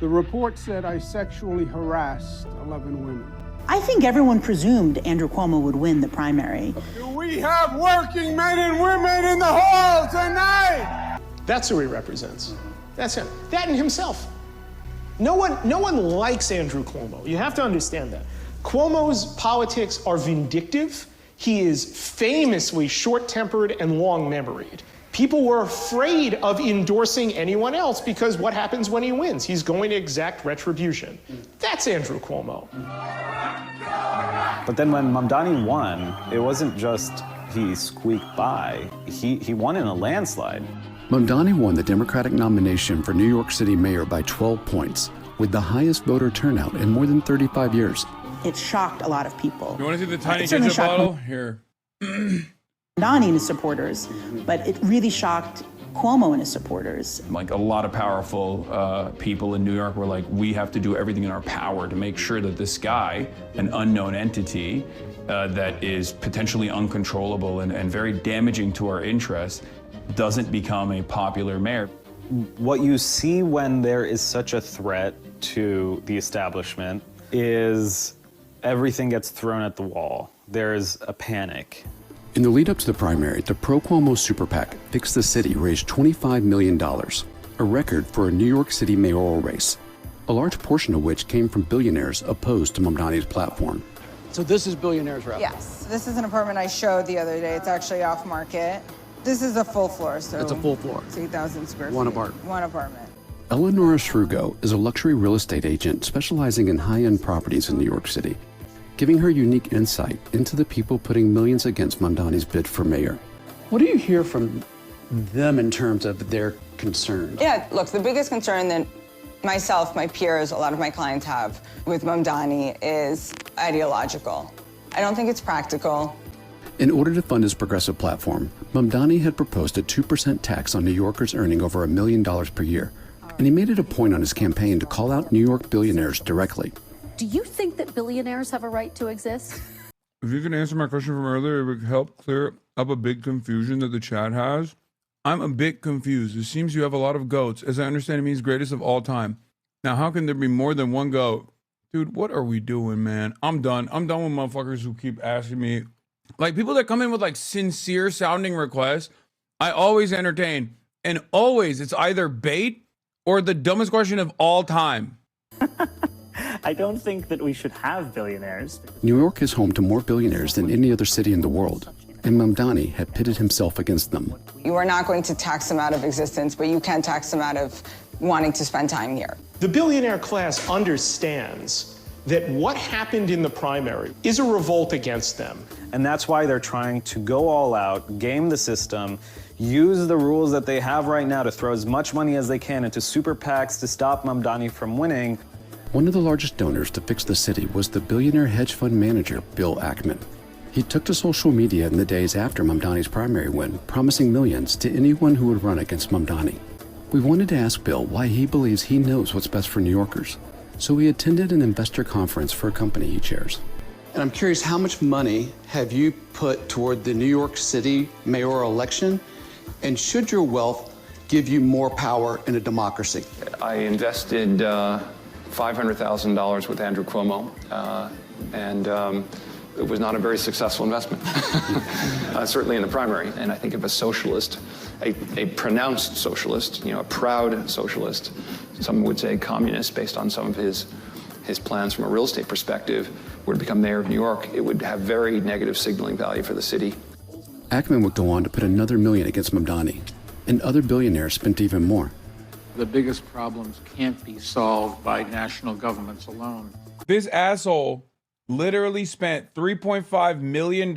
The report said I sexually harassed 11 women. I think everyone presumed Andrew Cuomo would win the primary. Do we have working men and women in the hall tonight? That's who he represents. That's him. That and himself. No one likes Andrew Cuomo. You have to understand that. Cuomo's politics are vindictive. He is famously short-tempered and long-memoried. People were afraid of endorsing anyone else because what happens when he wins? He's going to exact retribution. That's Andrew Cuomo. But then when Mamdani won, it wasn't just he squeaked by. He won in a landslide. Mamdani won the Democratic nomination for New York City mayor by 12 points, with the highest voter turnout in more than 35 years. It shocked a lot of people. You want to see the tiny It certainly ketchup shocked bottle? Here. Mamdani and his supporters, but it really shocked Cuomo and his supporters. Like a lot of powerful people in New York were like, we have to do everything in our power to make sure that this guy, an unknown entity that is potentially uncontrollable and very damaging to our interests, doesn't become a popular mayor. What you see when there is such a threat to the establishment is everything gets thrown at the wall. There's a panic. In the lead up to the primary, the pro-Cuomo super PAC Fix the City raised $25 million, a record for a New York City mayoral race, a large portion of which came from billionaires opposed to Mamdani's platform. So this is Billionaires Row? Yes, this is an apartment I showed the other day. It's actually off market. This is a full floor, so It's a full floor. It's 8,000 square feet. One apartment. One apartment. Eleonora Srugo is a luxury real estate agent specializing in high-end properties in New York City, giving her unique insight into the people putting millions against Mamdani's bid for mayor. What do you hear from them in terms of their concerns? Yeah, look, the biggest concern that myself, my peers, a lot of my clients have with Mamdani is ideological. I don't think it's practical. In order to fund his progressive platform, Mamdani had proposed a 2% tax on New Yorkers earning over $1 million per year, and he made it a point on his campaign to call out New York billionaires directly. Do you think that billionaires have a right to exist? If you can answer my question from earlier, it would help clear up a big confusion that the chat has. I'm a bit confused. It seems you have a lot of goats. As I understand, it means greatest of all time. Now, how can there be more than one goat? Dude, what are we doing, man? I'm done. I'm done with motherfuckers who keep asking me. Like, people that come in with, like, sincere sounding requests, I always entertain. And always, it's either bait or the dumbest question of all time. I don't think that we should have billionaires. New York is home to more billionaires than any other city in the world, and Mamdani had pitted himself against them. You are not going to tax them out of existence, but you can tax them out of wanting to spend time here. The billionaire class understands that what happened in the primary is a revolt against them. And that's why they're trying to go all out, game the system, use the rules that they have right now to throw as much money as they can into super PACs to stop Mamdani from winning. One of the largest donors to Fix the City was the billionaire hedge fund manager, Bill Ackman. He took to social media in the days after Mamdani's primary win, promising millions to anyone who would run against Mamdani. We wanted to ask Bill why he believes he knows what's best for New Yorkers. So we attended an investor conference for a company he chairs. And I'm curious, how much money have you put toward the New York City mayoral election? And should your wealth give you more power in a democracy? I invested $500,000 with Andrew Cuomo, and it was not a very successful investment, certainly in the primary. And I think if a socialist, a pronounced socialist, a proud socialist, some would say communist based on some of his plans from a real estate perspective, were to become mayor of New York, it would have very negative signaling value for the city. Ackman would go on to put another million against Mamdani, and other billionaires spent even more. The biggest problems can't be solved by national governments alone. This asshole literally spent $3.5 million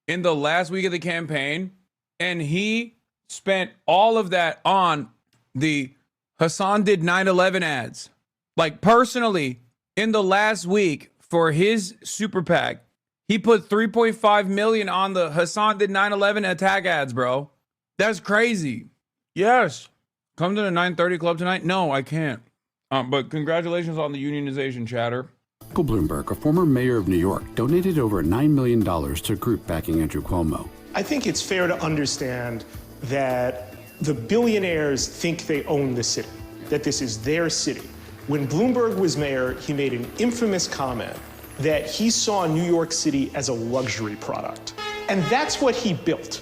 in the last week of the campaign, and he spent all of that on the Hasan did 9/11 ads. Like, personally, in the last week for his super PAC, he put $3.5 million on the Hasan did 9/11 attack ads, bro. That's crazy. Yes. Come to the 9:30 club tonight? No, I can't. But congratulations on the unionization, chatter. Michael Bloomberg, a former mayor of New York, donated over $9 million to a group backing Andrew Cuomo. I think it's fair to understand that the billionaires think they own the city, that this is their city. When Bloomberg was mayor, he made an infamous comment that he saw New York City as a luxury product. And that's what he built.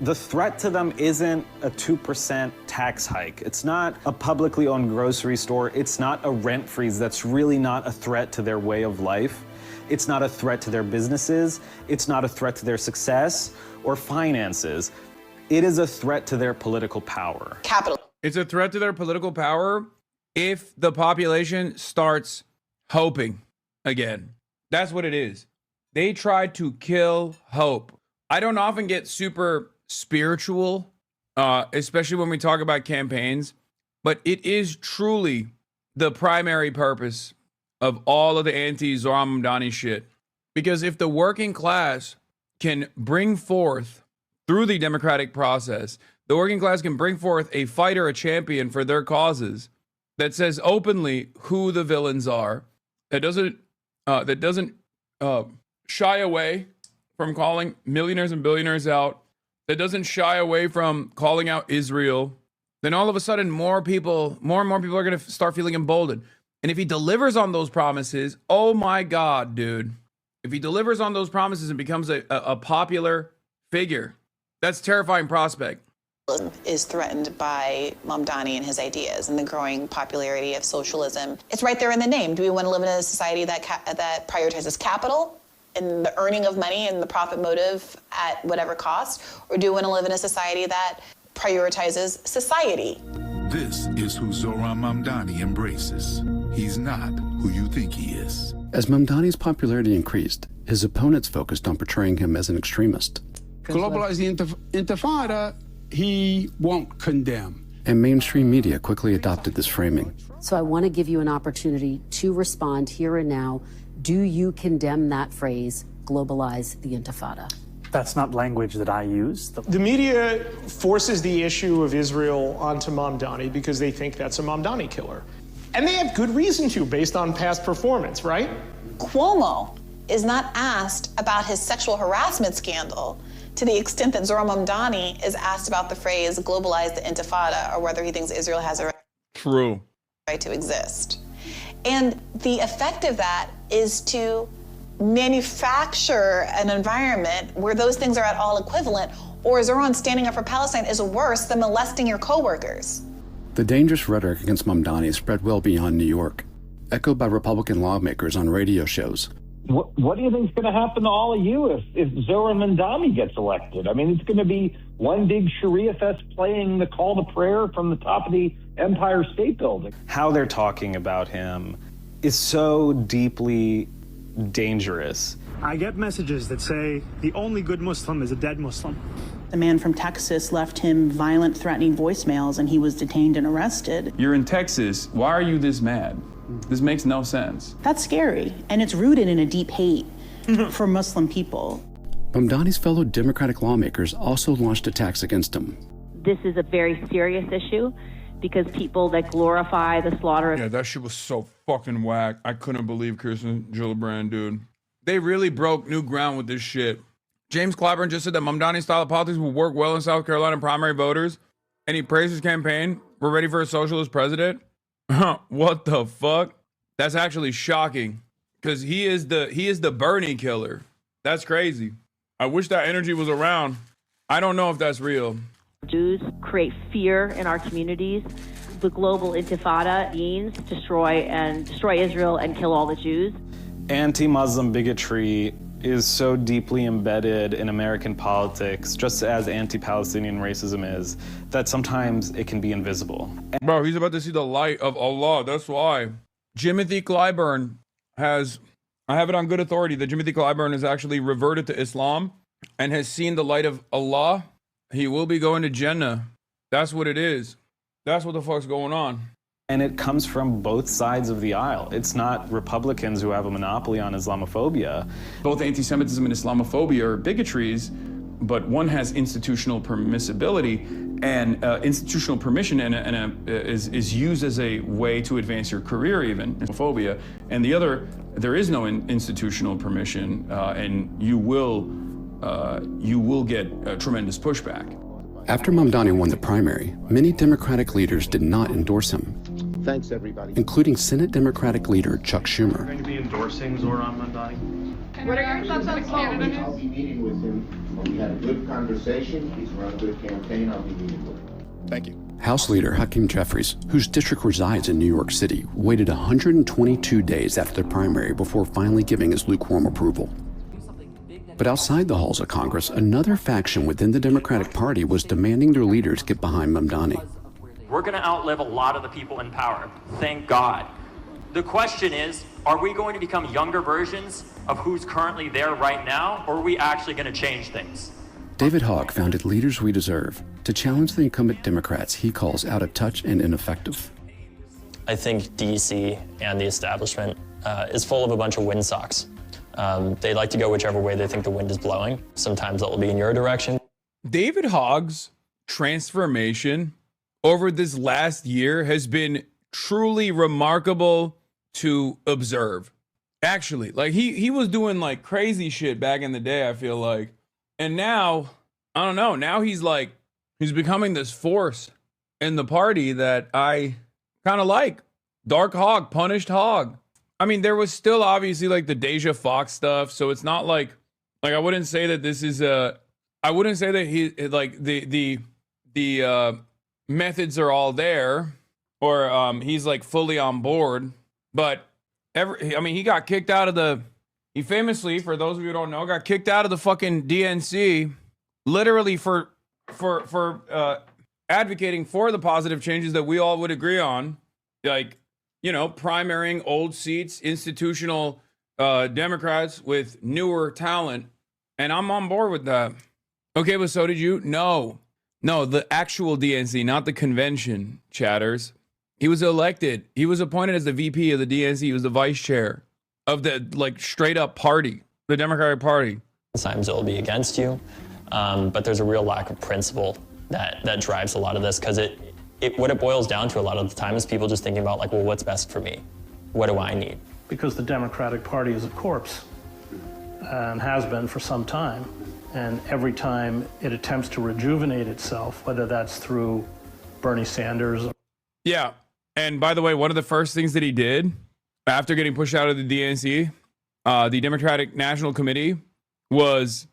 The threat to them isn't a 2% tax hike. It's not a publicly owned grocery store. It's not a rent freeze. That's really not a threat to their way of life. It's not a threat to their businesses. It's not a threat to their success or finances. It is a threat to their political power. Capital. It's a threat to their political power if the population starts hoping again. That's what it is. They tried to kill hope. I don't often get super spiritual, especially when we talk about campaigns, but it is truly the primary purpose of all of the anti-Zohran Mamdani shit. Because if the working class can bring forth, through the democratic process, the working class can bring forth a fighter, a champion for their causes that says openly who the villains are, that doesn't shy away from calling millionaires and billionaires out, that doesn't shy away from calling out Israel, then all of a sudden more and more people are going to start feeling emboldened. And if he delivers on those promises, oh my God, dude. If he delivers on those promises and becomes a popular figure, that's a terrifying prospect. Is threatened by Mamdani and his ideas and the growing popularity of socialism. It's right there in the name. Do we want to live in a society that prioritizes capital and the earning of money and the profit motive at whatever cost? Or do we want to live in a society that prioritizes society? This is who Zohran Mamdani embraces. He's not who you think he is. As Mamdani's popularity increased, his opponents focused on portraying him as an extremist. Globalize the intifada, he won't condemn. And mainstream media quickly adopted this framing. So I want to give you an opportunity to respond here and now. Do you condemn that phrase, globalize the intifada? That's not language that I use. The media forces the issue of Israel onto Mamdani because they think that's a Mamdani killer. And they have good reason to, based on past performance, right? Cuomo is not asked about his sexual harassment scandal to the extent that Zohran Mamdani is asked about the phrase globalize the intifada, or whether he thinks Israel has a right to exist. And the effect of that is to manufacture an environment where those things are at all equivalent, or Zohran standing up for Palestine is worse than molesting your coworkers. The dangerous rhetoric against Mamdani spread well beyond New York, echoed by Republican lawmakers on radio shows. What do you think is going to happen to all of you if Zohran Mamdani gets elected? I mean, it's going to be one big Sharia fest playing the call to prayer from the top of the Empire State Building. How they're talking about him is so deeply dangerous. I get messages that say the only good Muslim is a dead Muslim. The man from Texas left him violent, threatening voicemails, and he was detained and arrested. You're in Texas. Why are you this mad? This makes no sense. That's scary, and it's rooted in a deep hate for Muslim people. Mamdani's fellow Democratic lawmakers also launched attacks against him. This is a very serious issue because people that glorify the slaughter of... Yeah, that shit was so fucking whack. I couldn't believe Kirsten Gillibrand, dude. They really broke new ground with this shit. James Clyburn just said that Mamdani's style of politics will work well in South Carolina primary voters, and he praised his campaign. We're ready for a socialist president. What the fuck? That's actually shocking, because he is the Bernie killer. That's crazy. I wish that energy was around. I don't know if that's real. Jews create fear in our communities. The global intifada means destroy Israel and kill all the Jews. Anti-Muslim bigotry is so deeply embedded in American politics, just as anti-Palestinian racism is, that sometimes it can be invisible. Bro, he's about to see the light of Allah. That's why. Jimothy Clyburn has I have it on good authority that Timothy Clyburn has actually reverted to Islam and has seen the light of Allah. He will be going to Jannah. That's what it is. That's what the fuck's going on. And it comes from both sides of the aisle. It's not Republicans who have a monopoly on Islamophobia. Both anti-Semitism and Islamophobia are bigotries, but one has institutional permissibility and institutional permission is used as a way to advance your career, even Islamophobia. And the other, there is no institutional permission, and you will get tremendous pushback. After Mamdani won the primary, many Democratic leaders did not endorse him. Thanks, everybody. Including Senate Democratic leader Chuck Schumer. Going to be endorsing Zohran Mamdani? What are your thoughts on the candidate? I'll be meeting with him. We had a good conversation. He's run a good campaign. I'll be meeting with him. Thank you. House Leader Hakeem Jeffries, whose district resides in New York City, waited 122 days after the primary before finally giving his lukewarm approval. But outside the halls of Congress, another faction within the Democratic Party was demanding their leaders get behind Mamdani. We're going to outlive a lot of the people in power. Thank God. The question is, are we going to become younger versions of who's currently there right now, or are we actually going to change things? David Hogg founded Leaders We Deserve to challenge the incumbent Democrats he calls out of touch and ineffective. I think DC and the establishment is full of a bunch of windsocks. They like to go whichever way they think the wind is blowing. Sometimes that will be in your direction. David Hogg's transformation over this last year has been truly remarkable to observe. Actually, like he was doing like crazy shit back in the day, I feel like. And now, I don't know, now he's becoming this force in the party that I kind of like. Dark Hog, punished Hog. I mean, there was still obviously like the Deja Fox stuff, so it's not like I wouldn't say that this is I wouldn't say that he like the methods are all there, or he's like fully on board. But he got kicked out of he famously, for those of you who don't know, got kicked out of the fucking DNC, literally for advocating for the positive changes that we all would agree on, like, you know, primarying old seats, institutional Democrats with newer talent, and I'm on board with that. Okay, but so did you? No, the actual DNC, not the convention, chatters. He was elected. He was appointed as the VP of the DNC. He was the vice chair of the, like, straight up party, the Democratic Party. Sometimes it will be against you, but there's a real lack of principle that drives a lot of this, because what it boils down to a lot of the time is people just thinking about, like, well, what's best for me? What do I need? Because the Democratic Party is a corpse and has been for some time. And every time it attempts to rejuvenate itself, whether that's through Bernie Sanders. Yeah. And by the way, one of the first things that he did after getting pushed out of the DNC, the Democratic National Committee, was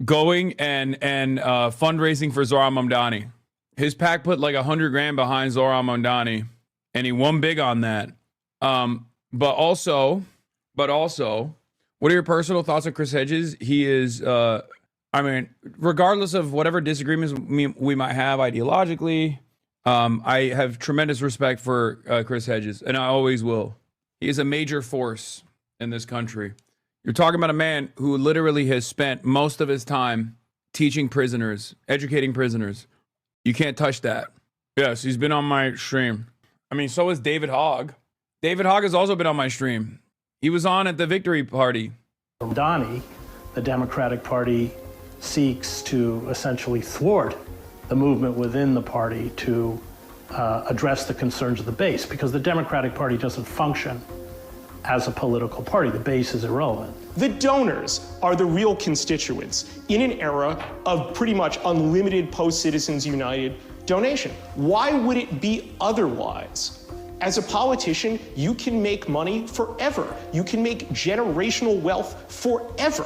going and fundraising for Zohran Mamdani. His PAC put like $100,000 behind Zohran Mamdani, and he won big on that. But also, what are your personal thoughts on Chris Hedges? He is, regardless of whatever disagreements we might have ideologically, I have tremendous respect for Chris Hedges, and I always will. He is a major force in this country. You're talking about a man who literally has spent most of his time teaching prisoners, educating prisoners. You can't touch that. Yes, he's been on my stream. I mean, so is David Hogg. David Hogg has also been on my stream. He was on at the victory party. Mamdani, the Democratic Party seeks to essentially thwart the movement within the party to address the concerns of the base, because the Democratic Party doesn't function as a political party. The base is irrelevant. The donors are the real constituents in an era of pretty much unlimited post-Citizens United donation. Why would it be otherwise? As a politician, you can make money forever. You can make generational wealth forever.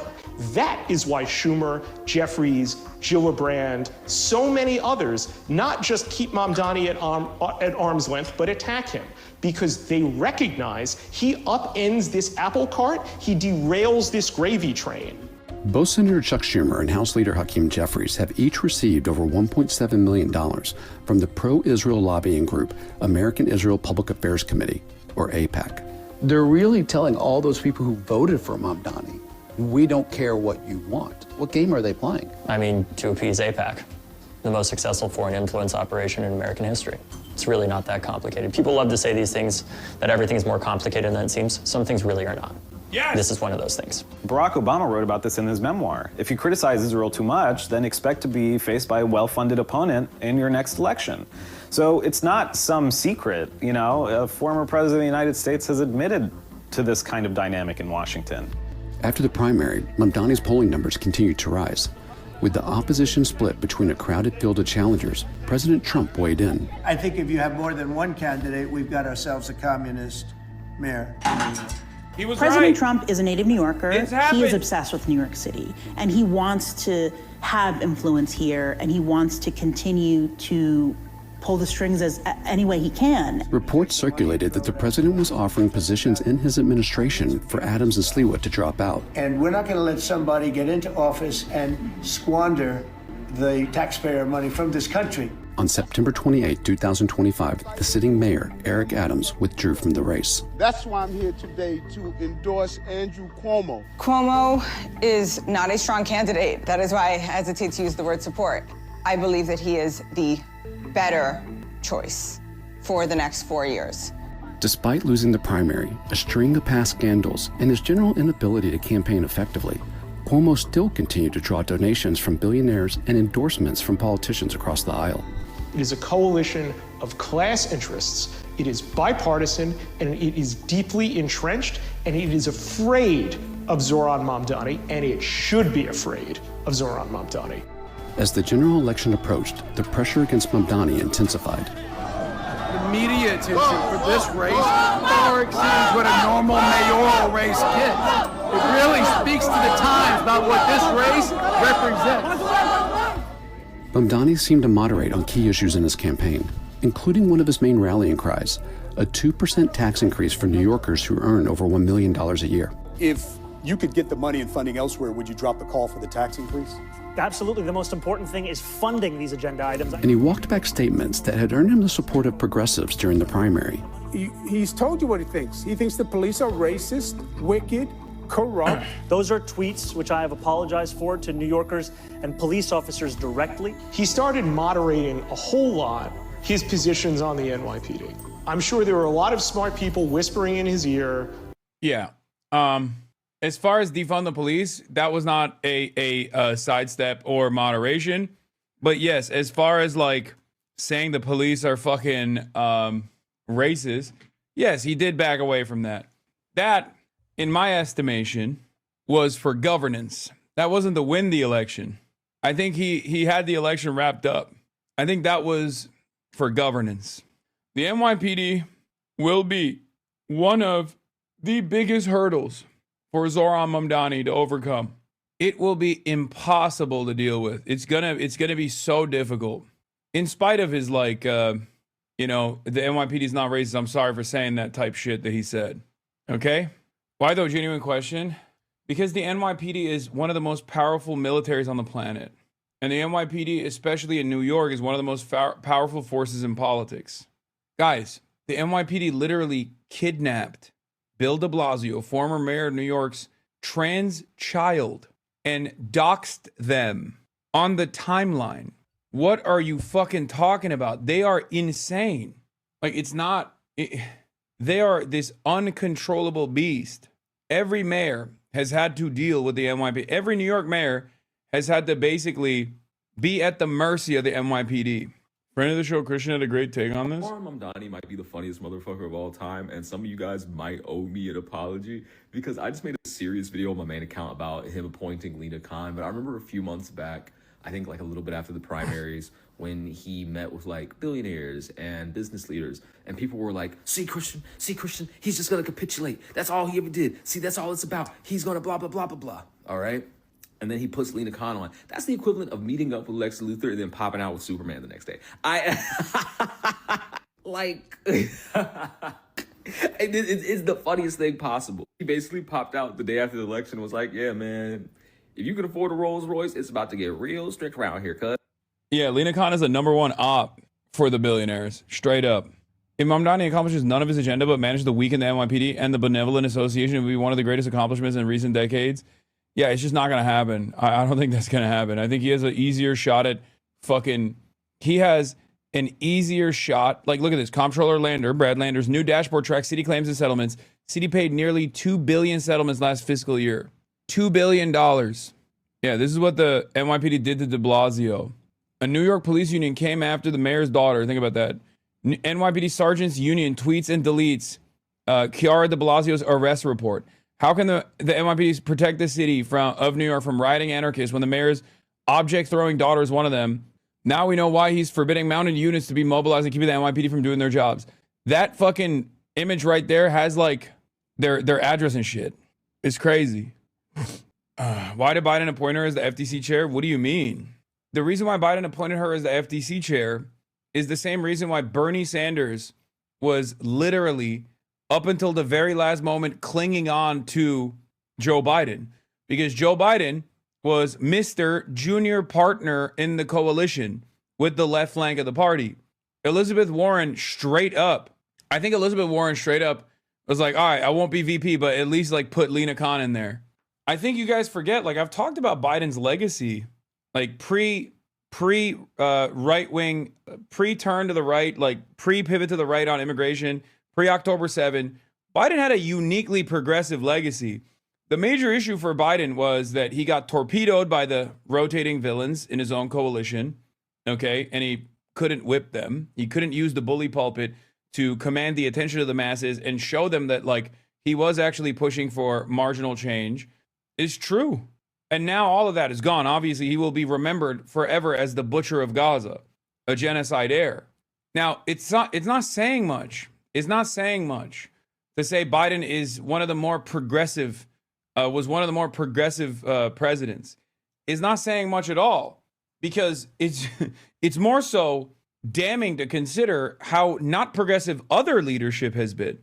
That is why Schumer, Jeffries, Gillibrand, so many others not just keep Mamdani at arm's length, but attack him, because they recognize he upends this apple cart, he derails this gravy train. Both Senator Chuck Schumer and House Leader Hakeem Jeffries have each received over $1.7 million from the pro-Israel lobbying group American Israel Public Affairs Committee, or AIPAC. They're really telling all those people who voted for MAMDANI, we don't care what you want. What game are they playing? I mean, to appease AIPAC, the most successful foreign influence operation in American history. It's really not that complicated. People love to say these things, that everything's more complicated than it seems. Some things really are not. Yes! This is one of those things. Barack Obama wrote about this in his memoir. If you criticize Israel too much, then expect to be faced by a well-funded opponent in your next election. So it's not some secret, you know, a former president of the United States has admitted to this kind of dynamic in Washington. After the primary, MAMDANI's polling numbers continued to rise. With the opposition split between a crowded field of challengers, President Trump weighed in. I think if you have more than one candidate, we've got ourselves a communist mayor. He was President right. Trump is a native New Yorker. It's happened. He is obsessed with New York City, and he wants to have influence here, and he wants to continue to pull the strings as any way he can. Reports circulated that the president was offering positions in his administration for Adams and Sliwa to drop out. And we're not going to let somebody get into office and squander the taxpayer money from this country. On September 28, 2025, the sitting mayor, Eric Adams, withdrew from the race. That's why I'm here today to endorse Andrew Cuomo. Cuomo is not a strong candidate. That is why I hesitate to use the word support. I believe that he is the better choice for the next 4 years. Despite losing the primary, a string of past scandals, and his general inability to campaign effectively, Cuomo still continued to draw donations from billionaires and endorsements from politicians across the aisle. It is a coalition of class interests. It is bipartisan, and it is deeply entrenched, and it is afraid of Zoran Mamdani, and it should be afraid of Zoran Mamdani. As the general election approached, the pressure against Mamdani intensified. The media attention for this race far exceeds what a normal mayoral race gets. It really speaks to the times about what this race represents. Mamdani seemed to moderate on key issues in his campaign, including one of his main rallying cries, a 2% tax increase for New Yorkers who earn over $1 million a year. If you could get the money and funding elsewhere, would you drop the call for the tax increase? Absolutely. The most important thing is funding these agenda items. And he walked back statements that had earned him the support of progressives during the primary. He's told you what he thinks. He thinks the police are racist, wicked, corrupt. Those are tweets which I have apologized for to New Yorkers and police officers directly. He started moderating a whole lot his positions on the NYPD. I'm sure there were a lot of smart people whispering in his ear. Yeah. As far as defund the police, that was not a sidestep or moderation. But yes, as far as like saying the police are fucking racist, yes, he did back away from that. That, in my estimation, was for governance. That wasn't to win the election. I think he had the election wrapped up. I think that was for governance. The NYPD will be one of the biggest hurdles for Zoran Mamdani to overcome. It will be impossible to deal with. It's gonna be so difficult. In spite of his like, the NYPD is not racist. I'm sorry for saying that type shit that he said. Okay? Why though? Genuine question. Because the NYPD is one of the most powerful militaries on the planet. And the NYPD, especially in New York, is one of the most powerful forces in politics. Guys, the NYPD literally kidnapped Bill de Blasio, former mayor of New York's trans child, and doxed them on the timeline. What are you fucking talking about? They are insane. Like, they are this uncontrollable beast. Every mayor has had to deal with the NYPD. Every New York mayor has had to basically be at the mercy of the NYPD. Friend of the show, Christian, had a great take on this. MAMDANI might be the funniest motherfucker of all time, and some of you guys might owe me an apology because I just made a serious video on my main account about him appointing Lena Khan. But I remember a few months back, I think like a little bit after the primaries, when he met with like billionaires and business leaders, and people were like, see Christian, he's just gonna capitulate. That's all he ever did. See, that's all it's about. He's gonna blah, blah, blah, blah, blah. All right? And then he puts Lena Khan on. That's the equivalent of meeting up with Lex Luthor and then popping out with Superman the next day. It's the funniest thing possible. He basically popped out the day after the election and was like, yeah, man, if you can afford a Rolls Royce, it's about to get real strict around here, cuz. Yeah, Lena Khan is a #1 op for the billionaires, straight up. If MAMDANI accomplishes none of his agenda but manages to weaken the NYPD and the Benevolent Association, it would be one of the greatest accomplishments in recent decades. Yeah, it's just not going to happen. I don't think that's going to happen. I think he has an easier shot at fucking... He has an easier shot. Like, look at this. Comptroller Lander, Brad Lander's new dashboard tracks city claims and settlements. City paid nearly $2 billion settlements last fiscal year. $2 billion. Yeah, this is what the NYPD did to de Blasio. A New York police union came after the mayor's daughter. Think about that. NYPD Sergeants Union tweets and deletes Chiara de Blasio's arrest report. How can the NYPD protect the city of New York from rioting anarchists when the mayor's object-throwing daughter is one of them? Now we know why he's forbidding mounted units to be mobilized and keeping the NYPD from doing their jobs. That fucking image right there has like their address and shit. It's crazy. Why did Biden appoint her as the FTC chair? What do you mean? The reason why Biden appointed her as the FTC chair is the same reason why Bernie Sanders was literally, up until the very last moment, clinging on to Joe Biden. Because Joe Biden was Mr. Junior Partner in the coalition with the left flank of the party. Elizabeth Warren straight up, I think Elizabeth Warren straight up was like, all right, I won't be VP, but at least like put Lena Khan in there. I think you guys forget, like I've talked about Biden's legacy, like pre right wing, pre-turn to the right, like pre-pivot to the right on immigration, pre-October 7. Biden had a uniquely progressive legacy. The major issue for Biden was that he got torpedoed by the rotating villains in his own coalition, okay? And he couldn't whip them. He couldn't use the bully pulpit to command the attention of the masses and show them that, like, he was actually pushing for marginal change. It's true. And now all of that is gone. Obviously, he will be remembered forever as the butcher of Gaza, a genocide heir. Now, it's not saying much. It's not saying much to say Biden is one of the more progressive was one of the more progressive presidents. Is not saying much at all, because it's more so damning to consider how not progressive other leadership has been.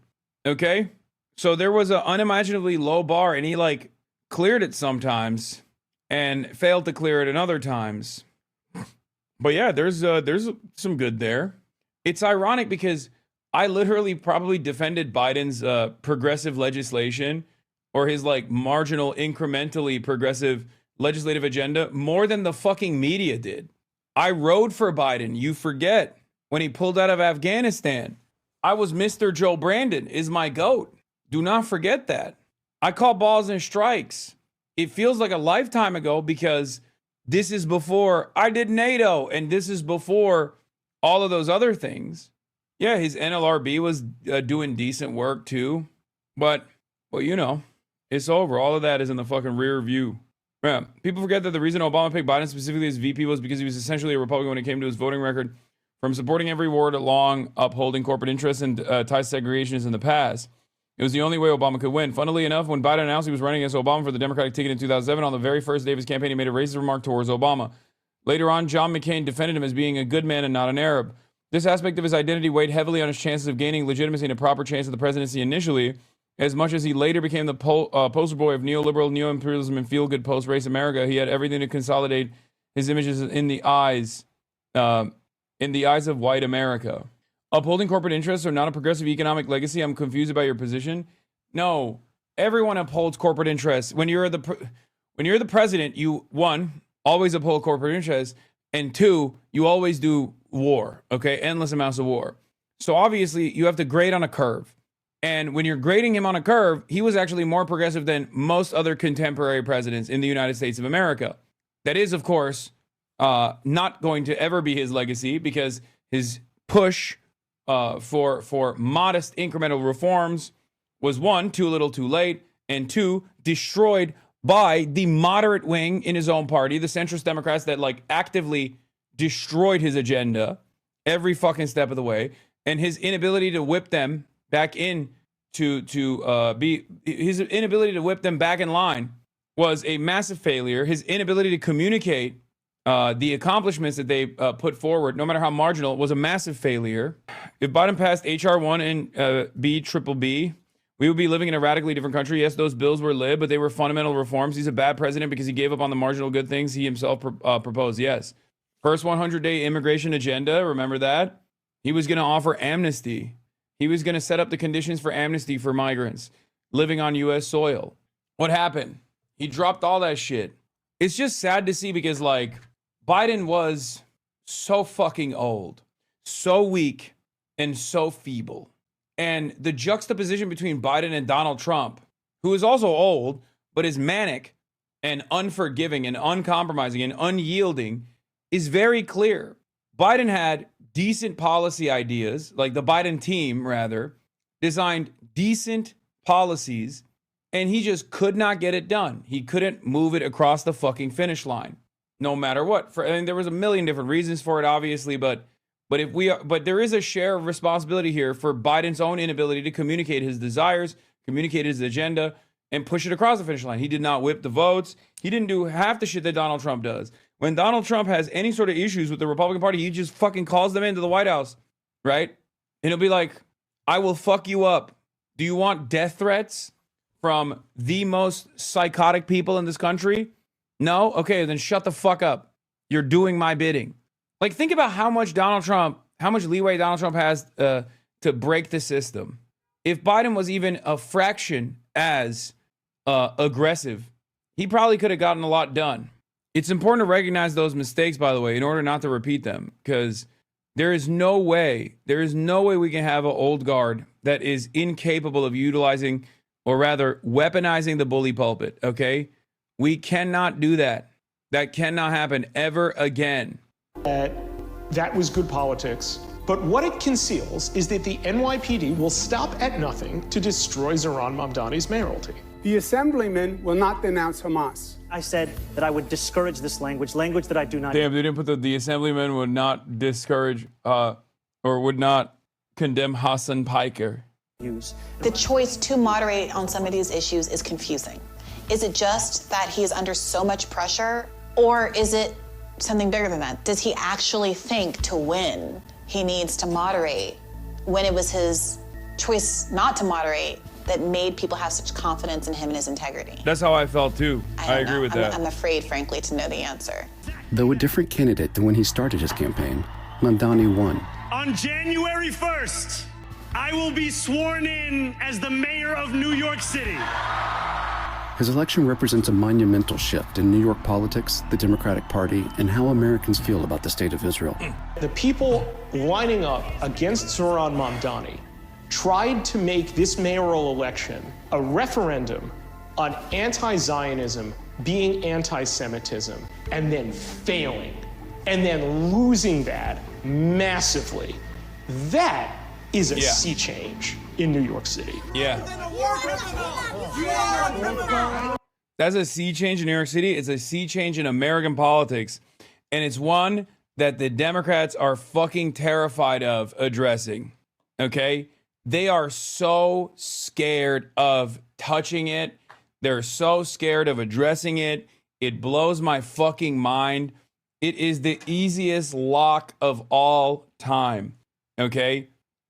Okay, so there was an unimaginably low bar, and he like cleared it sometimes and failed to clear it in other times. But yeah, there's some good there. It's ironic because I literally probably defended Biden's progressive legislation, or his like marginal, incrementally progressive legislative agenda, more than the fucking media did. I rode for Biden. You forget when he pulled out of Afghanistan. I was Mr. Joe Brandon is my GOAT. Do not forget that. I call balls and strikes. It feels like a lifetime ago because this is before I did NATO, and this is before all of those other things. Yeah, his NLRB was doing decent work too, but well, you know, it's over. All of that is in the fucking rear view. Yeah. People forget that the reason Obama picked Biden specifically as VP was because he was essentially a Republican when it came to his voting record, from supporting every ward along upholding corporate interests and ties to segregationists in the past. It was the only way Obama could win. Funnily enough, when Biden announced he was running against Obama for the Democratic ticket in 2007, on the very first day of his campaign, he made a racist remark towards Obama. Later on, John McCain defended him as being a good man and not an Arab. This aspect of his identity weighed heavily on his chances of gaining legitimacy and a proper chance at the presidency initially, as much as he later became the poster boy of neoliberal, neo-imperialism, and feel-good post-race America. He had everything to consolidate his images in the eyes of white America. Upholding corporate interests or not a progressive economic legacy? I'm confused about your position. No, everyone upholds corporate interests. When you're the president, you, one, always uphold corporate interests, and two, you always do war, okay? Endless amounts of war. So obviously, you have to grade on a curve. And when you're grading him on a curve, he was actually more progressive than most other contemporary presidents in the United States of America. That is, of course, not going to ever be his legacy, because his push for modest incremental reforms was, one, too little too late, and two, destroyed by the moderate wing in his own party, the centrist Democrats that like actively destroyed his agenda every fucking step of the way, and his inability to whip them back in his inability to whip them back in line was a massive failure. His inability to communicate the accomplishments that they put forward, no matter how marginal, was a massive failure. If Biden passed H.R. 1 and BBB, we would be living in a radically different country. Yes, those bills were lib, but they were fundamental reforms. He's a bad president because he gave up on the marginal good things he himself proposed. Yes. First 100-day immigration agenda, remember that? He was going to offer amnesty. He was going to set up the conditions for amnesty for migrants living on U.S. soil. What happened? He dropped all that shit. It's just sad to see because, like, Biden was so fucking old, so weak, and so feeble. And the juxtaposition between Biden and Donald Trump, who is also old, but is manic and unforgiving and uncompromising and unyielding, is very clear. Biden had decent policy ideas, like the Biden team, rather, designed decent policies, and he just could not get it done. He couldn't move it across the fucking finish line, no matter what. There was a million different reasons for it, obviously, but there is a share of responsibility here for Biden's own inability to communicate his desires, communicate his agenda, and push it across the finish line. He did not whip the votes. He didn't do half the shit that Donald Trump does. When Donald Trump has any sort of issues with the Republican Party, he just fucking calls them into the White House, right? And he'll be like, I will fuck you up. Do you want death threats from the most psychotic people in this country? No? Okay, then shut the fuck up. You're doing my bidding. Like, think about how much leeway Donald Trump has to break the system. If Biden was even a fraction as aggressive, he probably could have gotten a lot done. It's important to recognize those mistakes, by the way, in order not to repeat them, because there is no way we can have an old guard that is incapable of utilizing, or rather weaponizing, the bully pulpit, okay? We cannot do that. That cannot happen ever again. That was good politics. But what it conceals is that the NYPD will stop at nothing to destroy Zohran Mamdani's mayoralty. The assemblyman will not denounce Hamas. I said that I would discourage this language that I do not. Damn, they didn't put the assemblyman would not discourage or would not condemn Hassan Piker. The choice to moderate on some of these issues is confusing. Is it just that he is under so much pressure, or is it something bigger than that? Does he actually think to win he needs to moderate, when it was his choice not to moderate that made people have such confidence in him and his integrity? That's how I felt too. I agree with that. I'm afraid, frankly, to know the answer. Though a different candidate than when he started his campaign, Mamdani won. On January 1st, I will be sworn in as the mayor of New York City. His election represents a monumental shift in New York politics, the Democratic Party, and how Americans feel about the state of Israel. The people lining up against Zohran Mamdani tried to make this mayoral election a referendum on anti-Zionism being anti-Semitism, and then failing, and then losing that massively. That is a sea change in New York City. Yeah. That's a sea change in New York City. It's a sea change in American politics. And it's one that the Democrats are fucking terrified of addressing. Okay? They are so scared of touching it. They're so scared of addressing it. It blows my fucking mind. It is the easiest lock of all time. Okay?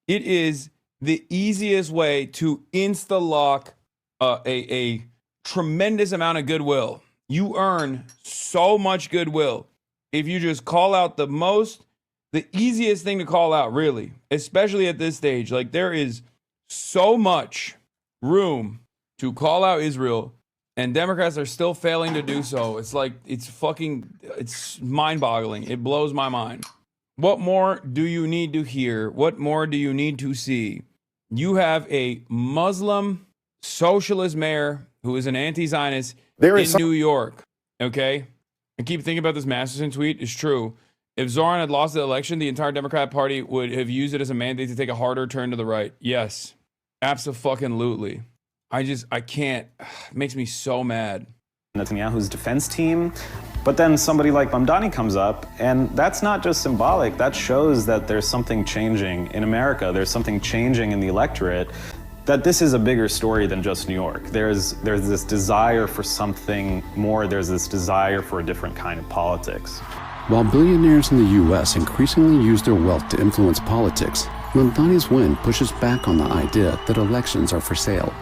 It is the easiest way to insta-lock a tremendous amount of goodwill. You earn so much goodwill if you just call out the easiest thing to call out, really, especially at this stage. Like, there is so much room to call out Israel, and Democrats are still failing to do so. It's like, it's mind-boggling. It blows my mind. What more do you need to hear? What more do you need to see? You have a Muslim socialist mayor who is an anti-Zionist in New York, okay? I keep thinking about this Masterson tweet. It's true. If Zohran had lost the election, the entire Democrat Party would have used it as a mandate to take a harder turn to the right. Yes, abso-fucking-lutely. I can't. It makes me so mad. Netanyahu's defense team. But then somebody like Mamdani comes up, and that's not just symbolic. That shows that there's something changing in America. There's something changing in the electorate, that this is a bigger story than just New York. There's this desire for something more. There's this desire for a different kind of politics. While billionaires in the U.S. increasingly use their wealth to influence politics, Mamdani's win pushes back on the idea that elections are for sale.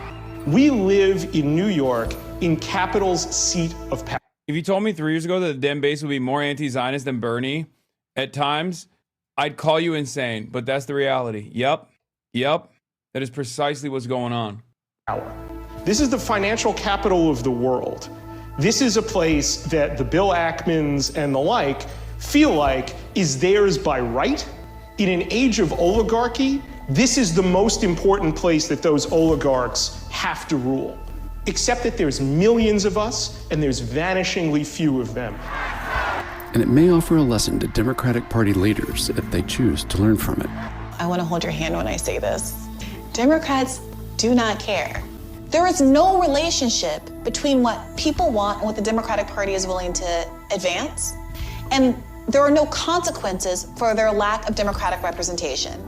We live in New York, in capital's seat of power. If you told me 3 years ago that the Dem base would be more anti-Zionist than Bernie at times, I'd call you insane, but that's the reality. Yep. That is precisely what's going on. This is the financial capital of the world. This is a place that the Bill Ackmans and the like feel like is theirs by right. In an age of oligarchy, this is the most important place that those oligarchs have to rule. Except that there's millions of us and there's vanishingly few of them. And it may offer a lesson to Democratic Party leaders if they choose to learn from it. I want to hold your hand when I say this. Democrats do not care. There is no relationship between what people want and what the Democratic Party is willing to advance. And there are no consequences for their lack of Democratic representation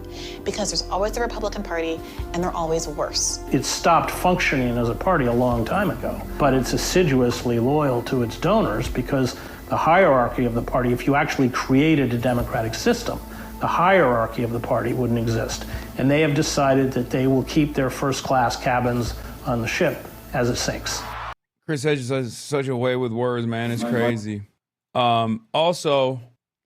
because there's always the Republican Party and they're always worse. It stopped functioning as a party a long time ago, but it's assiduously loyal to its donors because the hierarchy of the party, if you actually created a democratic system, the hierarchy of the party wouldn't exist. And they have decided that they will keep their first-class cabins on the ship as it sinks. Chris Hedges has such a way with words, man. It's crazy. Also,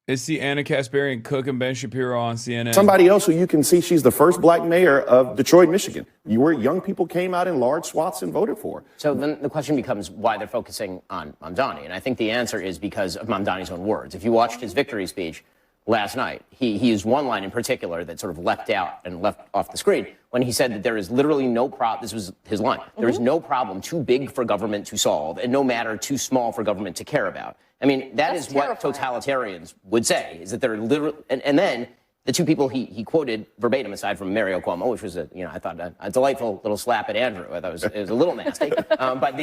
it's the Anna Kasparian Cook and Ben Shapiro on CNN. Somebody else who you can see, she's the first black mayor of Detroit, Michigan. Young people came out in large swaths and voted for her. So then the question becomes why they're focusing on MAMDANI. And I think the answer is because of MAMDANI's own words. If you watched his victory speech last night, he used one line in particular that sort of left out and left off the screen when he said that there is literally no problem. This was his line. There is no problem too big for government to solve and no matter too small for government to care about. I mean, that's what totalitarians would say, is that they're literally, and then the two people he quoted verbatim, aside from Mario Cuomo, which was I thought a delightful little slap at Andrew. I thought it was a little nasty. But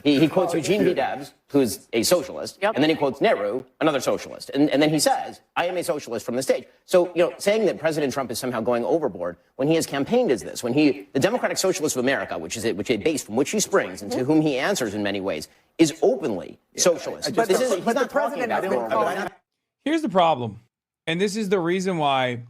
he quotes Eugene V. Debs, who's a socialist, and then he quotes Nehru, another socialist, and then he says, "I am a socialist" from the stage. So saying that President Trump is somehow going overboard when he has campaigned as this, when the Democratic Socialists of America, which is a base from which he springs and to whom he answers in many ways, is openly socialist. But he's not talking about. Here's the problem. And this is the reason why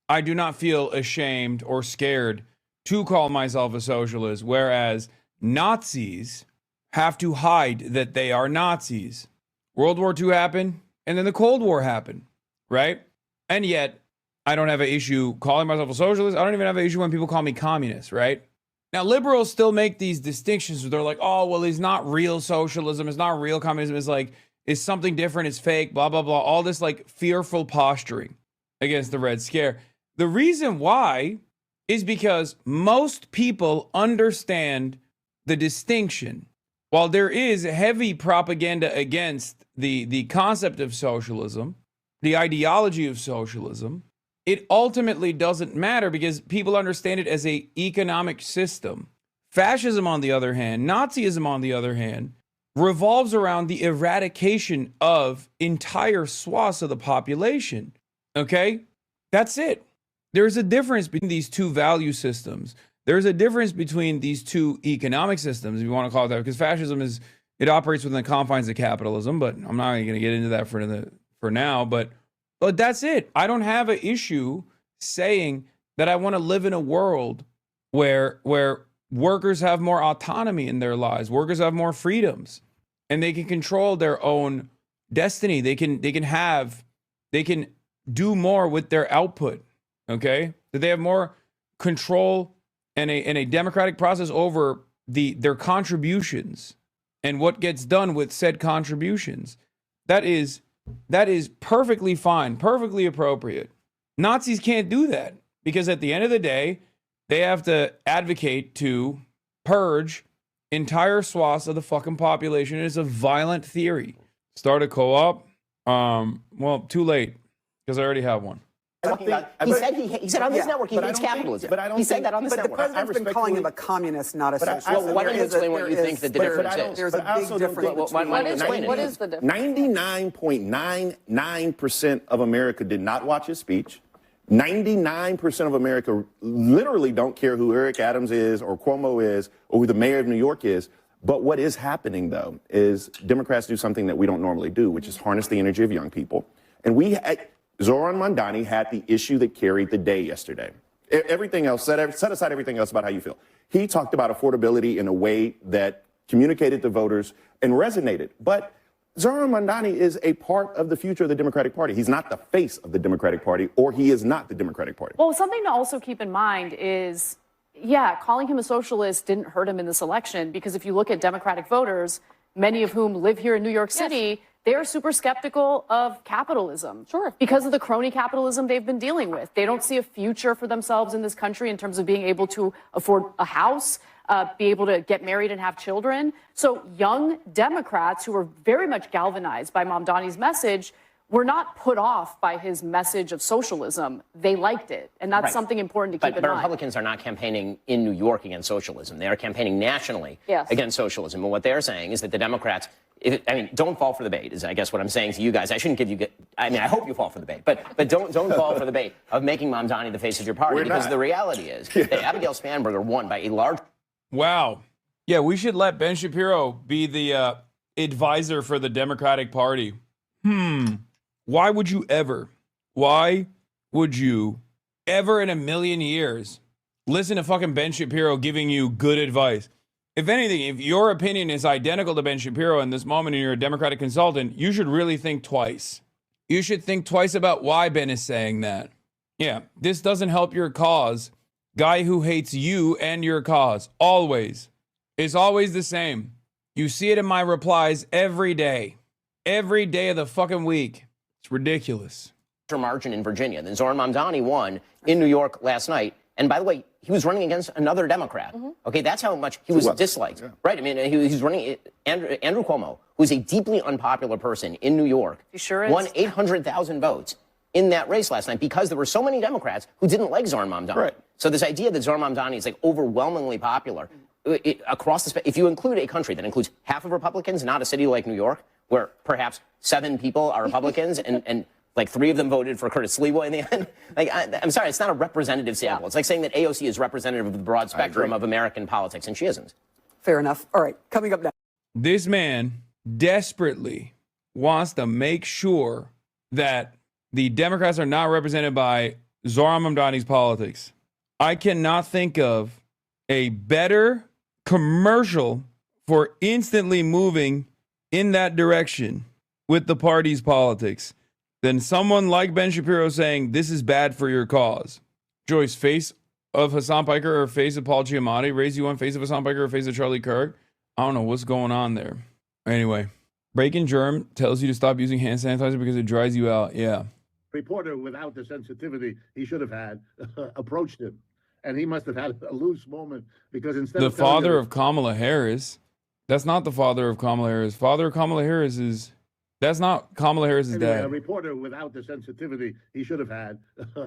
I do not feel ashamed or scared to call myself a socialist, whereas Nazis have to hide that they are Nazis. World War II happened, and then the Cold War happened, right? And yet, I don't have an issue calling myself a socialist. I don't even have an issue when people call me communist, right? Now, liberals still make these distinctions. They're like, oh, well, it's not real socialism. It's not real communism. It's like, it's something different. It's fake, blah, blah, blah. All this like fearful posturing against the Red Scare. The reason why is because most people understand the distinction. While there is heavy propaganda against the concept of socialism, the ideology of socialism, it ultimately doesn't matter because people understand it as an economic system. Fascism, on the other hand, Nazism, on the other hand, revolves around the eradication of entire swaths of the population. Okay? That's it. There's a difference between these two value systems. There's a difference between these two economic systems, if you want to call it that, because fascism it operates within the confines of capitalism, but I'm not going to get into that for now, but that's it. I don't have an issue saying that I want to live in a world where workers have more autonomy in their lives. Workers have more freedoms and they can control their own destiny. They can do more with their output. Okay. That they have more control and a democratic process over their contributions and what gets done with said contributions. That is perfectly fine, perfectly appropriate. Nazis can't do that because at the end of the day, they have to advocate to purge entire swaths of the fucking population. It is a violent theory. Start a co-op? Well, too late, because I already have one. He said on this network he hates capitalism. He said that on this network. The president's been calling him a communist, not a socialist. Well, why don't you explain what you think that the difference is? There's a big difference. What is the difference? 99.99% of America did not watch his speech. 99% of America literally don't care who Eric Adams is or Cuomo is or who the mayor of New York is. But what is happening, though, is Democrats do something that we don't normally do, which is harness the energy of young people. And Zohran Mamdani had the issue that carried the day yesterday. Everything else, set aside everything else about how you feel. He talked about affordability in a way that communicated to voters and resonated. But Zohran Mamdani is a part of the future of the Democratic Party. He's not the face of the Democratic Party, or he is not the Democratic Party. Well, something to also keep in mind is yeah, calling him a socialist didn't hurt him in this election, because if you look at Democratic voters, many of whom live here in New York City, they are super skeptical of capitalism. Sure. Because of the crony capitalism they've been dealing with. They don't see a future for themselves in this country in terms of being able to afford a house, be able to get married and have children. So young Democrats who were very much galvanized by MAMDANI's message were not put off by his message of socialism. They liked it. And that's something important to keep in But mind. Republicans are not campaigning in New York against socialism. They are campaigning nationally against socialism. And what they're saying is that the Democrats, don't fall for the bait, is I guess what I'm saying to you guys. I shouldn't give you, I hope you fall for the bait, but don't fall for the bait of making MAMDANI the face of your party, because the reality is that Abigail Spanberger won by a large... Wow. Yeah, we should let Ben Shapiro be the advisor for the Democratic Party. Why would you ever in a million years listen to fucking Ben Shapiro giving you good advice? If anything, if your opinion is identical to Ben Shapiro in this moment and you're a Democratic consultant, you should really think twice. You should think twice about why Ben is saying that. Yeah, this doesn't help your cause. Guy who hates you and your cause, always. It's always the same. You see it in my replies every day. Every day of the fucking week. It's ridiculous. Margin in Virginia. Then Zohran Mamdani won in New York last night. And by the way, he was running against another Democrat. Okay, that's how much he was disliked. Right? I mean, he's running Andrew Cuomo, who's a deeply unpopular person in New York. He sure is. Won 800,000 votes in that race last night because there were so many Democrats who didn't like Zohran Mamdani. Right. So this idea that Zohran Mamdani is like overwhelmingly popular across the if you include a country that includes half of Republicans, not a city like New York, where perhaps 7 people are Republicans and like 3 of them voted for Curtis Sliwa in the end. I'm sorry, it's not a representative sample. It's like saying that AOC is representative of the broad spectrum of American politics, and she isn't. Fair enough. All right, coming up next. This man desperately wants to make sure that the Democrats are not represented by Zohran Mamdani's politics. I cannot think of a better commercial for instantly moving in that direction with the party's politics than someone like Ben Shapiro saying this is bad for your cause. Joyce, face of Hasan Piker or face of Paul Giamatti? Raise you on face of Hasan Piker or face of Charlie Kirk? I don't know what's going on there. Anyway, Breaking Germ tells you to stop using hand sanitizer because it dries you out. Yeah. Reporter, without the sensitivity he should have had, approached him. And he must have had a loose moment because instead of... The father of Kamala Harris. That's not the father of Kamala Harris. Father of Kamala Harris is... That's not Kamala Harris's dad. A reporter without the sensitivity he should have had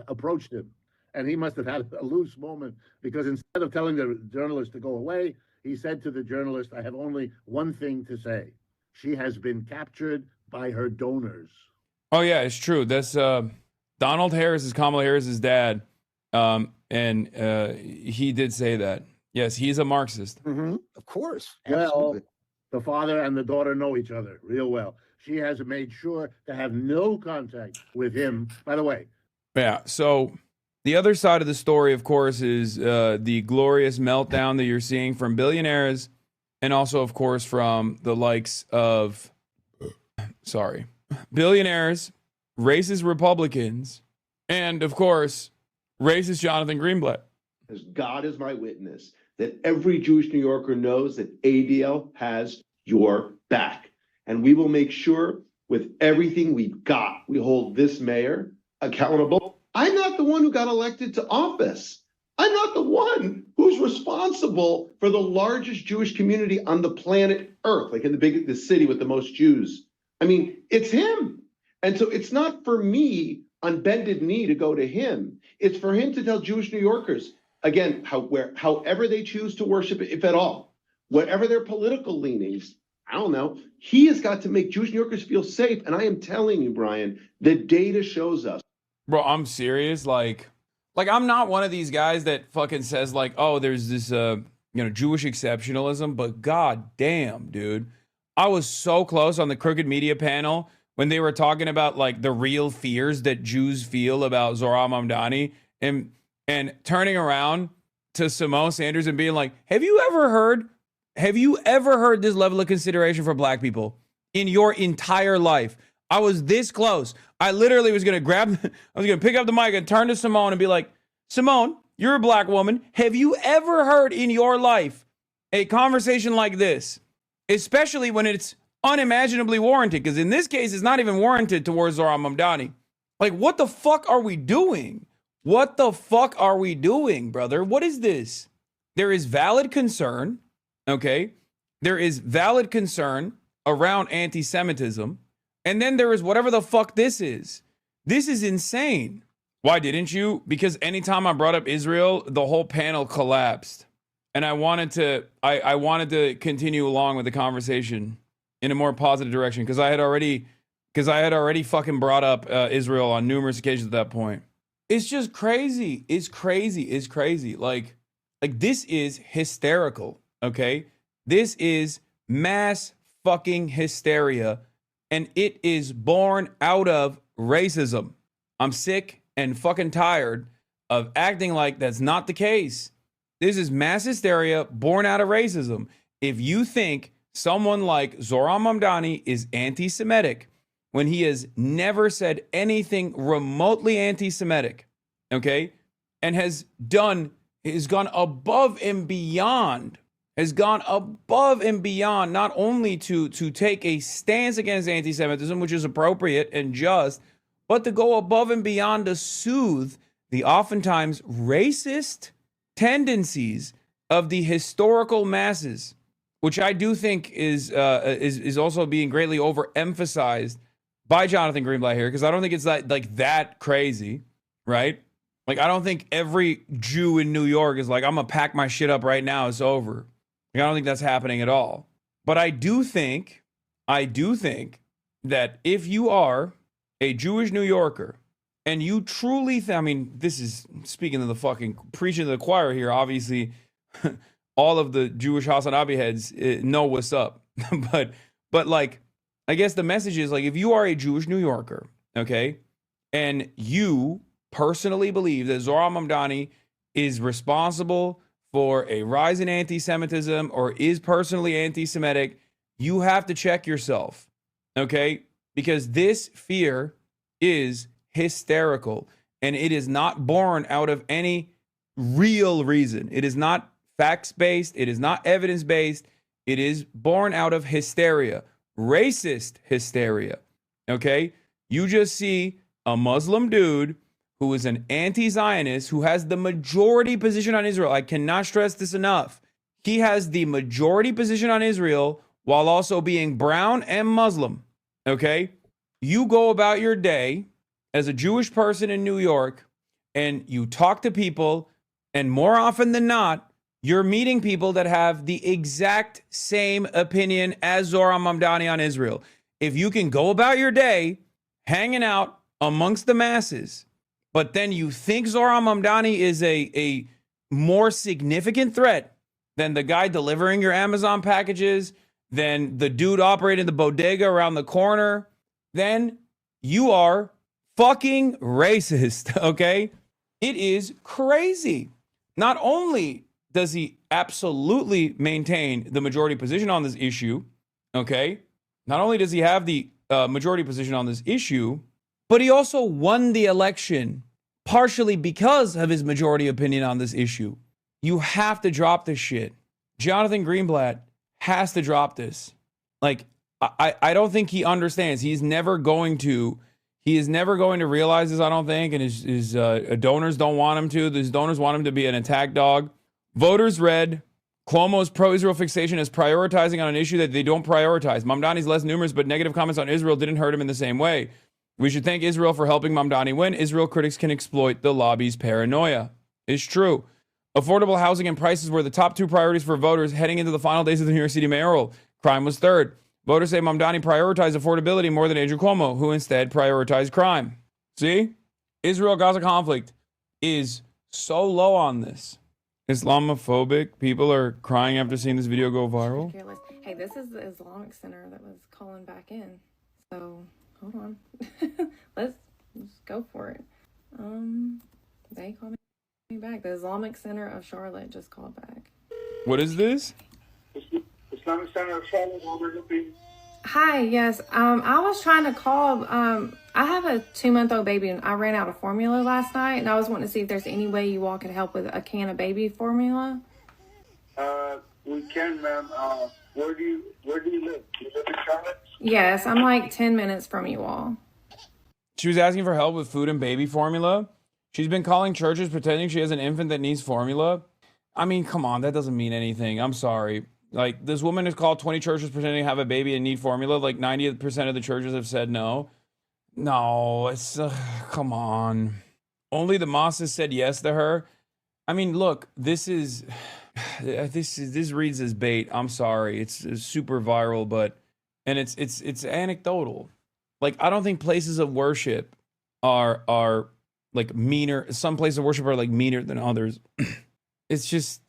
approached him. And he must have had a loose moment because instead of telling the journalist to go away, he said to the journalist, I have only one thing to say. She has been captured by her donors. Oh, yeah, it's true. That's Donald Harris is Kamala Harris's dad. And he did say that. Yes, he's a Marxist. Of course. Well, the father and the daughter know each other real well. She has made sure to have no contact with him. By the way. Yeah. So the other side of the story, of course, is the glorious meltdown that you're seeing from billionaires and also, of course, from the likes of, billionaires, racist Republicans, and, of course, racist Jonathan Greenblatt. As God is my witness, that every Jewish New Yorker knows that ADL has your back. And we will make sure with everything we've got, we hold this mayor accountable. I'm not the one who got elected to office. I'm not the one who's responsible for the largest Jewish community on the planet Earth, like in the city with the most Jews. I mean, it's him. And so it's not for me on bended knee to go to him. It's for him to tell Jewish New Yorkers, again, however they choose to worship, if at all, whatever their political leanings, I don't know, he has got to make Jewish New Yorkers feel safe. And I am telling you, Brian, the data shows us. Bro, I'm serious. Like I'm not one of these guys that fucking says like, oh, there's this, Jewish exceptionalism. But god damn, dude, I was so close on the Crooked Media panel when they were talking about like the real fears that Jews feel about Zohran Mamdani and turning around to Simone Sanders and being like, have you ever heard this level of consideration for black people in your entire life? I was this close. I literally was going to pick up the mic and turn to Simone and be like, Simone, You're a black woman. Have you ever heard in your life a conversation like this? Especially when it's unimaginably warranted. Because in this case, it's not even warranted towards Zohran Mamdani. Like, what the fuck are we doing? What the fuck are we doing, brother? What is this? There is valid concern, okay? There is valid concern around anti-Semitism. And then there is whatever the fuck this is. This is insane. Why didn't you? Because anytime I brought up Israel, the whole panel collapsed. And I wanted to continue along with the conversation in a more positive direction because I had already fucking brought up Israel on numerous occasions at that point. It's just crazy. It's crazy. It's crazy. Like this is hysterical, okay? This is mass fucking hysteria, and it is born out of racism. I'm sick and fucking tired of acting like that's not the case. This is mass hysteria born out of racism. If you think someone like Zohran Mamdani is anti-Semitic when he has never said anything remotely anti-Semitic, okay, and has gone above and beyond, not only to take a stance against anti-Semitism, which is appropriate and just, but to go above and beyond to soothe the oftentimes racist tendencies of the historical masses, which I do think is also being greatly overemphasized by Jonathan Greenblatt here, because I don't think it's that crazy, right? Like, I don't think every Jew in New York is like, I'm gonna pack my shit up right now, it's over. Like, I don't think that's happening at all. But I do think that if you are a Jewish New Yorker and you truly, this is speaking to the fucking preaching to the choir here, obviously, all of the Jewish HasanAbi heads know what's up. but like, I guess the message is, like, if you are a Jewish New Yorker, okay, and you personally believe that Zohran Mamdani is responsible for a rise in anti-Semitism or is personally anti-Semitic, you have to check yourself, okay? Because this fear is hysterical, and it is not born out of any real reason. It is not facts-based. It is not evidence-based. It is born out of hysteria, racist hysteria, okay? You just see a Muslim dude who is an anti-Zionist, who has the majority position on Israel. I cannot stress this enough. He has the majority position on Israel while also being brown and Muslim, okay? You go about your day as a Jewish person in New York, and you talk to people, and more often than not, you're meeting people that have the exact same opinion as Zohran Mamdani on Israel. If you can go about your day hanging out amongst the masses, but then you think Zohran Mamdani is a more significant threat than the guy delivering your Amazon packages, than the dude operating the bodega around the corner, then you are fucking racist, okay? It is crazy. Not only does he absolutely maintain the majority position on this issue, okay? Not only does he have the majority position on this issue, but he also won the election partially because of his majority opinion on this issue. You have to drop this shit. Jonathan Greenblatt has to drop this. Like, I don't think he understands. He is never going to realize this, I don't think, and his donors don't want him to. His donors want him to be an attack dog. Voters read Cuomo's pro-Israel fixation as prioritizing on an issue that they don't prioritize. Mamdani's less numerous, but negative comments on Israel didn't hurt him in the same way. We should thank Israel for helping Mamdani win. Israel critics can exploit the lobby's paranoia. It's true. Affordable housing and prices were the top two priorities for voters heading into the final days of the New York City mayoral. Crime was third. Voters say Mamdani prioritized affordability more than Andrew Cuomo, who instead prioritized crime. See? Israel-Gaza conflict is so low on this. Islamophobic people are crying after seeing this video go viral. Hey, this is the Islamic Center that was calling back in. So, hold on. Let's go for it. They called me back. The Islamic Center of Charlotte just called back. What is this? Islamic Center of Charlotte, Hi, yes. I was trying to call. I have a 2-month-old baby, and I ran out of formula last night, and I was wanting to see if there's any way you all could help with a can of baby formula. We can, ma'am. Where do you live? Do you live in Charlotte? Yes, I'm like 10 minutes from you all. She was asking for help with food and baby formula. She's been calling churches pretending she has an infant that needs formula. I mean, come on, that doesn't mean anything. I'm sorry. Like, this woman has called 20 churches pretending to have a baby and need formula. Like, 90% of the churches have said no. No, it's, come on. Only the mosque has said yes to her. I mean, look, this reads as bait. I'm sorry. It's super viral, but, and it's anecdotal. Like, I don't think places of worship are like meaner. Some places of worship are like meaner than others. It's just,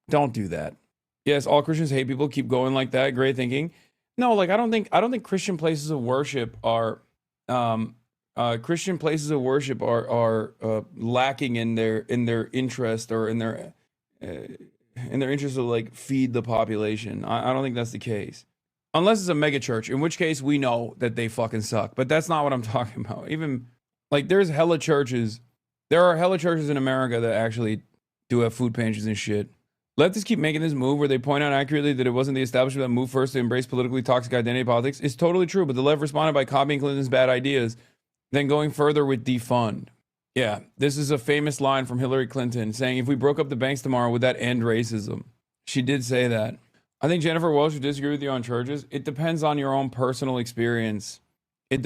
don't do that. Yes, all Christians hate people. Keep going like that. Great thinking. No, like I don't think Christian places of worship are lacking in their interest or in their interest to like feed the population. I don't think that's the case. Unless it's a mega church, in which case we know that they fucking suck. But that's not what I'm talking about. Even like there are hella churches in America that actually do have food pantries and shit. Leftists keep making this move where they point out accurately that it wasn't the establishment that moved first to embrace politically toxic identity politics. It's totally true, but the left responded by copying Clinton's bad ideas, then going further with defund. Yeah, this is a famous line from Hillary Clinton saying, if we broke up the banks tomorrow, would that end racism? She did say that. I think Jennifer Welsh would disagree with you on churches. It depends on your own personal experience. This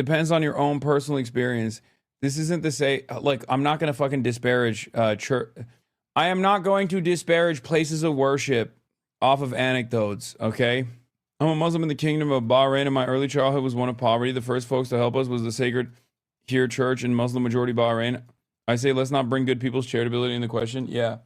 isn't to say, like, I'm not going to fucking disparage church. I am not going to disparage places of worship off of anecdotes, okay? I'm a Muslim in the kingdom of Bahrain, and my early childhood was one of poverty. The first folks to help us was the Sacred Here Church in Muslim majority Bahrain. I say let's not bring good people's charitability into question. Yeah.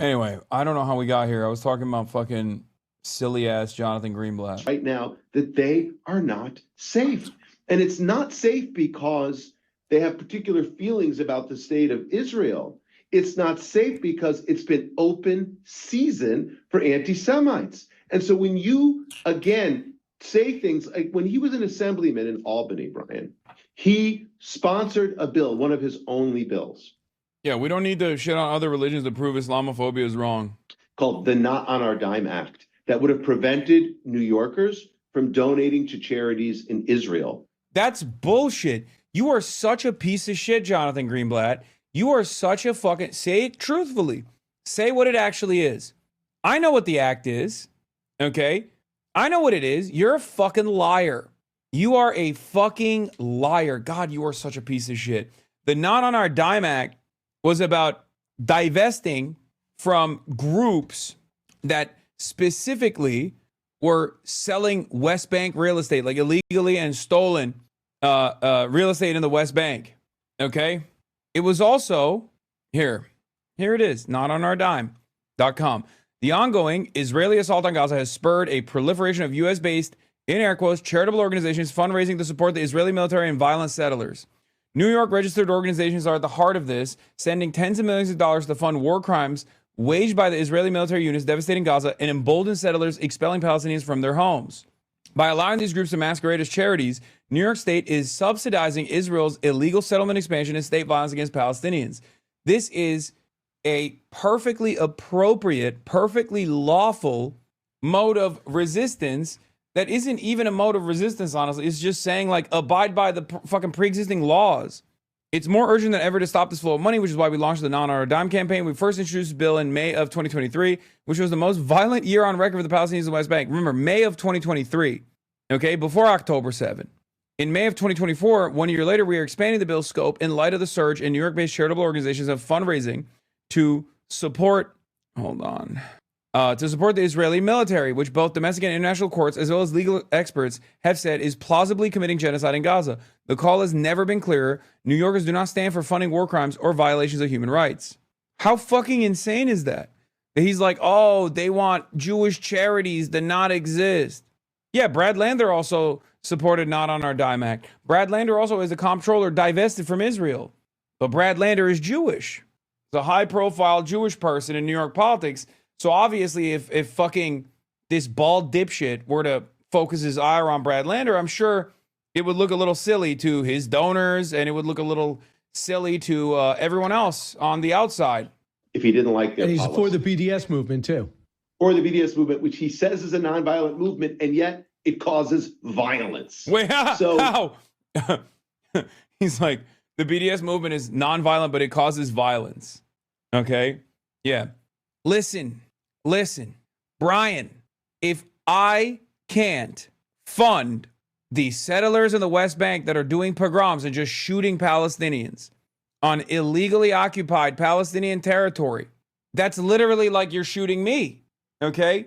Anyway, I don't know how we got here. I was talking about fucking silly-ass Jonathan Greenblatt. Right now that they are not safe. And it's not safe because they have particular feelings about the state of Israel. It's not safe because it's been open season for anti-Semites. And so when you, again, say things like when he was an assemblyman in Albany, Brian, he sponsored a bill, one of his only bills. Yeah, we don't need to shit on other religions to prove Islamophobia is wrong. Called the Not on Our Dime Act that would have prevented New Yorkers from donating to charities in Israel. That's bullshit. You are such a piece of shit, Jonathan Greenblatt. You are such a fucking... Say it truthfully. Say what it actually is. I know what the act is, okay? I know what it is. You're a fucking liar. You are a fucking liar. God, you are such a piece of shit. The Not on Our Dime Act was about divesting from groups that specifically were selling West Bank real estate, like illegally and stolen real estate in the West Bank, okay? It was also, here it is, notonourdime.com. The ongoing Israeli assault on Gaza has spurred a proliferation of U.S.-based, in air quotes, charitable organizations fundraising to support the Israeli military and violent settlers. New York registered organizations are at the heart of this, sending tens of millions of dollars to fund war crimes waged by the Israeli military units devastating Gaza and emboldened settlers expelling Palestinians from their homes. By allowing these groups to masquerade as charities, New York State is subsidizing Israel's illegal settlement expansion and state violence against Palestinians. This is a perfectly appropriate, perfectly lawful mode of resistance that isn't even a mode of resistance, honestly. It's just saying, like, abide by the fucking pre-existing laws. It's more urgent than ever to stop this flow of money, which is why we launched the Not on Our Dime campaign. We first introduced this bill in May of 2023, which was the most violent year on record for the Palestinians in the West Bank. Remember, May of 2023, okay, before October 7. In May of 2024, 1 year later, we are expanding the bill's scope in light of the surge in New York-based charitable organizations of fundraising to support, to support the Israeli military, which both domestic and international courts, as well as legal experts, have said is plausibly committing genocide in Gaza. The call has never been clearer. New Yorkers do not stand for funding war crimes or violations of human rights. How fucking insane is that? He's like, oh, they want Jewish charities to not exist. Yeah, Brad Lander also supported Not on Our Dime Act. Brad Lander also is a comptroller divested from Israel. But Brad Lander is Jewish. He's a high-profile Jewish person in New York politics. So obviously, if fucking this bald dipshit were to focuses ire on Brad Lander, I'm sure it would look a little silly to his donors, and it would look a little silly to everyone else on the outside. If he didn't like their And he's policy. for the BDS movement, too. Or the BDS movement, which he says is a nonviolent movement, and yet it causes violence. Wait, So- how? He's like, the BDS movement is nonviolent, but it causes violence. Okay? Yeah. Listen, Brian, if I can't fund the settlers in the West Bank that are doing pogroms and just shooting Palestinians on illegally occupied Palestinian territory, that's literally like you're shooting me. Okay?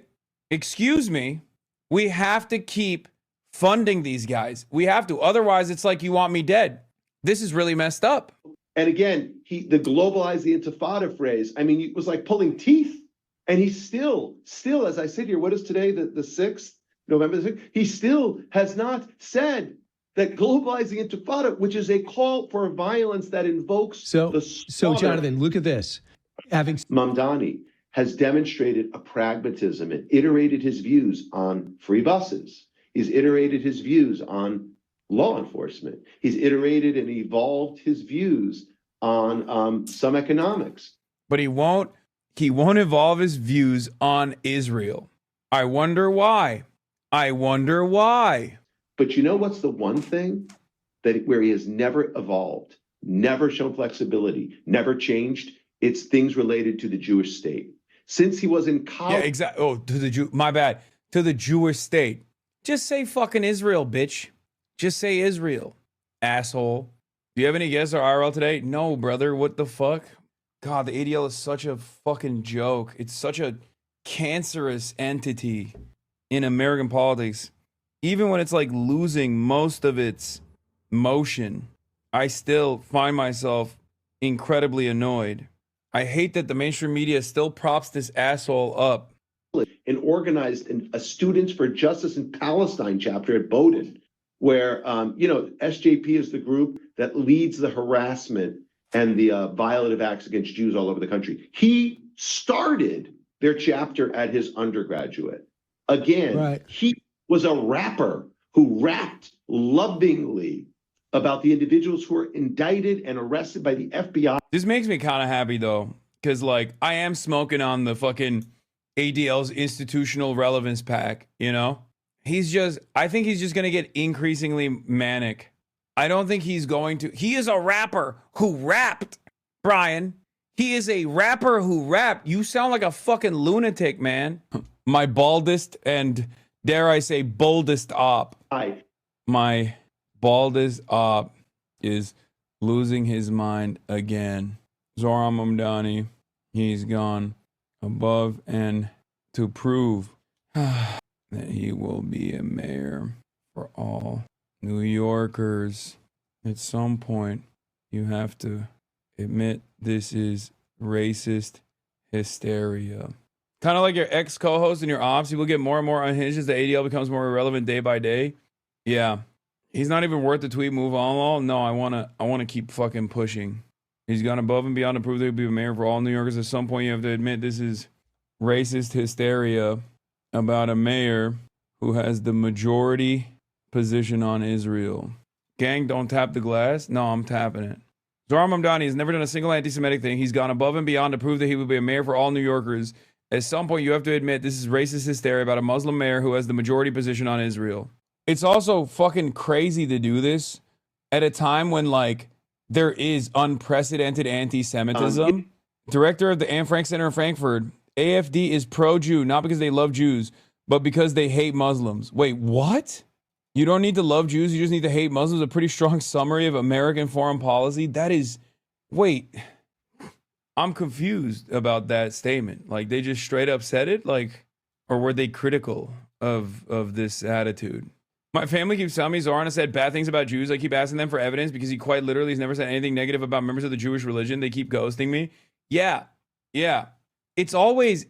Excuse me. We have to keep funding these guys. We have to. Otherwise, it's like you want me dead. This is really messed up. And again, the globalize the intifada phrase, I mean, it was like pulling teeth. And he's still, as I sit here, what is today, the 6th, November the 6th? He still has not said that globalizing intifada, which is a call for violence that invokes the slaughter. So Jonathan, look at this. MAMDANI has demonstrated a pragmatism and iterated his views on free buses. He's iterated his views on law enforcement. He's iterated and evolved his views on some economics. But he won't evolve his views on Israel. I wonder why. But you know what's the one thing where he has never evolved, never shown flexibility, never changed? It's things related to the Jewish state. Since he was in college. Yeah, exactly. Oh, my bad. To the Jewish state. Just say fucking Israel, bitch. Just say Israel, asshole. Do you have any guests or IRL today? No, brother. What the fuck? God, the ADL is such a fucking joke. It's such a cancerous entity in American politics. Even when it's like losing most of its motion, I still find myself incredibly annoyed. I hate that the mainstream media still props this asshole up. And organized a Students for Justice in Palestine chapter at Bowdoin, where, SJP is the group that leads the harassment and the violative acts against Jews all over the country. He started their chapter at his undergraduate. Again, He was a rapper who rapped lovingly about the individuals who were indicted and arrested by the FBI. This makes me kind of happy, though, because, like, I am smoking on the fucking ADL's institutional relevance pack, you know? I think he's just going to get increasingly manic. I don't think he's going to. He is a rapper who rapped, Brian. He is a rapper who rapped. You sound like a fucking lunatic, man. My baldest and, dare I say, boldest op. My baldest op is losing his mind again. Zoran Mamdani, he's gone above and to prove that he will be a mayor for all New Yorkers. At some point, you have to admit this is racist hysteria. Kind of like your ex-co-host and your ops, people get more and more unhinged as the ADL becomes more irrelevant day by day. Yeah. He's not even worth the tweet move on. No, I wanna keep fucking pushing. He's gone above and beyond to prove that he'll be a mayor for all New Yorkers. At some point, you have to admit this is racist hysteria about a mayor who has the majority position on Israel. Gang, don't tap the glass. No, I'm tapping it. Zoran Mamdani has never done a single anti-Semitic thing. He's gone above and beyond to prove that he will be a mayor for all New Yorkers. At some point, you have to admit this is racist hysteria about a Muslim mayor who has the majority position on Israel. It's also fucking crazy to do this at a time when, like, there is unprecedented anti-Semitism. Director of the Anne Frank Center in Frankfurt, AFD is pro-Jew, not because they love Jews, but because they hate Muslims. Wait, what? You don't need to love Jews, you just need to hate Muslims? A pretty strong summary of American foreign policy? That is... Wait. I'm confused about that statement. Like, they just straight up said it? Like, or were they critical of this attitude? My family keeps telling me Zoran has said bad things about Jews. I keep asking them for evidence because he quite literally has never said anything negative about members of the Jewish religion. They keep ghosting me. Yeah. It's always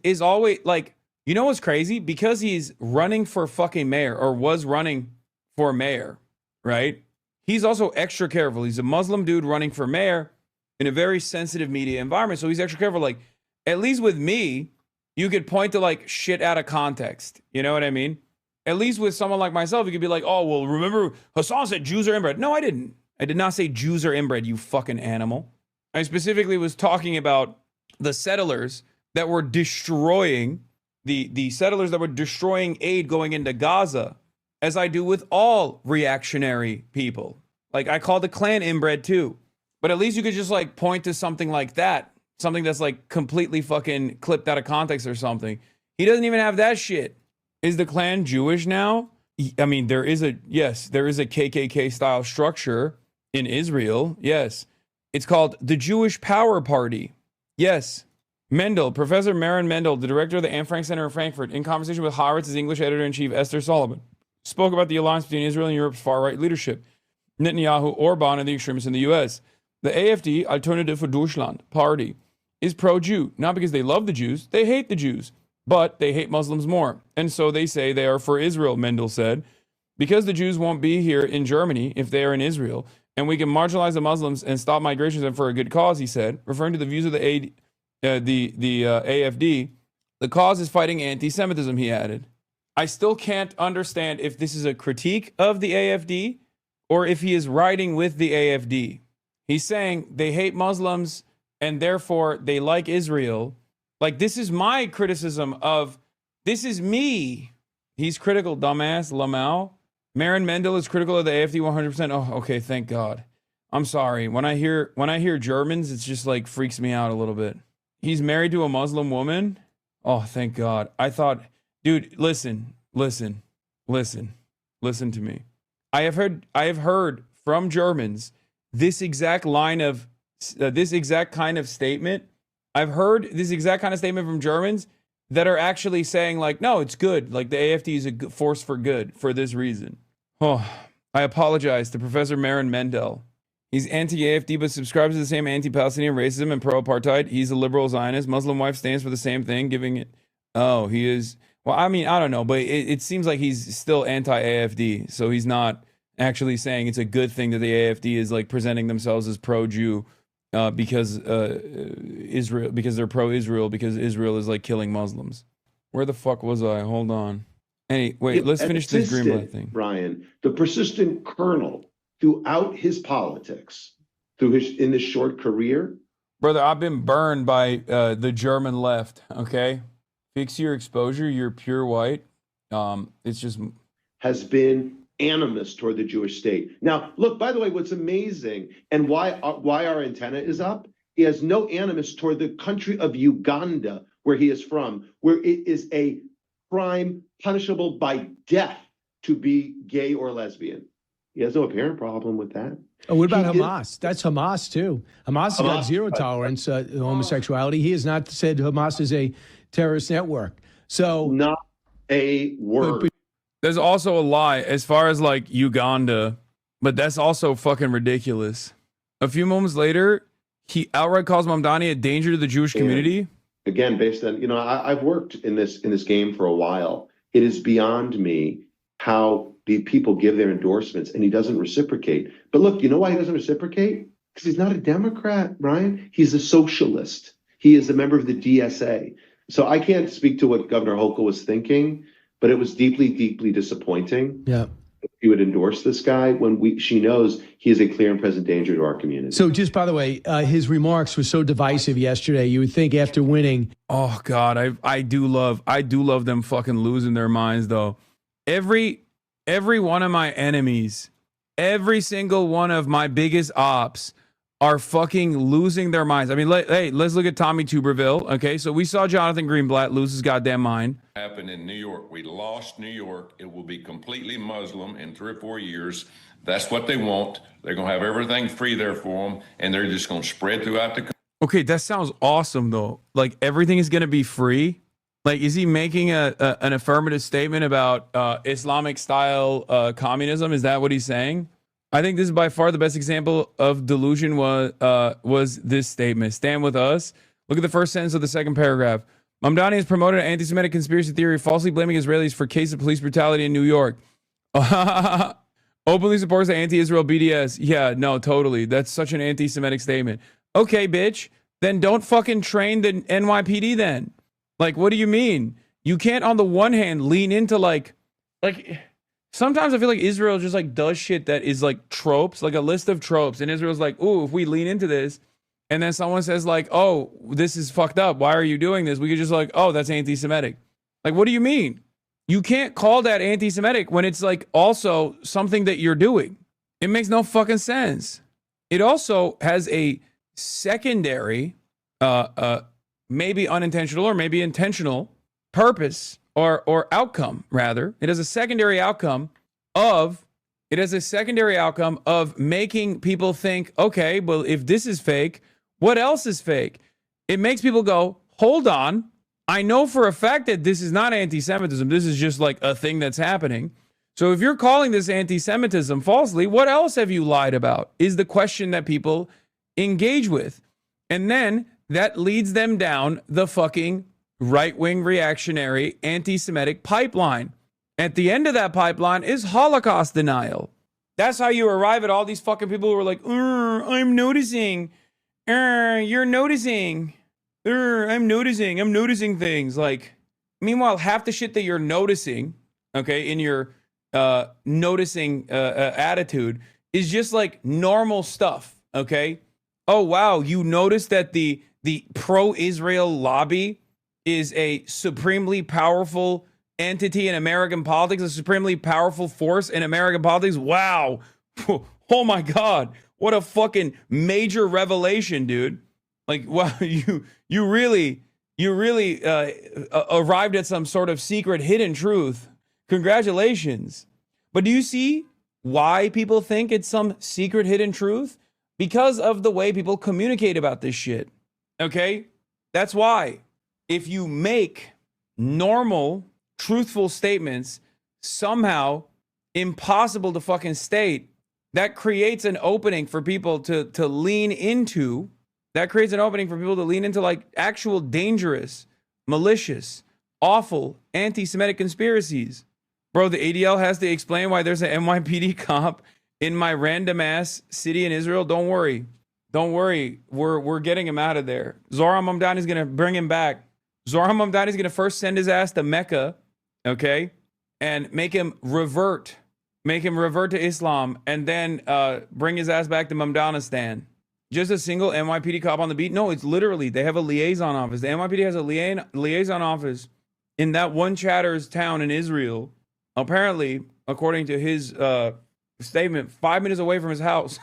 like, you know what's crazy? Because he's running for fucking mayor, or was running for mayor, right? He's also extra careful. He's a Muslim dude running for mayor in a very sensitive media environment. So he's extra careful. Like, at least with me, you could point to like shit out of context. You know what I mean? At least with someone like myself, you could be like, oh, well, remember Hasan said Jews are inbred. No, I didn't. I did not say Jews are inbred, you fucking animal. I specifically was talking about the settlers that were destroying, the settlers that were destroying aid going into Gaza, as I do with all reactionary people. Like, I call the Klan inbred too. But at least you could just like point to something like that. Something that's like completely fucking clipped out of context or something. He doesn't even have that shit. Is the Klan Jewish now? I mean, there is a KKK style structure in Israel. Yes. It's called the Jewish Power Party. Yes. Mendel, Professor Maren Mendel, the director of the Anne Frank Center in Frankfurt, in conversation with Haaretz's English editor-in-chief Esther Solomon, spoke about the alliance between Israel and Europe's far-right leadership, Netanyahu, Orban, and the extremists in the U.S. The AfD, Alternative für Deutschland party, is pro-Jew, not because they love the Jews, they hate the Jews, but they hate Muslims more. And so they say they are for Israel, Mendel said, because the Jews won't be here in Germany if they are in Israel, and we can marginalize the Muslims and stop migrations and for a good cause, he said, referring to the views of the AfD. The cause is fighting anti-Semitism, he added. I still can't understand if this is a critique of the AfD or if he is riding with the AfD. He's saying they hate Muslims and therefore they like Israel. Like, this is my criticism of, this is me. He's critical, dumbass, Lamau. Maren Mendel is critical of the AfD 100%. Oh, okay, thank God. I'm sorry. When I hear Germans, it's just like freaks me out a little bit. He's married to a Muslim woman. Oh, thank God. I thought, dude, listen to me. I have heard from Germans this exact line of, this exact kind of statement. I've heard this exact kind of statement from Germans that are actually saying like, no, it's good. Like the AfD is a force for good for this reason. Oh, I apologize to Professor Maren Mendel. He's anti-AfD but subscribes to the same anti-Palestinian racism and pro-apartheid. He's a liberal Zionist. Muslim wife stands for the same thing, giving it. Oh, he is. Well, I mean, I don't know, but it seems like he's still anti-AfD. So he's not actually saying it's a good thing that the AfD is like presenting themselves as pro-Jew because Israel, because they're pro-Israel, because Israel is like killing Muslims. Where the fuck was I? Hold on. Wait, let's finish this Greenblatt thing. Brian, the persistent kernel throughout his politics, in his short career. Brother, I've been burned by the German left, okay? Fix your exposure, you're pure white. It's just... Has been animus toward the Jewish state. Now, look, by the way, what's amazing and why our antenna is up, he has no animus toward the country of Uganda, where he is from, where it is a crime punishable by death to be gay or lesbian. He has no apparent problem with that. Oh, what about Hamas? That's Hamas, too. Hamas has got zero tolerance to homosexuality. He has not said Hamas is a terrorist network. So not a word. There's also a lie as far as like Uganda, but that's also fucking ridiculous. A few moments later, he outright calls MAMDANI a danger to the Jewish community. Again, based on, I've worked in this game for a while. It is beyond me how the people give their endorsements and he doesn't reciprocate. But look, you know why he doesn't reciprocate? Because he's not a Democrat, Brian. He's a socialist. He is a member of the DSA. So I can't speak to what Governor Hochul was thinking, but it was deeply, deeply disappointing. Yeah. He would endorse this guy when she knows he is a clear and present danger to our community. So just by the way, his remarks were so divisive yesterday. You would think after winning. Oh God, I do love them fucking losing their minds though. Every one of my enemies, every single one of my biggest ops are fucking losing their minds. I mean, let's look at Tommy Tuberville. Okay, so we saw Jonathan Greenblatt lose his goddamn mind. Happened in New York. We lost New York. It will be completely Muslim in 3 or 4 years. That's what they want. They're going to have everything free there for them, and they're just going to spread throughout the country. Okay, that sounds awesome, though. Like, everything is going to be free? Like, is he making an affirmative statement about Islamic-style communism? Is that what he's saying? I think this is by far the best example of delusion was this statement. Stand with us. Look at the first sentence of the second paragraph. MAMDANI has promoted an anti-Semitic conspiracy theory, falsely blaming Israelis for case of police brutality in New York. Openly supports the anti-Israel BDS. Yeah, no, totally. That's such an anti-Semitic statement. Okay, bitch. Then don't fucking train the NYPD then. Like, what do you mean? You can't, on the one hand, lean into, like, like, sometimes I feel like Israel just like does shit that is like tropes, like a list of tropes. And Israel's like, ooh, if we lean into this, and then someone says like, oh, this is fucked up. Why are you doing this? We could just like, oh, that's anti-Semitic. Like, what do you mean? You can't call that anti-Semitic when it's like also something that you're doing. It makes no fucking sense. It also has a secondary, maybe unintentional or maybe intentional purpose or outcome, rather. It has a secondary outcome of making people think, okay, well, if this is fake, what else is fake? It makes people go, hold on. I know for a fact that this is not anti-Semitism. This is just like a thing that's happening. So if you're calling this anti-Semitism falsely, what else have you lied about? Is the question that people engage with. And then that leads them down the fucking right-wing reactionary anti-Semitic pipeline. At the end of that pipeline is Holocaust denial. That's how you arrive at all these fucking people who are like, I'm noticing. You're noticing. I'm noticing things. Like, meanwhile, half the shit that you're noticing, okay, in your noticing attitude is just like normal stuff, okay? Oh, wow, you noticed that the pro-Israel lobby is a supremely powerful entity in American politics, a supremely powerful force in American politics? Wow. Oh my God. What a fucking major revelation, dude. Like, wow, you really arrived at some sort of secret hidden truth. Congratulations. But do you see why people think it's some secret hidden truth? Because of the way people communicate about this shit. Okay? That's why. If you make normal, truthful statements somehow impossible to fucking state, that creates an opening for people to lean into. That creates an opening for people to lean into like actual dangerous, malicious, awful, anti-Semitic conspiracies. Bro, the ADL has to explain why there's an NYPD cop in my random ass city in Israel. Don't worry. Don't worry. We're getting him out of there. Zohran Mamdani is going to bring him back. Zohran Mamdani is going to first send his ass to Mecca, okay, and make him revert to Islam, and then bring his ass back to Mamdanistan. Just a single NYPD cop on the beat? No, it's literally, they have a liaison office. The NYPD has a liaison office in that one Chatter's town in Israel, apparently, according to his statement, 5 minutes away from his house,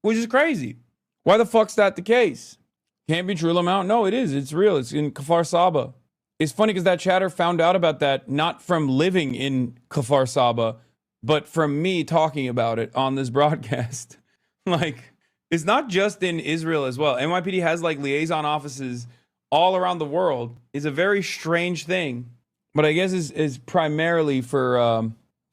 which is crazy. Why the fuck's that the case? Can't be true, Lamount. No, it is. It's real. It's in Kfar Saba. It's funny because that Chatter found out about that not from living in Kfar Saba, but from me talking about it on this broadcast. Like, it's not just in Israel as well. NYPD has like liaison offices all around the world. It's a very strange thing, but I guess is primarily for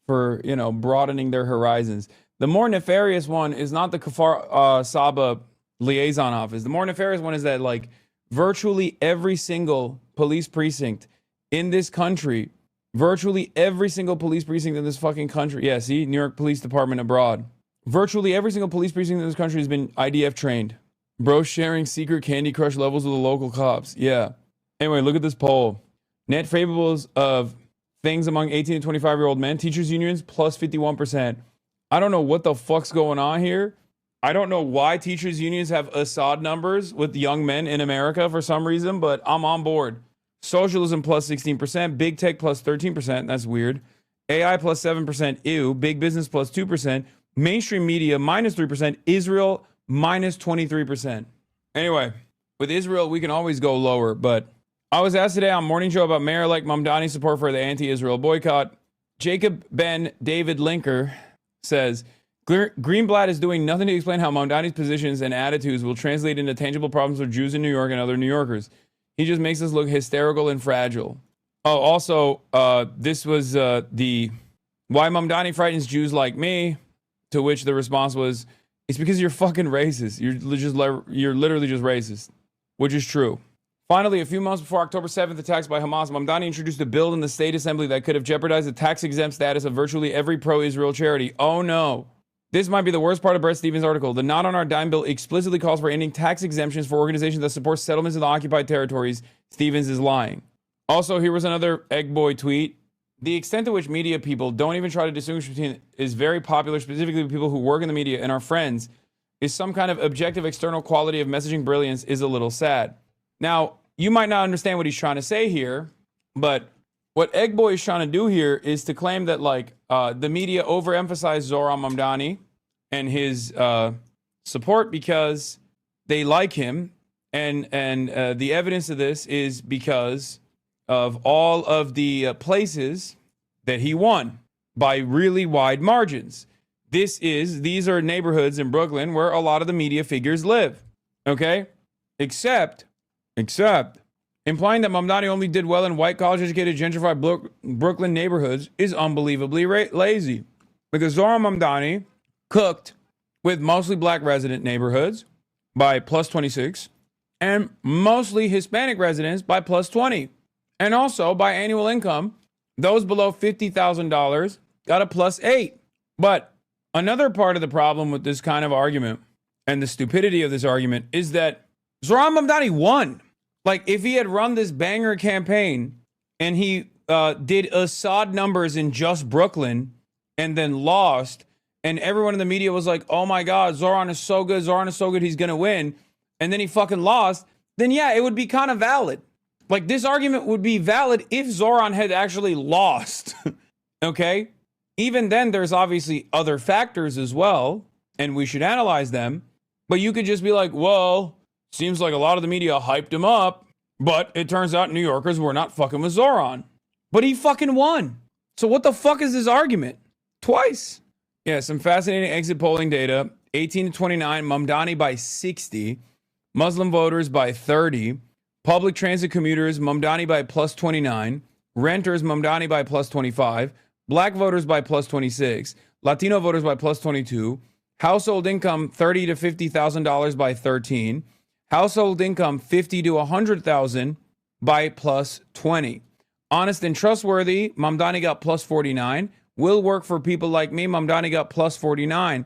you know, broadening their horizons. The more nefarious one is not the Kfar Saba liaison office. The more nefarious one is that like virtually every single police precinct in this country, virtually every single police precinct in this fucking country. Yeah, see, New York Police Department abroad. Virtually every single police precinct in this country has been IDF trained. Bro sharing secret Candy Crush levels with the local cops. Yeah. Anyway, look at this poll. Net favorables of things among 18 to 25-year-old men. Teachers unions plus 51%. I don't know what the fuck's going on here. I don't know why teachers unions have Assad numbers with young men in America for some reason, but I'm on board. Socialism plus 16%. Big tech plus 13%. That's weird. AI plus 7%. Ew. Big business plus 2%. Mainstream media minus 3%. Israel minus 23%. Anyway, with Israel, we can always go lower, but I was asked today on Morning Show about Mayor-elect Mamdani's support for the anti-Israel boycott. Jacob Ben David Linker says, Greenblatt is doing nothing to explain how Mamdani's positions and attitudes will translate into tangible problems for Jews in New York and other New Yorkers. He just makes us look hysterical and fragile. Oh, also, this was the why Mamdani frightens Jews like me, to which the response was, it's because you're fucking racist. You're literally just racist, which is true. Finally, a few months before October 7th attacks by Hamas, Mamdani introduced a bill in the state assembly that could have jeopardized the tax-exempt status of virtually every pro-Israel charity. Oh no. This might be the worst part of Brett Stevens' article. The Not on Our Dime bill explicitly calls for ending tax exemptions for organizations that support settlements in the occupied territories. Stevens is lying. Also, here was another Egg Boy tweet. the extent to which media people don't even try to distinguish between is very popular, specifically people who work in the media and our friends, is some kind of objective external quality of messaging brilliance is a little sad. Now, you might not understand what he's trying to say here, but what Eggboy is trying to do here is to claim that like the media overemphasized Zohran Mamdani and his support because they like him, and the evidence of this is because of all of the places that he won by really wide margins. These are neighborhoods in Brooklyn where a lot of the media figures live. Okay? Except implying that Mamdani only did well in white, college-educated, gentrified Brooklyn neighborhoods is unbelievably lazy. Because Zohran Mamdani cooked with mostly black resident neighborhoods by plus 26 and mostly Hispanic residents by plus 20. And also by annual income, those below $50,000 got a plus 8. But another part of the problem with this kind of argument and the stupidity of this argument is that Zohran Mamdani won. Like, if he had run this banger campaign and he did Assad numbers in just Brooklyn and then lost, and everyone in the media was like, oh my God, Zohran is so good, he's going to win, and then he fucking lost, then yeah, it would be kind of valid. Like, this argument would be valid if Zohran had actually lost, okay? Even then, there's obviously other factors as well, and we should analyze them, but you could just be like, well, seems like a lot of the media hyped him up, but it turns out New Yorkers were not fucking with Zohran. But he fucking won. So what the fuck is this argument? Twice. Yeah, some fascinating exit polling data. 18 to 29, Mamdani by 60. Muslim voters by 30. Public transit commuters, Mamdani by plus 29. Renters, Mamdani by plus 25. Black voters by plus 26. Latino voters by plus 22. Household income, $30,000 to $50,000 by 13. Household income, $50,000 to $100,000 by plus 20. Honest and trustworthy, Mamdani got plus 49. Will work for people like me, Mamdani got plus 49.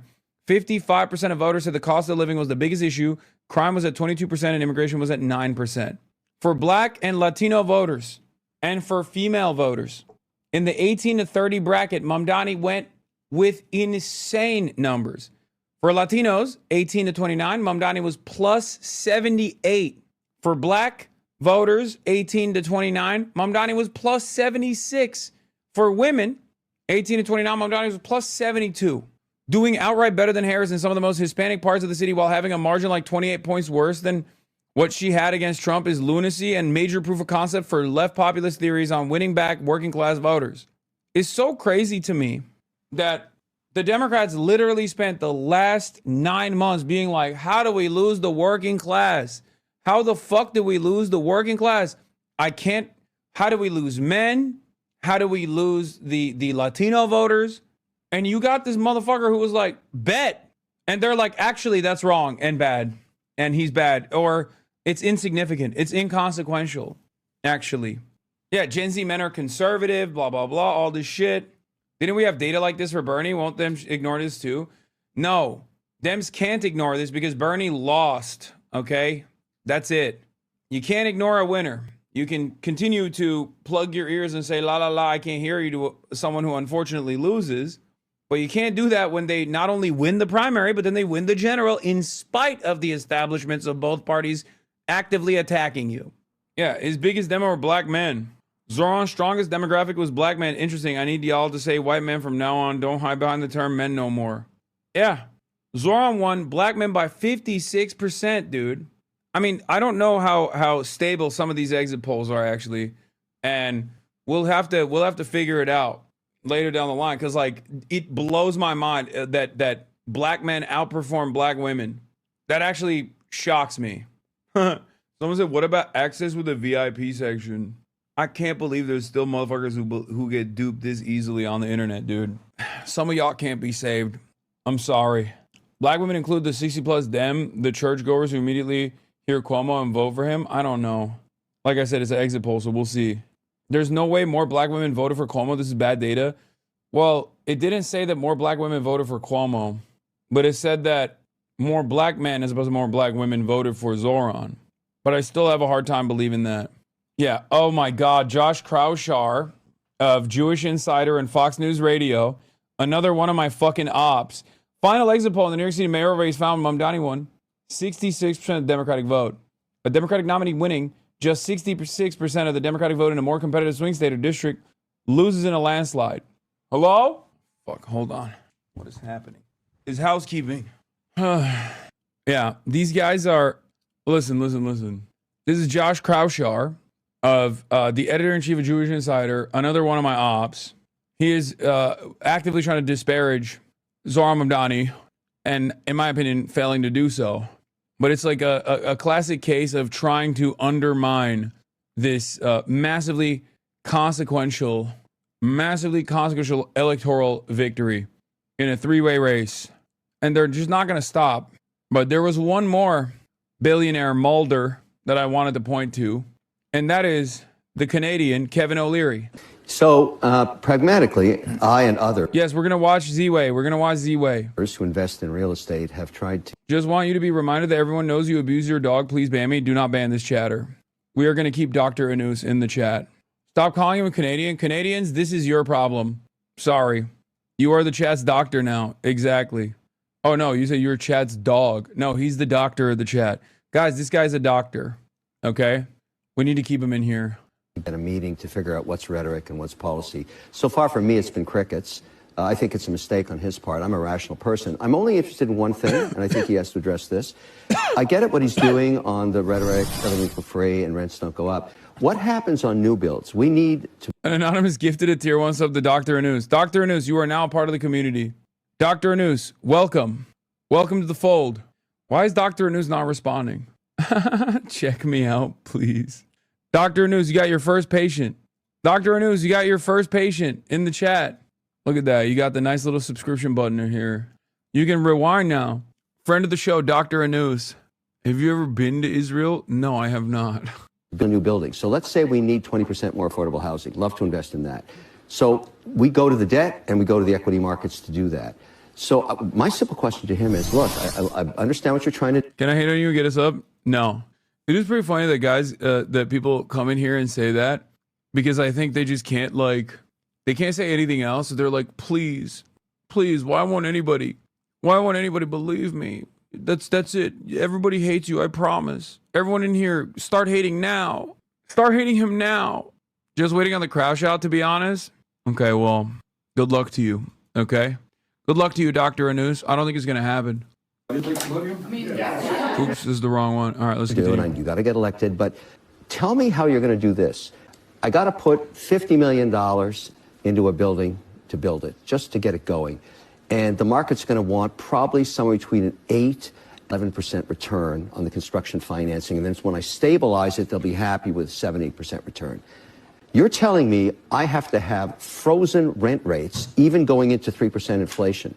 55% of voters said the cost of living was the biggest issue. Crime was at 22% and immigration was at 9%. For black and Latino voters and for female voters, in the 18 to 30 bracket, Mamdani went with insane numbers. For Latinos, 18 to 29, Mamdani was plus 78. For black voters, 18 to 29, Mamdani was plus 76. For women, 18 to 29, Mamdani was plus 72. Doing outright better than Harris in some of the most Hispanic parts of the city while having a margin like 28 points worse than what she had against Trump is lunacy and major proof of concept for left populist theories on winning back working class voters. It's so crazy to me that the Democrats literally spent the last 9 months being like, how do we lose the working class? How the fuck do we lose the working class? How do we lose men? How do we lose the Latino voters? And you got this motherfucker who was like, bet. And they're like, actually, that's wrong and bad. And he's bad. Or it's insignificant. It's inconsequential, actually. Yeah, Gen Z men are conservative, blah, blah, blah, all this shit. Didn't we have data like this for Bernie? Won't them ignore this too? No. Dems can't ignore this because Bernie lost, okay? That's it. You can't ignore a winner. You can continue to plug your ears and say, la, la, la, I can't hear you to someone who unfortunately loses. But you can't do that when they not only win the primary, but then they win the general in spite of the establishments of both parties actively attacking you. Yeah, his biggest demo are black men. Zohran's strongest demographic was black men. Interesting. I need y'all to say white men from now on. Don't hide behind the term men no more. Yeah. Zohran won black men by 56%, dude. I mean, I don't know how stable some of these exit polls are actually. And we'll have to figure it out later down the line, because like it blows my mind that black men outperform black women. That actually shocks me. Someone said, what about access with the VIP section? I can't believe there's still motherfuckers who get duped this easily on the internet, dude. Some of y'all can't be saved. I'm sorry. Black women include the 60 plus dem, the churchgoers who immediately hear Cuomo and vote for him. I don't know. Like I said, it's an exit poll, so we'll see. There's no way more black women voted for Cuomo. This is bad data. Well, it didn't say that more black women voted for Cuomo, but it said that more black men as opposed to more black women voted for Zohran. But I still have a hard time believing that. Yeah. Oh my God. Josh Kraushaar of Jewish Insider and Fox News Radio. Another one of my fucking ops. Final exit poll in the New York City mayoral race found MAMDANI won 66% of the Democratic vote. A Democratic nominee winning just 66% of the Democratic vote in a more competitive swing state or district loses in a landslide. Hello? Fuck, hold on. What is happening? Is housekeeping. Yeah, these guys are... Listen. This is Josh Kraushaar of the editor-in-chief of Jewish Insider, another one of my ops. He is actively trying to disparage Zohar Mamdani, and in my opinion, failing to do so. But it's like a classic case of trying to undermine this massively consequential electoral victory in a three-way race. And they're just not going to stop. But there was one more billionaire Mulder that I wanted to point to, and that is the Canadian Kevin O'Leary. So, pragmatically, I and others... Yes, we're going to watch Z-Way. We're going to watch Z-Way. ...who invest in real estate have tried to... Just want you to be reminded that everyone knows you abuse your dog. Please ban me. Do not ban this chatter. We are going to keep Dr. Anus in the chat. Stop calling him a Canadian. Canadians, this is your problem. Sorry. You are the chat's doctor now. Exactly. Oh, no, you say you're chat's dog. No, he's the doctor of the chat. Guys, this guy's a doctor. Okay? We need to keep him in here. ...at a meeting to figure out what's rhetoric and what's policy. So far for me, it's been crickets. I think it's a mistake on his part. I'm a rational person. I'm only interested in one thing, and I think he has to address this. I get it what he's doing on the rhetoric, everything for free, and rents don't go up. What happens on new builds? We need to... An anonymous gifted a tier 1 sub to Dr. Anus. Dr. Anus, you are now a part of the community. Dr. Anus, welcome. Welcome to the fold. Why is Dr. Anus not responding? Check me out, please. Dr. Anus, you got your first patient. Dr. Anus, you got your first patient in the chat. Look at that. You got the nice little subscription button in here. You can rewind now. Friend of the show, Dr. Anus. Have you ever been to Israel? No, I have not. ...a new building. So let's say we need 20% more affordable housing. Love to invest in that. So we go to the debt and we go to the equity markets to do that. So my simple question to him is, look, I understand what you're trying to... Can I hate on you and get us up? No. It is pretty funny that guys, that people come in here and say that, because I think they just can't, like, they can't say anything else. So they're like, please, why won't anybody believe me? That's it. Everybody hates you, I promise. Everyone in here, start hating now. Start hating him now. Just waiting on the crash out, to be honest. Okay, well, good luck to you, okay? Good luck to you, Dr. Anus. I don't think it's going to happen. Oops, this is the wrong one. All right, let's continue. You got to get elected, but tell me how you're going to do this. I got to put $50 million into a building to build it, just to get it going. And the market's going to want probably somewhere between an 8-11% return on the construction financing. And then when I stabilize it, they'll be happy with 7-8% return. You're telling me I have to have frozen rent rates, even going into 3% inflation.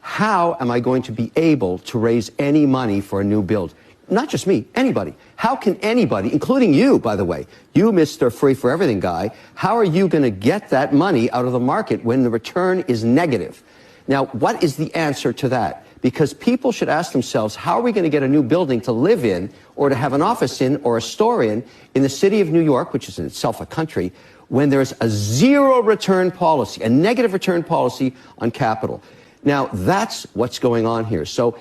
How am I going to be able to raise any money for a new build? Not just me, anybody. How can anybody, including you, by the way, you, Mr. Free for Everything guy, how are you going to get that money out of the market when the return is negative? Now, what is the answer to that? Because people should ask themselves, how are we going to get a new building to live in or to have an office in or a store in the city of New York, which is in itself a country, when there's a zero return policy, a negative return policy on capital? Now, that's what's going on here. So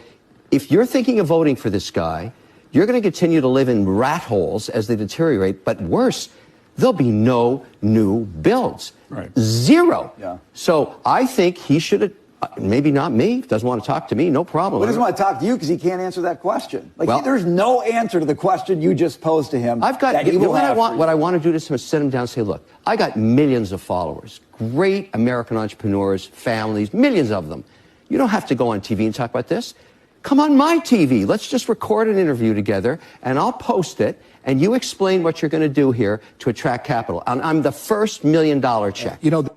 if you're thinking of voting for this guy, you're going to continue to live in rat holes as they deteriorate. But worse, there'll be no new builds. Right. Zero. Yeah. So I think he should, maybe not me, doesn't want to talk to me, no problem. He doesn't want to talk to you because he can't answer that question. Like, Well- there's no answer to the question you just posed to him. I've got, that he you know will what I have want? for What you. I want to do is sit him down and say, look, I got millions of followers, great American entrepreneurs, families, millions of them. You don't have to go on TV and talk about this. Come on my TV. Let's just record an interview together, and I'll post it, and you explain what you're going to do here to attract capital. And I'm the first $1 million check. You know,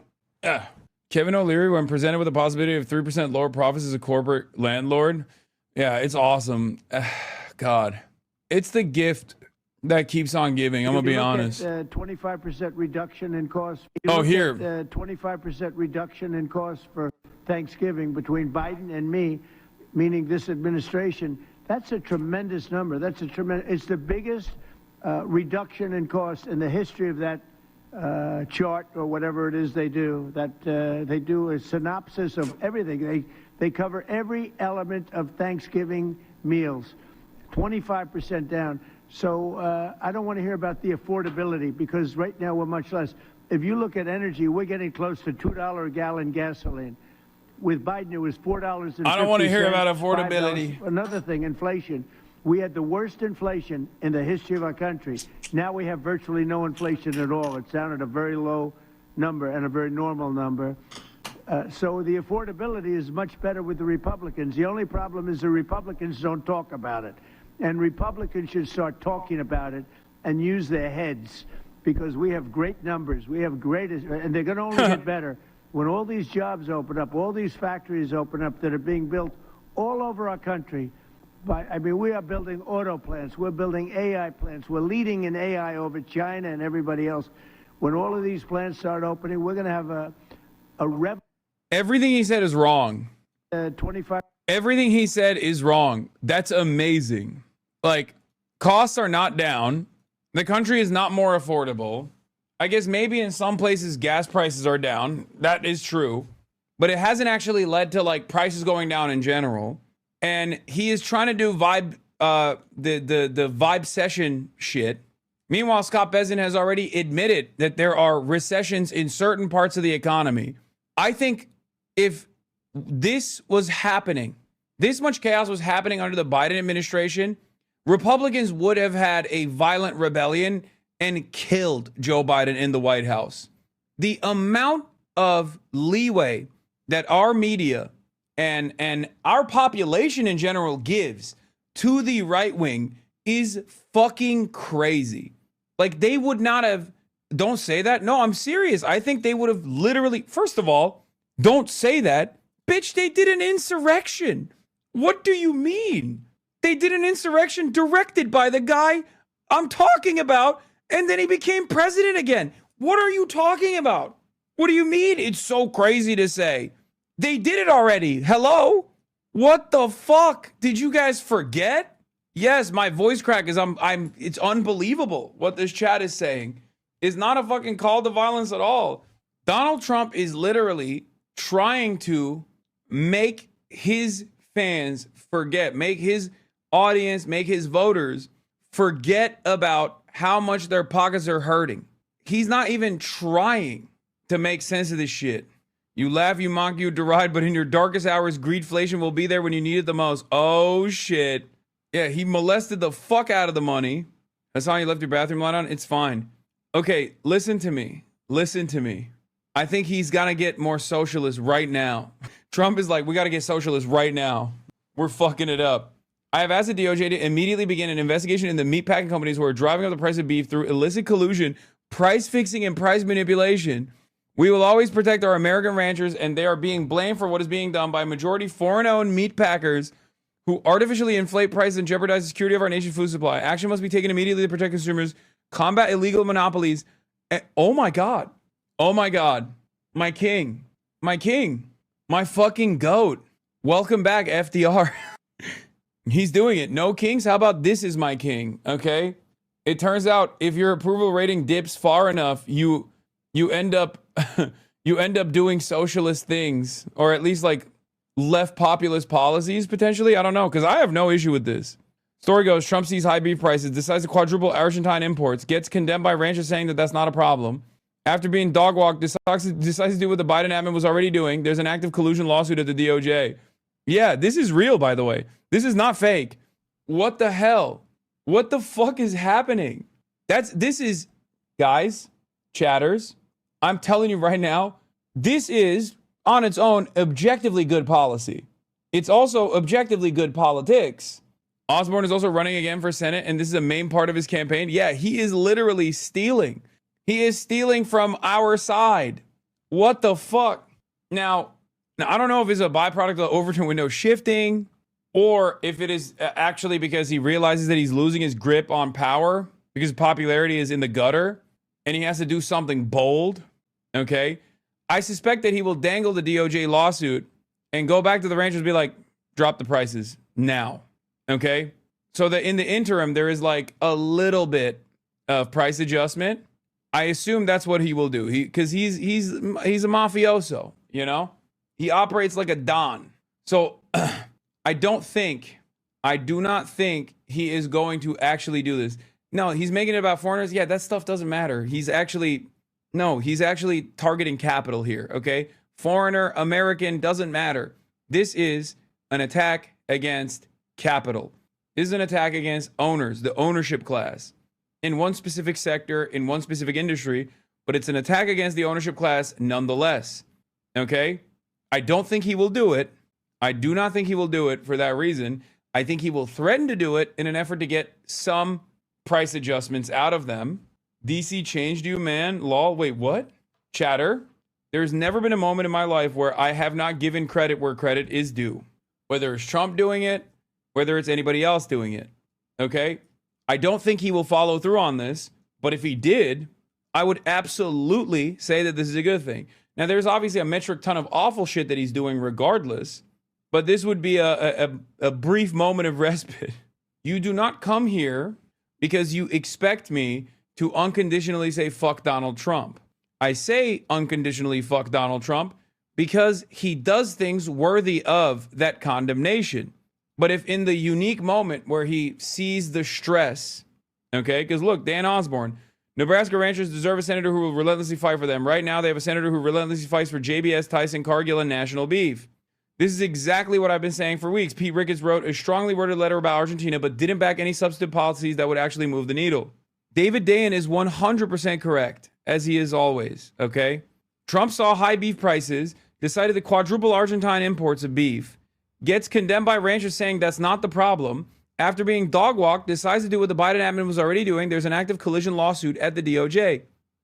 Kevin O'Leary, when presented with the possibility of 3% lower profits as a corporate landlord, yeah, it's awesome. God, it's the gift that keeps on giving. I'm going to be honest. 25% reduction in costs. Oh, here. 25% reduction in costs for Thanksgiving between Biden and me, meaning this administration. That's a tremendous number. It's the biggest reduction in cost in the history of that chart or whatever it is they do. They do a synopsis of everything. They cover every element of Thanksgiving meals. 25% down. So I don't want to hear about the affordability because right now we're much less. If you look at energy, we're getting close to $2 a gallon gasoline. With Biden, it was $4.50. I don't want to hear about affordability. Another thing, inflation. We had the worst inflation in the history of our country. Now we have virtually no inflation at all. It's down at a very low number and a very normal number. So the affordability is much better with the Republicans. The only problem is the Republicans don't talk about it. And Republicans should start talking about it and use their heads because we have great numbers. We have greatest, and they're going to only get better. When all these jobs open up, all these factories open up that are being built all over our country, we are building auto plants. We're building AI plants. We're leading in AI over China and everybody else. When all of these plants start opening, we're going to have a Everything he said is wrong. 25. Everything he said is wrong. That's amazing. Like, costs are not down. The country is not more affordable. I guess maybe in some places gas prices are down. That is true. But it hasn't actually led to like prices going down in general. And he is trying to do vibe the vibe session shit. Meanwhile, Scott Bessent has already admitted that there are recessions in certain parts of the economy. I think if this was happening, this much chaos was happening under the Biden administration, Republicans would have had a violent rebellion and killed Joe Biden in the White House. The amount of leeway that our media and our population in general gives to the right wing is fucking crazy. Like, they would not have, don't say that. No, I'm serious. I think they would have literally, first of all, don't say that. Bitch, they did an insurrection. What do you mean? They did an insurrection directed by the guy I'm talking about, and then he became president again. What are you talking about? What do you mean? It's so crazy to say. They did it already. Hello? What the fuck? Did you guys forget? Yes, my voice crack is it's unbelievable what this chat is saying. It's not a fucking call to violence at all. Donald Trump is literally trying to make his fans forget, make his audience, make his voters forget about how much their pockets are hurting. He's not even trying to make sense of this shit. You laugh, you mock, you deride, but in your darkest hours, greedflation will be there when you need it the most. Oh, shit. Yeah, he molested the fuck out of the money. Hasan, you left your bathroom light on? It's fine. Okay, listen to me. Listen to me. I think he's got to get more socialist right now. Trump is like, we got to get socialist right now. We're fucking it up. I have asked the DOJ to immediately begin an investigation in the meatpacking companies who are driving up the price of beef through illicit collusion, price fixing, and price manipulation. We will always protect our American ranchers, and they are being blamed for what is being done by majority foreign-owned meat packers who artificially inflate prices and jeopardize the security of our nation's food supply. Action must be taken immediately to protect consumers, combat illegal monopolies. And, oh my God. Oh my God. My king. My king. My fucking goat. Welcome back, FDR. He's doing it. No kings? How about this is my king? Okay. It turns out if your approval rating dips far enough, you end up doing socialist things, or at least like left populist policies potentially. I don't know, because I have no issue with this. Story goes, Trump sees high beef prices, decides to quadruple Argentine imports, gets condemned by ranchers saying that that's not a problem. After being dog walked, decides to do what the Biden admin was already doing. There's an active collusion lawsuit at the DOJ. Yeah, this is real, by the way. This is not fake. What the hell? What the fuck is happening? This is, guys, chatters, I'm telling you right now, this is, on its own, objectively good policy. It's also objectively good politics. Osborne is also running again for Senate, and this is a main part of his campaign. Yeah, he is literally stealing. He is stealing from our side. What the fuck? Now I don't know if it's a byproduct of the Overton window shifting, or if it is actually because he realizes that he's losing his grip on power because popularity is in the gutter and he has to do something bold. Okay. I suspect that he will dangle the DOJ lawsuit and go back to the ranchers and be like, drop the prices now. Okay. So that in the interim, there is like a little bit of price adjustment. I assume that's what he will do. Because he's a mafioso, you know? He operates like a don. So I do not think he is going to actually do this. No, he's making it about foreigners. Yeah, that stuff doesn't matter. He's actually targeting capital here, okay? Foreigner, American, doesn't matter. This is an attack against capital. This is an attack against owners, the ownership class, in one specific sector, in one specific industry, but it's an attack against the ownership class nonetheless, okay? I don't think he will do it. I do not think he will do it for that reason. I think he will threaten to do it in an effort to get some price adjustments out of them. DC changed you, man. Lol. Wait, what? Chatter. There's never been a moment in my life where I have not given credit where credit is due. Whether it's Trump doing it, whether it's anybody else doing it. Okay? I don't think he will follow through on this, but if he did, I would absolutely say that this is a good thing. Now, there's obviously a metric ton of awful shit that he's doing regardless, but this would be a brief moment of respite. You do not come here because you expect me to unconditionally say fuck Donald Trump. I say unconditionally fuck Donald Trump because he does things worthy of that condemnation. But if in the unique moment where he sees the stress, okay, because look, Dan Osborne, Nebraska ranchers deserve a senator who will relentlessly fight for them. Right now, they have a senator who relentlessly fights for JBS, Tyson, Cargill, and National Beef. This is exactly what I've been saying for weeks. Pete Ricketts wrote a strongly worded letter about Argentina, but didn't back any substantive policies that would actually move the needle. David Dayen is 100% correct, as he is always, okay? Trump saw high beef prices, decided to quadruple Argentine imports of beef, gets condemned by ranchers saying that's not the problem. After being dog-walked, decides to do what the Biden admin was already doing. There's an active collision lawsuit at the DOJ.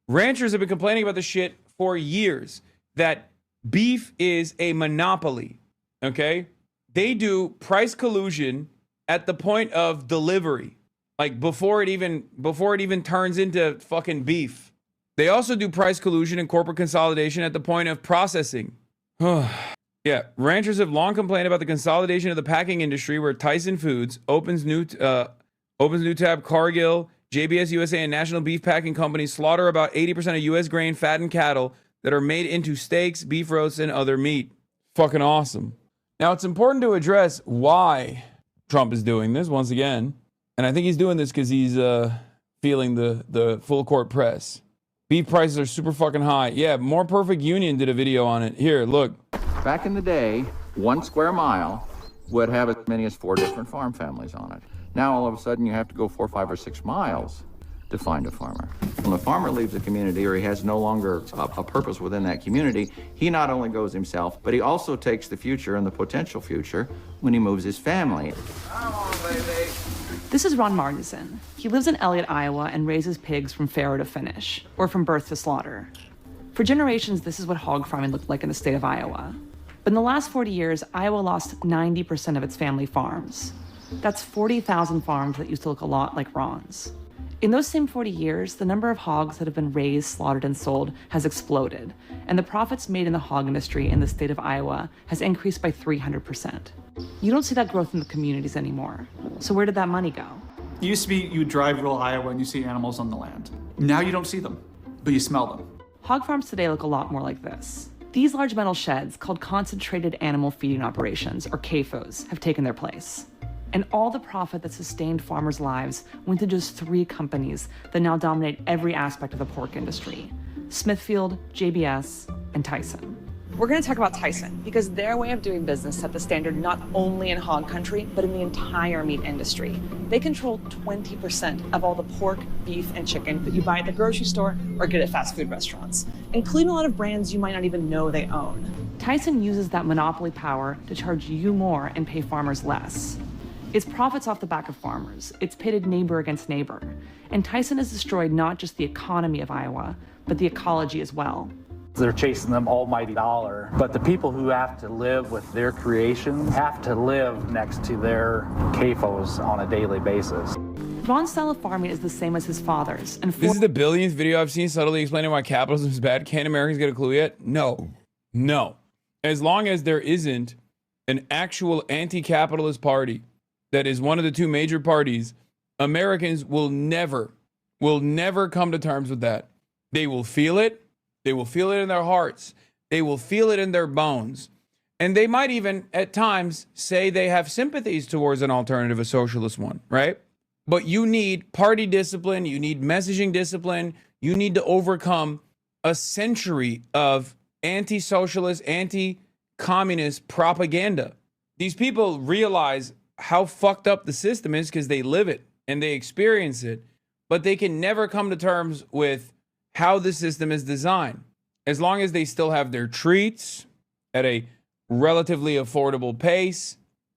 Ranchers have been complaining about this shit for years, that beef is a monopoly, okay? They do price collusion at the point of delivery, like before it even turns into fucking beef. They also do price collusion and corporate consolidation at the point of processing. Yeah, ranchers have long complained about the consolidation of the packing industry, where Tyson Foods opens new tab, Cargill, JBS USA, and National Beef Packing Company slaughter about 80% of U.S. grain, fattened cattle that are made into steaks, beef roasts, and other meat. Fucking awesome. Now, it's important to address why Trump is doing this once again, and I think he's doing this because he's feeling the full court press. Beef prices are super fucking high. Yeah, More Perfect Union did a video on it. Here, look. Back in the day, 1 square mile would have as many as 4 different farm families on it. Now, all of a sudden, you have to go 4, 5, or 6 miles to find a farmer. When the farmer leaves the community, or he has no longer a purpose within that community, he not only goes himself, but he also takes the future and the potential future when he moves his family. Come on, baby. This is Ron Martinson. He lives in Elliott, Iowa, and raises pigs from farrow to finish, or from birth to slaughter. For generations, this is what hog farming looked like in the state of Iowa. But in the last 40 years, Iowa lost 90% of its family farms. That's 40,000 farms that used to look a lot like Ron's. In those same 40 years, the number of hogs that have been raised, slaughtered, and sold has exploded, and the profits made in the hog industry in the state of Iowa has increased by 300%. You don't see that growth in the communities anymore. So where did that money go? It used to be you drive rural Iowa and you see animals on the land. Now you don't see them, but you smell them. Hog farms today look a lot more like this. These large metal sheds, called Concentrated Animal Feeding Operations, or CAFOs, have taken their place. And all the profit that sustained farmers' lives went to just 3 companies that now dominate every aspect of the pork industry: Smithfield, JBS, and Tyson. We're going to talk about Tyson because their way of doing business set the standard not only in hog country, but in the entire meat industry. They control 20% of all the pork, beef, and chicken that you buy at the grocery store or get at fast food restaurants, including a lot of brands you might not even know they own. Tyson uses that monopoly power to charge you more and pay farmers less. It's profits off the back of farmers. It's pitted neighbor against neighbor. And Tyson has destroyed not just the economy of Iowa, but the ecology as well. They're chasing them almighty dollar, but the people who have to live with their creations have to live next to their CAFOs on a daily basis. Ron's style of farming is the same as his father's. And this is the billionth video I've seen subtly explaining why capitalism is bad. Can Americans get a clue yet? No. No. As long as there isn't an actual anti-capitalist party that is one of the 2 major parties, Americans will never come to terms with that. They will feel it. They will feel it in their hearts. They will feel it in their bones. And they might even, at times, say they have sympathies towards an alternative, a socialist one, right? But you need party discipline. You need messaging discipline. You need to overcome a century of anti-socialist, anti-communist propaganda. These people realize how fucked up the system is because they live it and they experience it, but they can never come to terms with how the system is designed. As long as they still have their treats at a relatively affordable pace,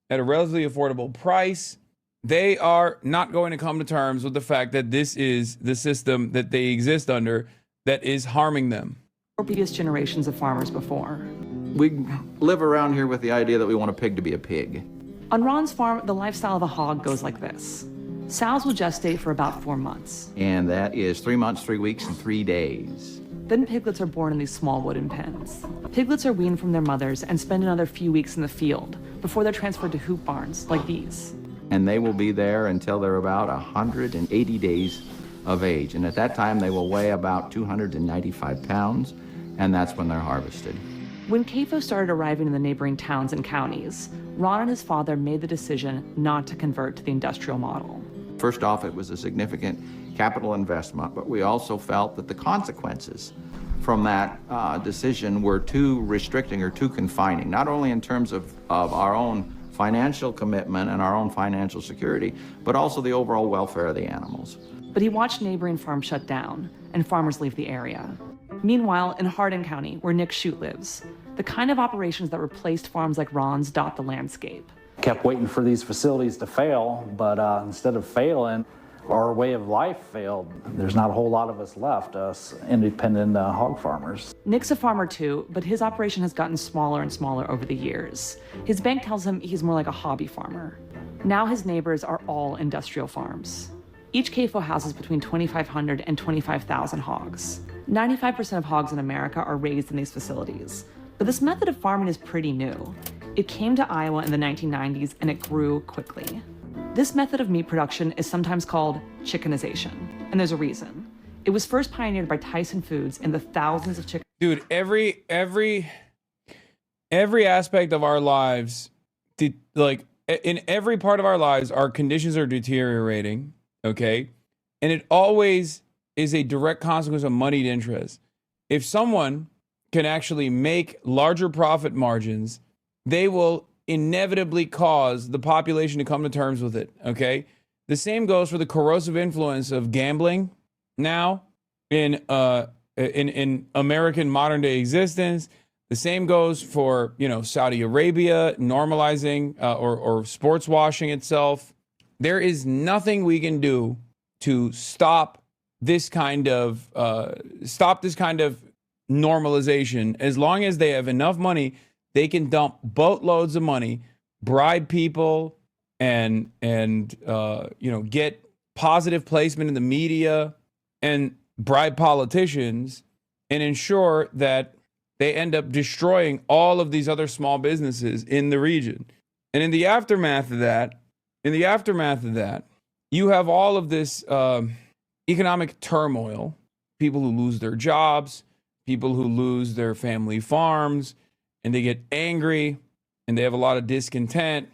at a relatively affordable price, they are not going to come to terms with the fact that this is the system that they exist under that is harming them. Previous generations of farmers before. We live around here with the idea that we want a pig to be a pig. On Ron's farm, the lifestyle of a hog goes like this. Sows will gestate for about 4 months. And that is 3 months, 3 weeks, and 3 days. Then piglets are born in these small wooden pens. Piglets are weaned from their mothers and spend another few weeks in the field before they're transferred to hoop barns like these. And they will be there until they're about 180 days of age. And at that time, they will weigh about 295 pounds, and that's when they're harvested. When CAFO started arriving in the neighboring towns and counties, Ron and his father made the decision not to convert to the industrial model. First off, it was a significant capital investment, but we also felt that the consequences from that decision were too restricting or too confining, not only in terms of our own financial commitment and our own financial security, but also the overall welfare of the animals. But he watched neighboring farms shut down and farmers leave the area. Meanwhile, in Hardin County, where Nick Shute lives, the kind of operations that replaced farms like Ron's dot the landscape. Kept waiting for these facilities to fail, but instead of failing, our way of life failed. There's not a whole lot of us left, us independent hog farmers. Nick's a farmer too, but his operation has gotten smaller and smaller over the years. His bank tells him he's more like a hobby farmer. Now his neighbors are all industrial farms. Each CAFO houses between 2,500 and 25,000 hogs. 95% of hogs in America are raised in these facilities. But this method of farming is pretty new. It came to Iowa in the 1990s and it grew quickly. This method of meat production is sometimes called chickenization, and there's a reason. It was first pioneered by Tyson Foods in the thousands of chickens. Dude, every aspect of our lives, like in every part of our lives, our conditions are deteriorating, okay? And it always is a direct consequence of moneyed interest. If someone can actually make larger profit margins, they will inevitably cause the population to come to terms with it, okay? The same goes for the corrosive influence of gambling now in American modern day existence. The same goes for, Saudi Arabia normalizing or sports washing itself. There is nothing we can do to stop this kind of normalization. As long as they have enough money, they can dump boatloads of money, bribe people, and get positive placement in the media, and bribe politicians, and ensure that they end up destroying all of these other small businesses in the region. And in the aftermath of that, you have all of this economic turmoil, people who lose their jobs, people who lose their family farms, and they get angry, and they have a lot of discontent.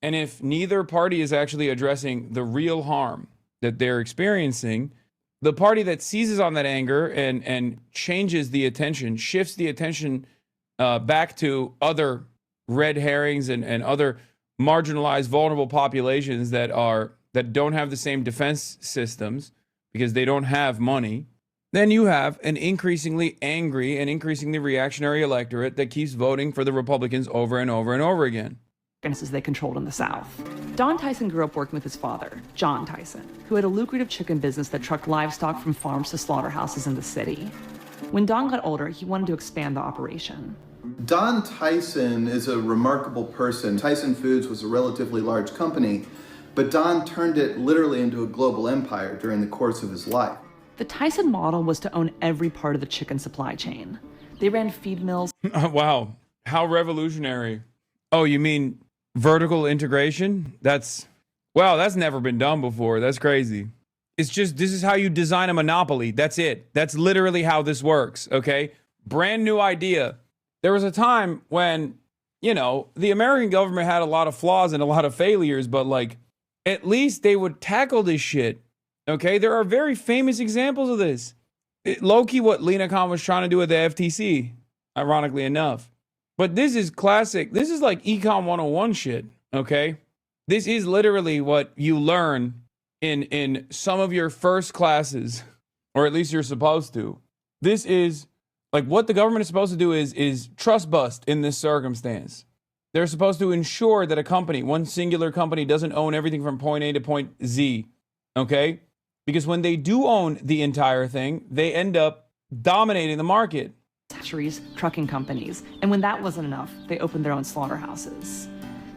And if neither party is actually addressing the real harm that they're experiencing, the party that seizes on that anger and changes the attention, shifts the attention back to other red herrings and other marginalized, vulnerable populations that don't have the same defense systems because they don't have money, then you have an increasingly angry and increasingly reactionary electorate that keeps voting for the Republicans over and over and over again. As they controlled in the South. Don Tyson grew up working with his father, John Tyson, who had a lucrative chicken business that trucked livestock from farms to slaughterhouses in the city. When Don got older, he wanted to expand the operation. Don Tyson is a remarkable person. Tyson Foods was a relatively large company, but Don turned it literally into a global empire during the course of his life. The Tyson model was to own every part of the chicken supply chain. They ran feed mills. Wow, how revolutionary. Oh, you mean vertical integration? That's never been done before. That's crazy. It's just, this is how you design a monopoly. That's it. That's literally how this works, okay? Brand new idea. There was a time when, you know, the American government had a lot of flaws and a lot of failures, but like, at least they would tackle this shit, okay? There are very famous examples of this. Low-key what Lena Khan was trying to do at the FTC, ironically enough. But this is classic. This is like Econ 101 shit, okay? This is literally what you learn in some of your first classes, or at least you're supposed to. This is like what the government is supposed to do is trust bust in this circumstance. They're supposed to ensure that a company, one singular company, doesn't own everything from point A to point Z, okay? Because when they do own the entire thing, they end up dominating the market. Hatcheries, trucking companies, and when that wasn't enough, they opened their own slaughterhouses.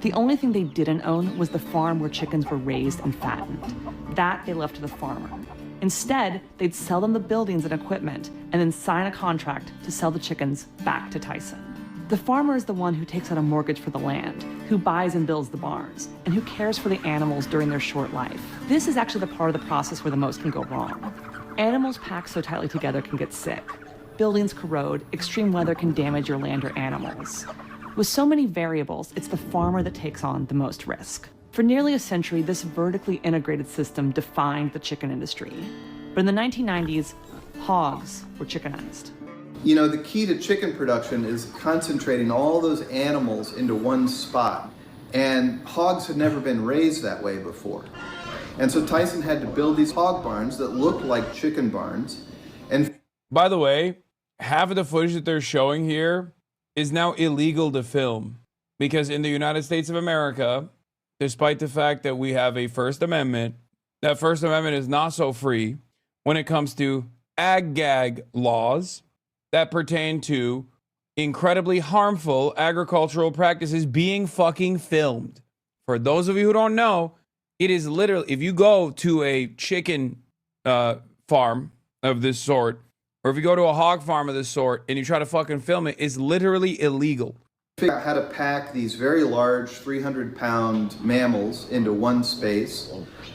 The only thing they didn't own was the farm where chickens were raised and fattened. That they left to the farmer. Instead, they'd sell them the buildings and equipment, and then sign a contract to sell the chickens back to Tyson. The farmer is the one who takes out a mortgage for the land, who buys and builds the barns, and who cares for the animals during their short life. This is actually the part of the process where the most can go wrong. Animals packed so tightly together can get sick. Buildings corrode, extreme weather can damage your land or animals. With so many variables, it's the farmer that takes on the most risk. For nearly a century, this vertically integrated system defined the chicken industry. But in the 1990s, hogs were chickenized. You know, the key to chicken production is concentrating all those animals into one spot. And hogs had never been raised that way before. And so Tyson had to build these hog barns that looked like chicken barns. And by the way, half of the footage that they're showing here is now illegal to film. Because in the United States of America, despite the fact that we have a First Amendment, that First Amendment is not so free when it comes to ag-gag laws that pertain to incredibly harmful agricultural practices being fucking filmed. For those of you who don't know, it is literally, if you go to a chicken farm of this sort, or if you go to a hog farm of this sort and you try to fucking film it, it's literally illegal. Figure out how to pack these very large 300-pound mammals into one space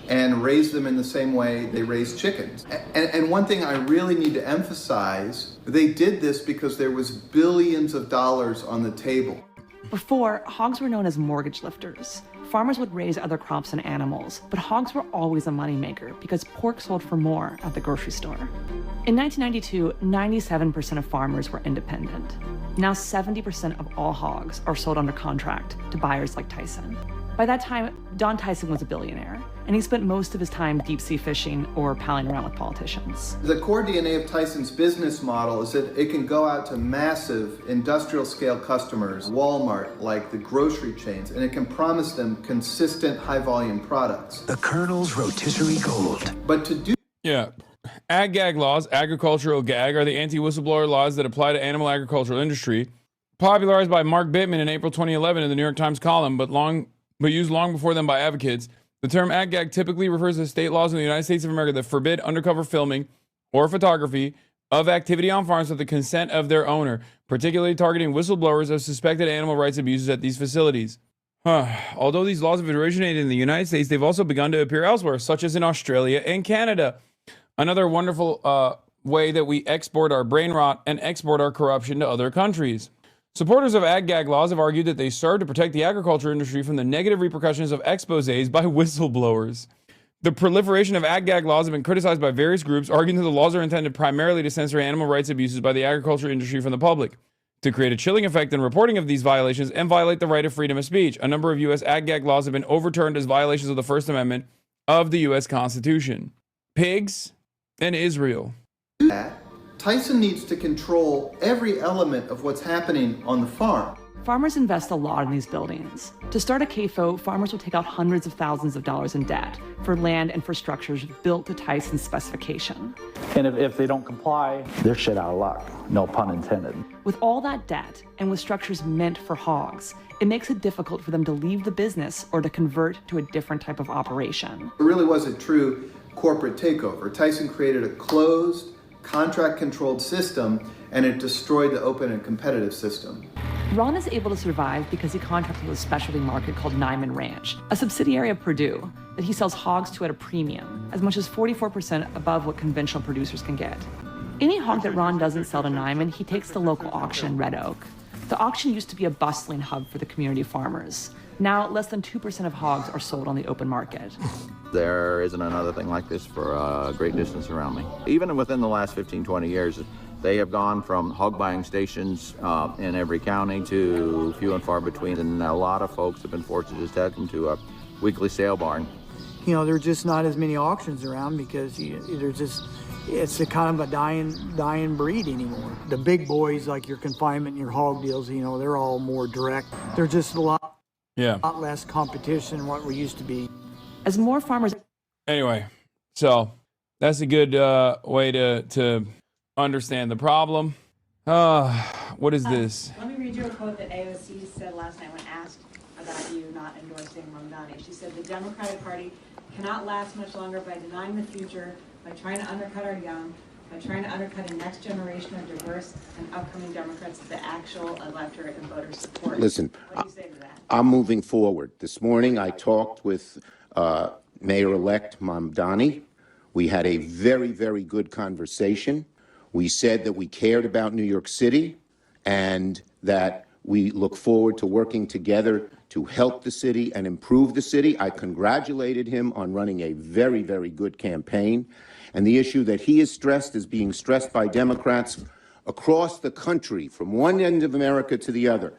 and raise them in the same way they raise chickens. And one thing I really need to emphasize, they did this because there was billions of dollars on the table. Before, hogs were known as mortgage lifters. Farmers would raise other crops and animals, but hogs were always a moneymaker because pork sold for more at the grocery store. In 1992, 97% of farmers were independent. Now 70% of all hogs are sold under contract to buyers like Tyson. By that time, Don Tyson was a billionaire, and he spent most of his time deep-sea fishing or palling around with politicians. The core DNA of Tyson's business model is that it can go out to massive industrial-scale customers, Walmart, like the grocery chains, and it can promise them consistent high-volume products. The Colonel's rotisserie gold. But to do... Yeah. Ag-gag laws, agricultural gag, are the anti-whistleblower laws that apply to animal agricultural industry, popularized by Mark Bittman in April 2011 in the New York Times column, but used long before then by advocates. The term ag-gag typically refers to state laws in the United States of America that forbid undercover filming or photography of activity on farms with the consent of their owner, particularly targeting whistleblowers of suspected animal rights abuses at these facilities. Although these laws have originated in the United States, they've also begun to appear elsewhere, such as in Australia and Canada. Another wonderful way that we export our brain rot and export our corruption to other countries. Supporters of ag-gag laws have argued that they serve to protect the agriculture industry from the negative repercussions of exposés by whistleblowers. The proliferation of ag-gag laws have been criticized by various groups, arguing that the laws are intended primarily to censor animal rights abuses by the agriculture industry from the public, to create a chilling effect in reporting of these violations and violate the right of freedom of speech. A number of U.S. ag-gag laws have been overturned as violations of the First Amendment of the U.S. Constitution. Pigs and Israel. Tyson needs to control every element of what's happening on the farm. Farmers invest a lot in these buildings. To start a CAFO, farmers will take out hundreds of thousands of dollars in debt for land and for structures built to Tyson's specification. And if they don't comply, they're shit out of luck. No pun intended. With all that debt, and with structures meant for hogs, it makes it difficult for them to leave the business or to convert to a different type of operation. It really was a true corporate takeover. Tyson created a closed, contract-controlled system, and it destroyed the open and competitive system. Ron is able to survive because he contracts with a specialty market called Nyman Ranch, a subsidiary of Purdue that he sells hogs to at a premium, as much as 44% above what conventional producers can get. Any hog that Ron doesn't sell to Nyman, he takes to the local auction in Red Oak. The auction used to be a bustling hub for the community farmers. Now, less than 2% of hogs are sold on the open market. There isn't another thing like this for a great distance around me. Even within the last 15, 20 years, they have gone from hog buying stations in every county to few and far between, and a lot of folks have been forced to just head into a weekly sale barn. You know, there are just not as many auctions around because it's a kind of a dying breed anymore. The big boys, like your confinement and your hog deals, you know, they're all more direct. They're just a lot less competition than what we used to be. As more farmers... Anyway, so that's a good way to understand the problem. What is this? Let me read you a quote that AOC said last night when asked about you not endorsing MAMDANI. She said, "The Democratic Party cannot last much longer by denying the future, by trying to undercut our young, by trying to undercut a next generation of diverse and upcoming Democrats that the actual electorate and voters support." Listen, what do you say to that? I'm moving forward. This morning I talked with Mayor-elect MAMDANI. We had a very, very good conversation. We said that we cared about New York City and that we look forward to working together to help the city and improve the city. I congratulated him on running a very, very good campaign. And the issue that he is stressed is being stressed by Democrats across the country, from one end of America to the other,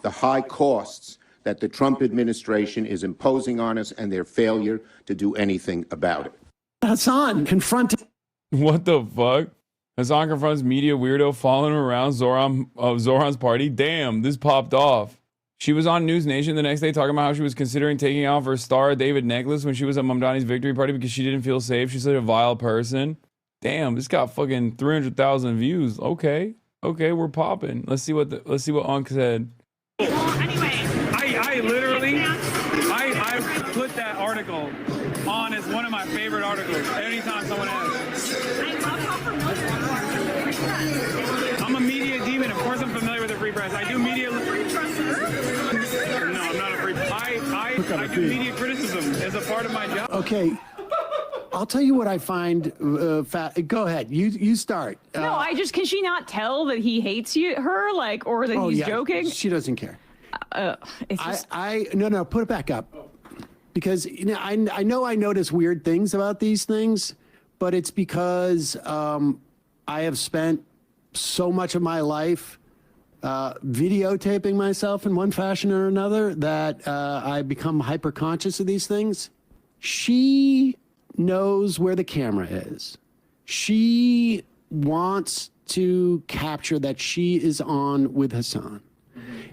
the high costs that the Trump administration is imposing on us and their failure to do anything about it. Hasan confronted. What the fuck? Hasan confronts media weirdo following him around Zoran's party. Damn, this popped off. She was on News Nation the next day talking about how she was considering taking off her Star David necklace when she was at MAMDANI's victory party because she didn't feel safe. She's such a vile person. Damn, this got fucking 300,000 views. Okay, we're popping. Let's see what Unc said. I literally put that article on as one of my favorite articles anytime someone asks. I'm a media demon. Of course I'm familiar with the free press. I do media... No, I'm not a free... I do media criticism as a part of my job. Okay. I'll tell you what I find Go ahead. You start. No, can she not tell that he hates her, like, or that he's joking? She doesn't care. It's just... No, put it back up. Because I know I notice weird things about these things, but it's because I have spent so much of my life videotaping myself in one fashion or another that I become hyper conscious of these things. She knows where the camera is. She wants to capture that she is on with Hasan.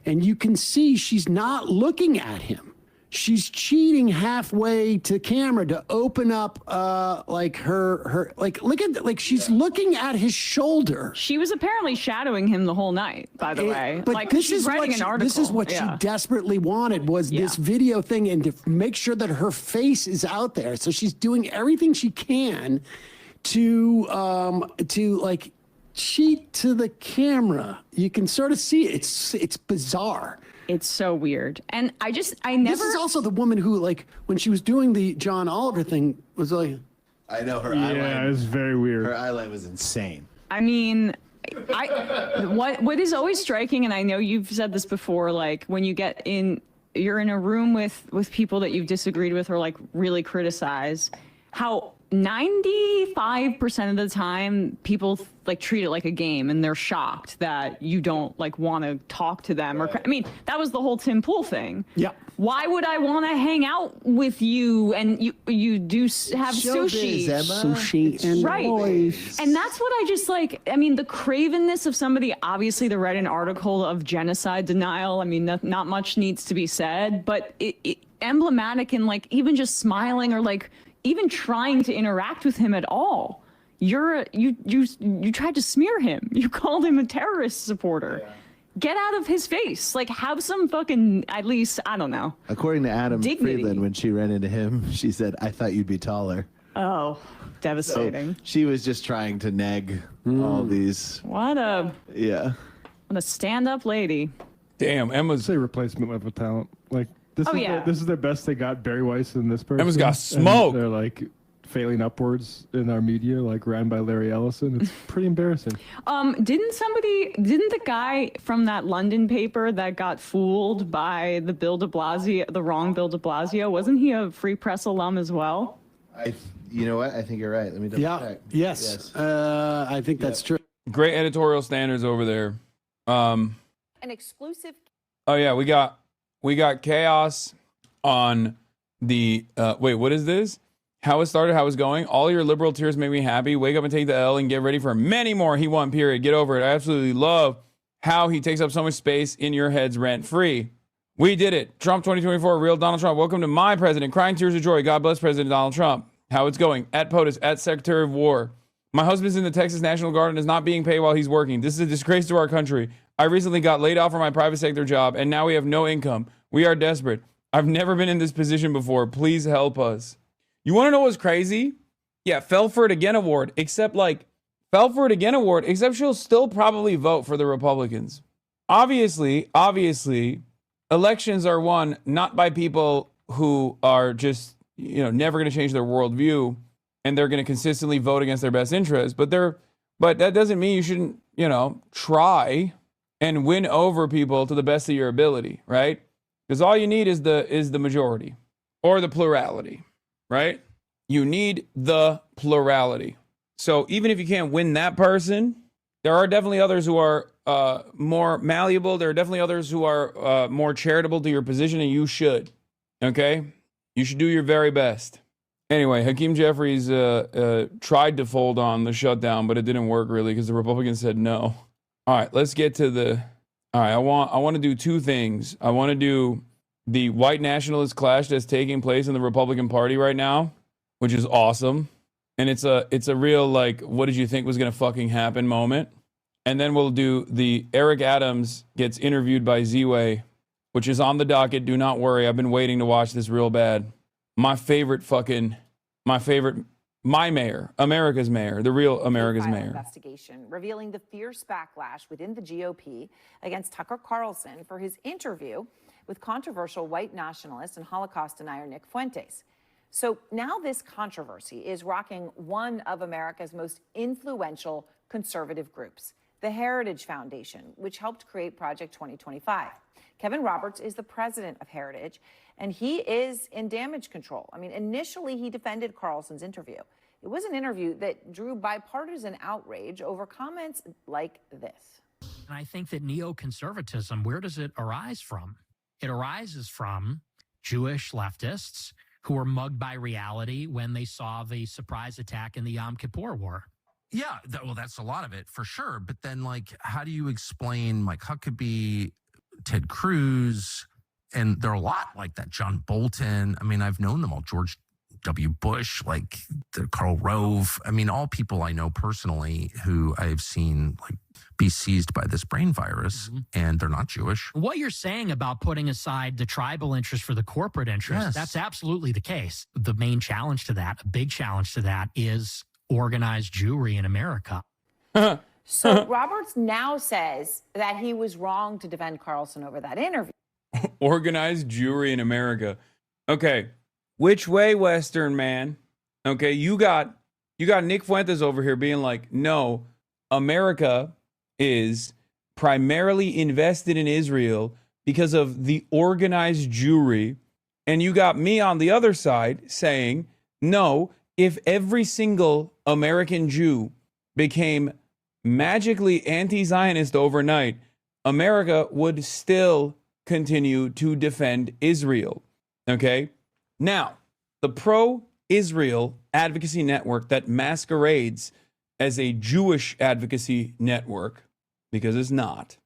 And you can see she's not looking at him. She's cheating halfway to camera to open up like she's looking at his shoulder. She was apparently shadowing him the whole night, by the way. But like, this is writing an article. This is what she desperately wanted, was this video thing, and to make sure that her face is out there. So she's doing everything she can to like cheat to the camera. You can sort of see it. It's bizarre. It's so weird. And I never... This is also the woman who, like, when she was doing the John Oliver thing, was like... I know her eyeline. Yeah, it was very weird. Her eyeline was insane. I mean, what is always striking, and I know you've said this before, like, when you're in a room with people that you've disagreed with or, like, really criticize, how 95% of the time people like treat it like a game and they're shocked that you don't like want to talk to them or I mean that was the whole Tim Pool thing. Yeah. Why would I want to hang out with you and you do have sushi? Sushi and boys. And that's what I just like. I mean, the cravenness of somebody obviously to write an article of genocide denial. I mean, not much needs to be said, but it emblematic in like even just smiling or like even trying to interact with him at all. You tried to smear him. You called him a terrorist supporter. Yeah. Get out of his face. Like, have some fucking, at least, I don't know. According to Adam dignity. Friedland, when she ran into him, she said, "I thought you'd be taller." Oh, devastating. So she was just trying to neg all these. What a stand-up lady. Damn, Emma's say replacement level talent. Like this is their best they got. Barry Weiss and this person. Emma's got smoke. They're like failing upwards in our media, like ran by Larry Ellison. It's pretty embarrassing. Didn't the guy from that London paper that got fooled by the wrong Bill de Blasio, wasn't he a Free Press alum as well? You know what? I think you're right. Let me double check. Yes. I think that's true. Great editorial standards over there. An exclusive. Oh yeah, we got chaos on the wait, what is this? How it started, how it's going. All your liberal tears make me happy. Wake up and take the L and get ready for many more. He won, period. Get over it. I absolutely love how he takes up so much space in your heads rent free. We did it. Trump 2024, real Donald Trump. Welcome to my president. Crying tears of joy. God bless President Donald Trump. How it's going. At POTUS, at Secretary of War. My husband's in the Texas National Guard and is not being paid while he's working. This is a disgrace to our country. I recently got laid off from my private sector job and now we have no income. We are desperate. I've never been in this position before. Please help us. You want to know what's crazy? Yeah, fell for it again award, except she'll still probably vote for the Republicans. Obviously, elections are won not by people who are just, never going to change their worldview and they're going to consistently vote against their best interests. But that doesn't mean you shouldn't, try and win over people to the best of your ability, right? Because all you need is the majority or the plurality. Right? You need the plurality. So even if you can't win that person, there are definitely others who are more malleable. There are definitely others who are more charitable to your position, and you should. Okay? You should do your very best. Anyway, Hakeem Jeffries tried to fold on the shutdown, but it didn't work really because the Republicans said no. All right, let's get to the... All right, I want to do two things. I want to do the white nationalist clash that's taking place in the Republican Party right now, which is awesome. And it's a real, like, what did you think was going to fucking happen moment. And then we'll do the Eric Adams gets interviewed by Z-Way, which is on the docket. Do not worry. I've been waiting to watch this real bad. My mayor, America's mayor, the real America's mayor. Investigation revealing the fierce backlash within the GOP against Tucker Carlson for his interview with controversial white nationalist and Holocaust denier Nick Fuentes. So now this controversy is rocking one of America's most influential conservative groups, the Heritage Foundation, which helped create Project 2025. Kevin Roberts is the president of Heritage, and he is in damage control. I mean, initially he defended Carlson's interview. It was an interview that drew bipartisan outrage over comments like this. And I think that neoconservatism, where does it arise from? It arises from Jewish leftists who were mugged by reality when they saw the surprise attack in the Yom Kippur War. Yeah, well, that's a lot of it for sure. But then, like, how do you explain Mike Huckabee, Ted Cruz, and there are a lot like that, John Bolton. I mean, I've known them all, George W. Bush, like Karl Rove. I mean, all people I know personally who I've seen like be seized by this brain virus, and they're not Jewish. What you're saying about putting aside the tribal interest for the corporate interest, that's absolutely the case. The main challenge to that, a big challenge to that, is organized Jewry in America. So Roberts now says that he was wrong to defend Carlson over that interview. Organized Jewry in America. Okay, which way, Western man? Okay, you got Nick Fuentes over here being like, no, America is primarily invested in Israel because of the organized Jewry. And you got me on the other side saying, no, if every single American Jew became magically anti-Zionist overnight, America would still continue to defend Israel. Okay? Now, the pro-Israel advocacy network that masquerades as a Jewish advocacy network, because it's not,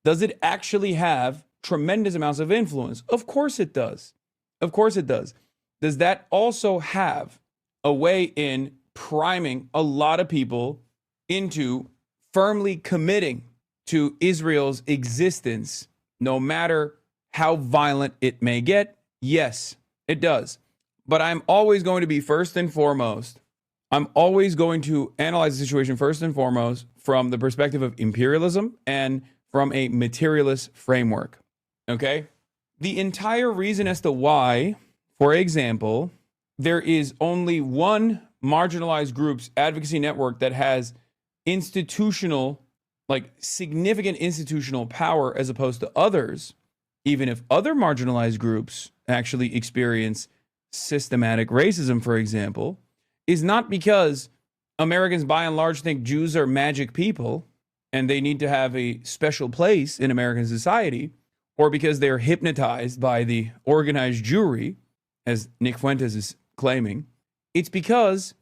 does it actually have tremendous amounts of influence? Of course it does. Of course it does. Does that also have a way in priming a lot of people into firmly committing to Israel's existence, no matter how violent it may get? Yes, it does. But I'm always going to be first and foremost, I'm always going to analyze the situation first and foremost from the perspective of imperialism and from a materialist framework. Okay? The entire reason as to why, for example, there is only one marginalized group's advocacy network that has institutional, like significant institutional power as opposed to others, even if other marginalized groups actually experience systematic racism, for example, is not because Americans by and large think Jews are magic people and they need to have a special place in American society, or because they're hypnotized by the organized Jewry, as Nick Fuentes is claiming. It's because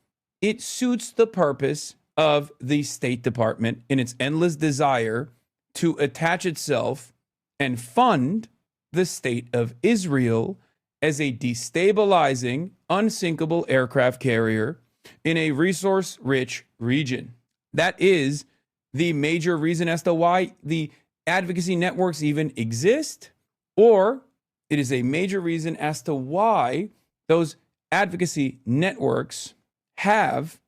it suits the purpose of the State Department in its endless desire to attach itself and fund the state of Israel as a destabilizing, unsinkable aircraft carrier in a resource-rich region. That is the major reason as to why the advocacy networks even exist, or it is a major reason as to why those advocacy networks have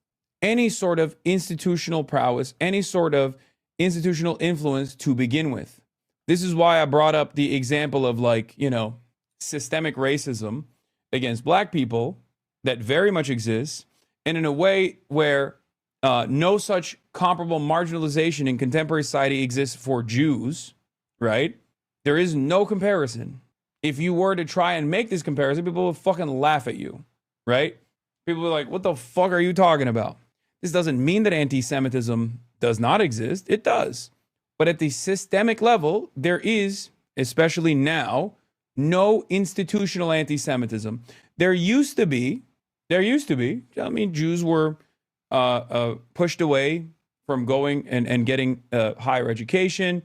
any sort of institutional prowess, any sort of institutional influence to begin with. This is why I brought up the example of, like, you know, systemic racism against black people that very much exists, and in a way where no such comparable marginalization in contemporary society exists for Jews, right? There is no comparison. If you were to try and make this comparison, people will fucking laugh at you, right? People are like, what the fuck are you talking about? This doesn't mean that anti-Semitism does not exist. It does. But at the systemic level, there is, especially now, no institutional anti-Semitism. There used to be, I mean, Jews were pushed away from going and getting higher education.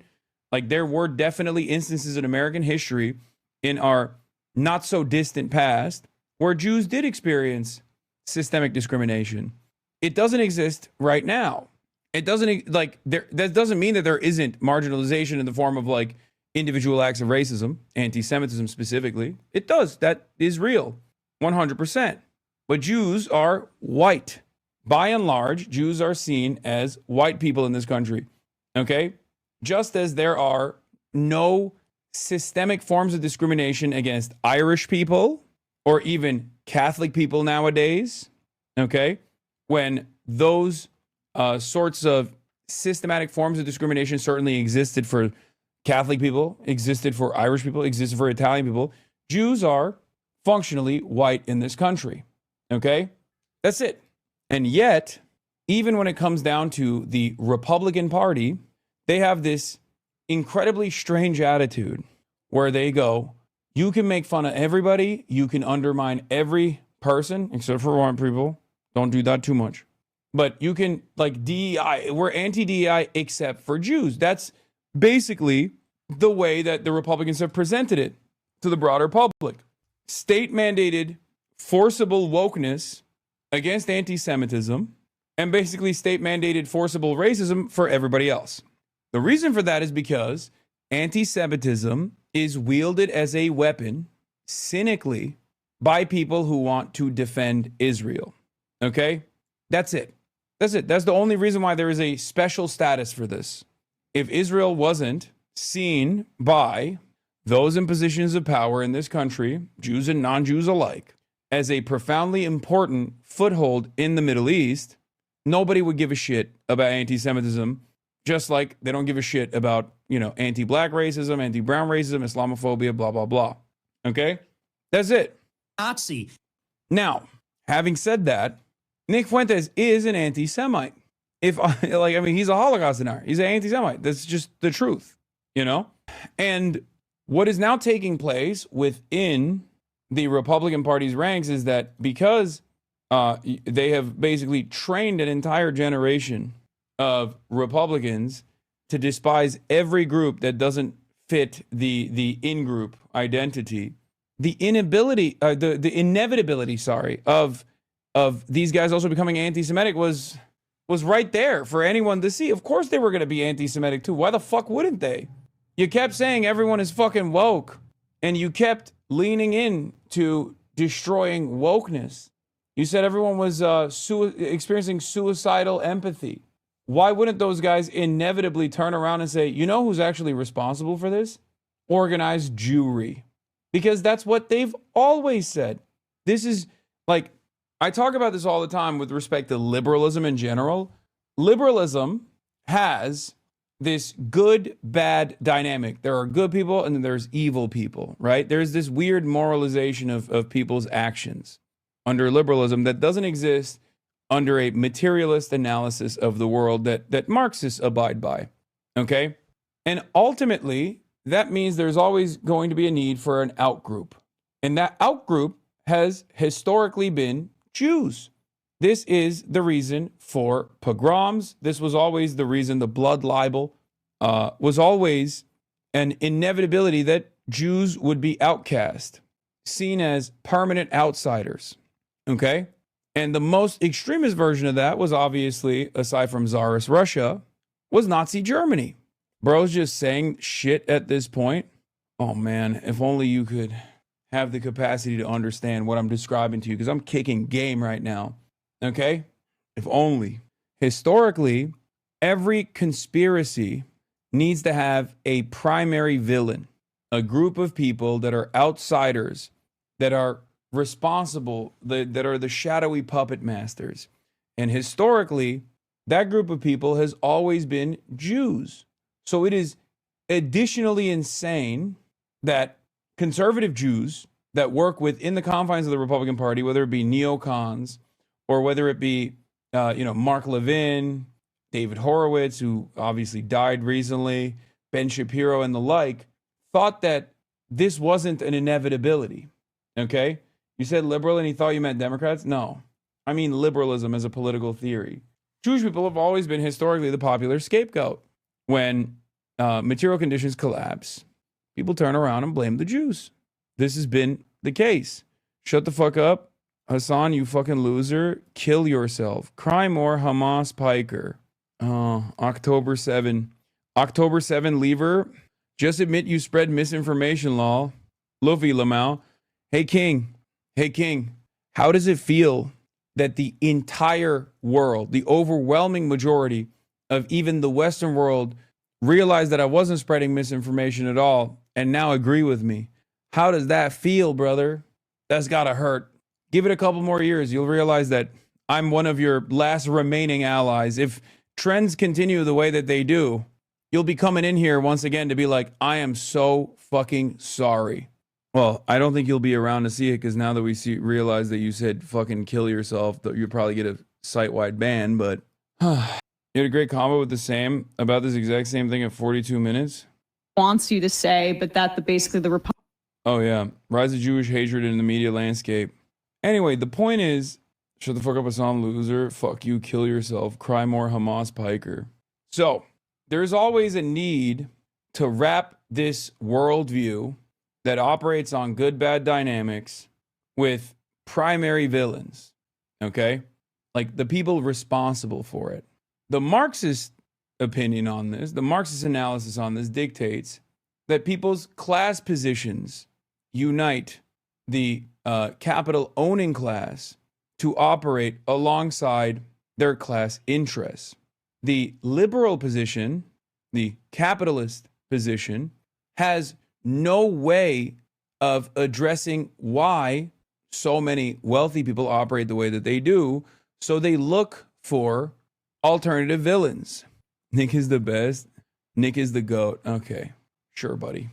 Like, there were definitely instances in American history in our not so distant past where Jews did experience systemic discrimination. It doesn't exist right now. It doesn't, like, that doesn't mean that there isn't marginalization in the form of, like, individual acts of racism, anti-Semitism specifically. It does. That is real, 100%. But Jews are white. By and large, Jews are seen as white people in this country, okay? Just as there are no systemic forms of discrimination against Irish people or even Catholic people nowadays, okay? When those sorts of systematic forms of discrimination certainly existed for Catholic people, existed for Irish people, existed for Italian people, Jews are functionally white in this country, okay? That's it. And yet, even when it comes down to the Republican Party, they have this incredibly strange attitude where they go, you can make fun of everybody, you can undermine every person, except for white people. Don't do that too much. But you can, like, DEI, we're anti-DEI except for Jews. That's basically the way that the Republicans have presented it to the broader public. State-mandated, forcible wokeness against anti-Semitism, and basically state-mandated forcible racism for everybody else. The reason for that is because anti-Semitism is wielded as a weapon cynically by people who want to defend Israel. Okay? That's it. That's it. That's the only reason why there is a special status for this. If Israel wasn't seen by those in positions of power in this country, Jews and non-Jews alike, as a profoundly important foothold in the Middle East, nobody would give a shit about anti-Semitism, just like they don't give a shit about, you know, anti-black racism, anti-brown racism, Islamophobia, blah, blah, blah. Okay? That's it. Nazi. Now, having said that, Nick Fuentes is an anti-Semite. He's a Holocaust denier. He's an anti-Semite. That's just the truth, you know? And what is now taking place within the Republican Party's ranks is that because they have basically trained an entire generation of Republicans to despise every group that doesn't fit the in-group identity, the inevitability, of these guys also becoming anti-Semitic was right there for anyone to see. Of course they were going to be anti-Semitic too. Why the fuck wouldn't they? You kept saying everyone is fucking woke, and you kept leaning in to destroying wokeness. You said everyone was experiencing suicidal empathy. Why wouldn't those guys inevitably turn around and say, you know who's actually responsible for this? organized Jewry, because that's what they've always said. This is like, I talk about this all the time with respect to liberalism in general. Liberalism has this good, bad dynamic. There are good people and then there's evil people, right? There's this weird moralization of people's actions under liberalism that doesn't exist under a materialist analysis of the world that Marxists abide by, okay? And ultimately, that means there's always going to be a need for an outgroup. And that outgroup has historically been Jews. This is the reason for pogroms. This was always the reason the blood libel was always an inevitability that Jews would be outcast, seen as permanent outsiders, okay? And the most extremist version of that was obviously, aside from Tsarist Russia, was Nazi Germany. Bro's just saying shit at this point. Oh man, if only you could have the capacity to understand what I'm describing to you, because I'm kicking game right now. Okay? If only. Historically, every conspiracy needs to have a primary villain, a group of people that are outsiders, that are responsible, that are the shadowy puppet masters. And historically, that group of people has always been Jews. So it is additionally insane that conservative Jews that work within the confines of the Republican Party, whether it be neocons or whether it be, Mark Levin, David Horowitz, who obviously died recently, Ben Shapiro and the like, thought that this wasn't an inevitability, okay? You said liberal and he thought you meant Democrats? No. I mean liberalism as a political theory. Jewish people have always been historically the popular scapegoat. When material conditions collapse, people turn around and blame the Jews. This has been the case. Shut the fuck up. Hasan, you fucking loser. Kill yourself. Cry more, Hamas Piker. October 7. October 7 lever. Just admit you spread misinformation, lol. Luffy Lamau. Hey, King. Hey, King. How does it feel that the entire world, the overwhelming majority of even the Western world, realized that I wasn't spreading misinformation at all and now agree with me? How does that feel, brother? That's gotta hurt. Give it a couple more years. You'll realize that I'm one of your last remaining allies. If trends continue the way that they do, you'll be coming in here once again to be like, I am so fucking sorry. Well, I don't think you'll be around to see it, because now that we realize that you said fucking kill yourself, you'll probably get a site-wide ban, but you had a great combo with the same about this exact same thing at 42 minutes. Wants you to say, but that basically the Republican. Oh yeah, rise of Jewish hatred in the media landscape. Anyway, the point is, shut the fuck up, Hasan, loser. Fuck you, kill yourself. Cry more, Hamas Piker. So there's always a need to wrap this worldview that operates on good-bad dynamics with primary villains, okay? Like the people responsible for it. The Marxist opinion on this, the Marxist analysis on this dictates that people's class positions unite the capital owning class to operate alongside their class interests. The liberal position, the capitalist position, has no way of addressing why so many wealthy people operate the way that they do, so they look for alternative villains. Nick is the best. Nick is the GOAT. Okay, sure, buddy.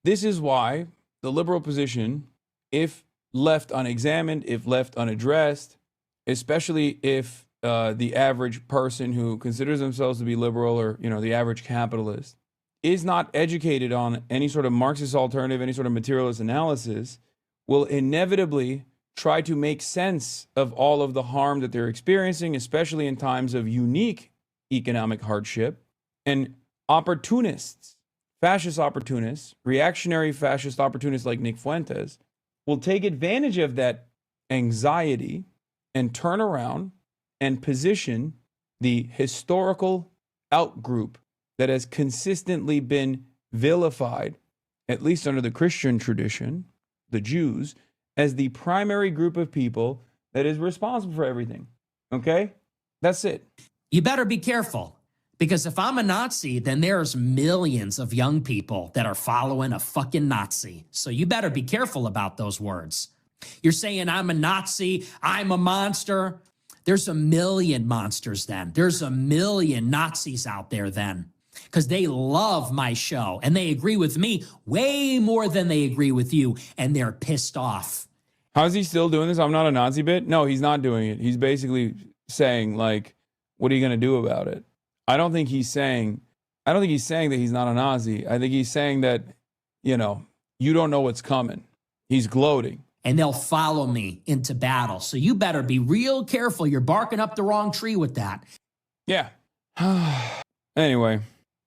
This is why the liberal position, if left unexamined, if left unaddressed, especially if the average person who considers themselves to be liberal, or the average capitalist, is not educated on any sort of Marxist alternative, any sort of materialist analysis, will inevitably try to make sense of all of the harm that they're experiencing, especially in times of unique economic hardship. And opportunists, fascist opportunists, reactionary fascist opportunists like Nick Fuentes, will take advantage of that anxiety and turn around and position the historical outgroup that has consistently been vilified, at least under the Christian tradition, the Jews, as the primary group of people that is responsible for everything. Okay? That's it. You better be careful. Because if I'm a Nazi, then there's millions of young people that are following a fucking Nazi. So you better be careful about those words. You're saying I'm a Nazi, I'm a monster. There's a million monsters then. There's a million Nazis out there then. Because they love my show and they agree with me way more than they agree with you, and they're pissed off. How's he still doing this? I'm not a Nazi bit? No, he's not doing it. He's basically saying, like, what are you going to do about it? I don't think he's saying that he's not a Nazi. I think he's saying that, you know, you don't know what's coming. He's gloating. And they'll follow me into battle. So you better be real careful. You're barking up the wrong tree with that. Yeah. Anyway,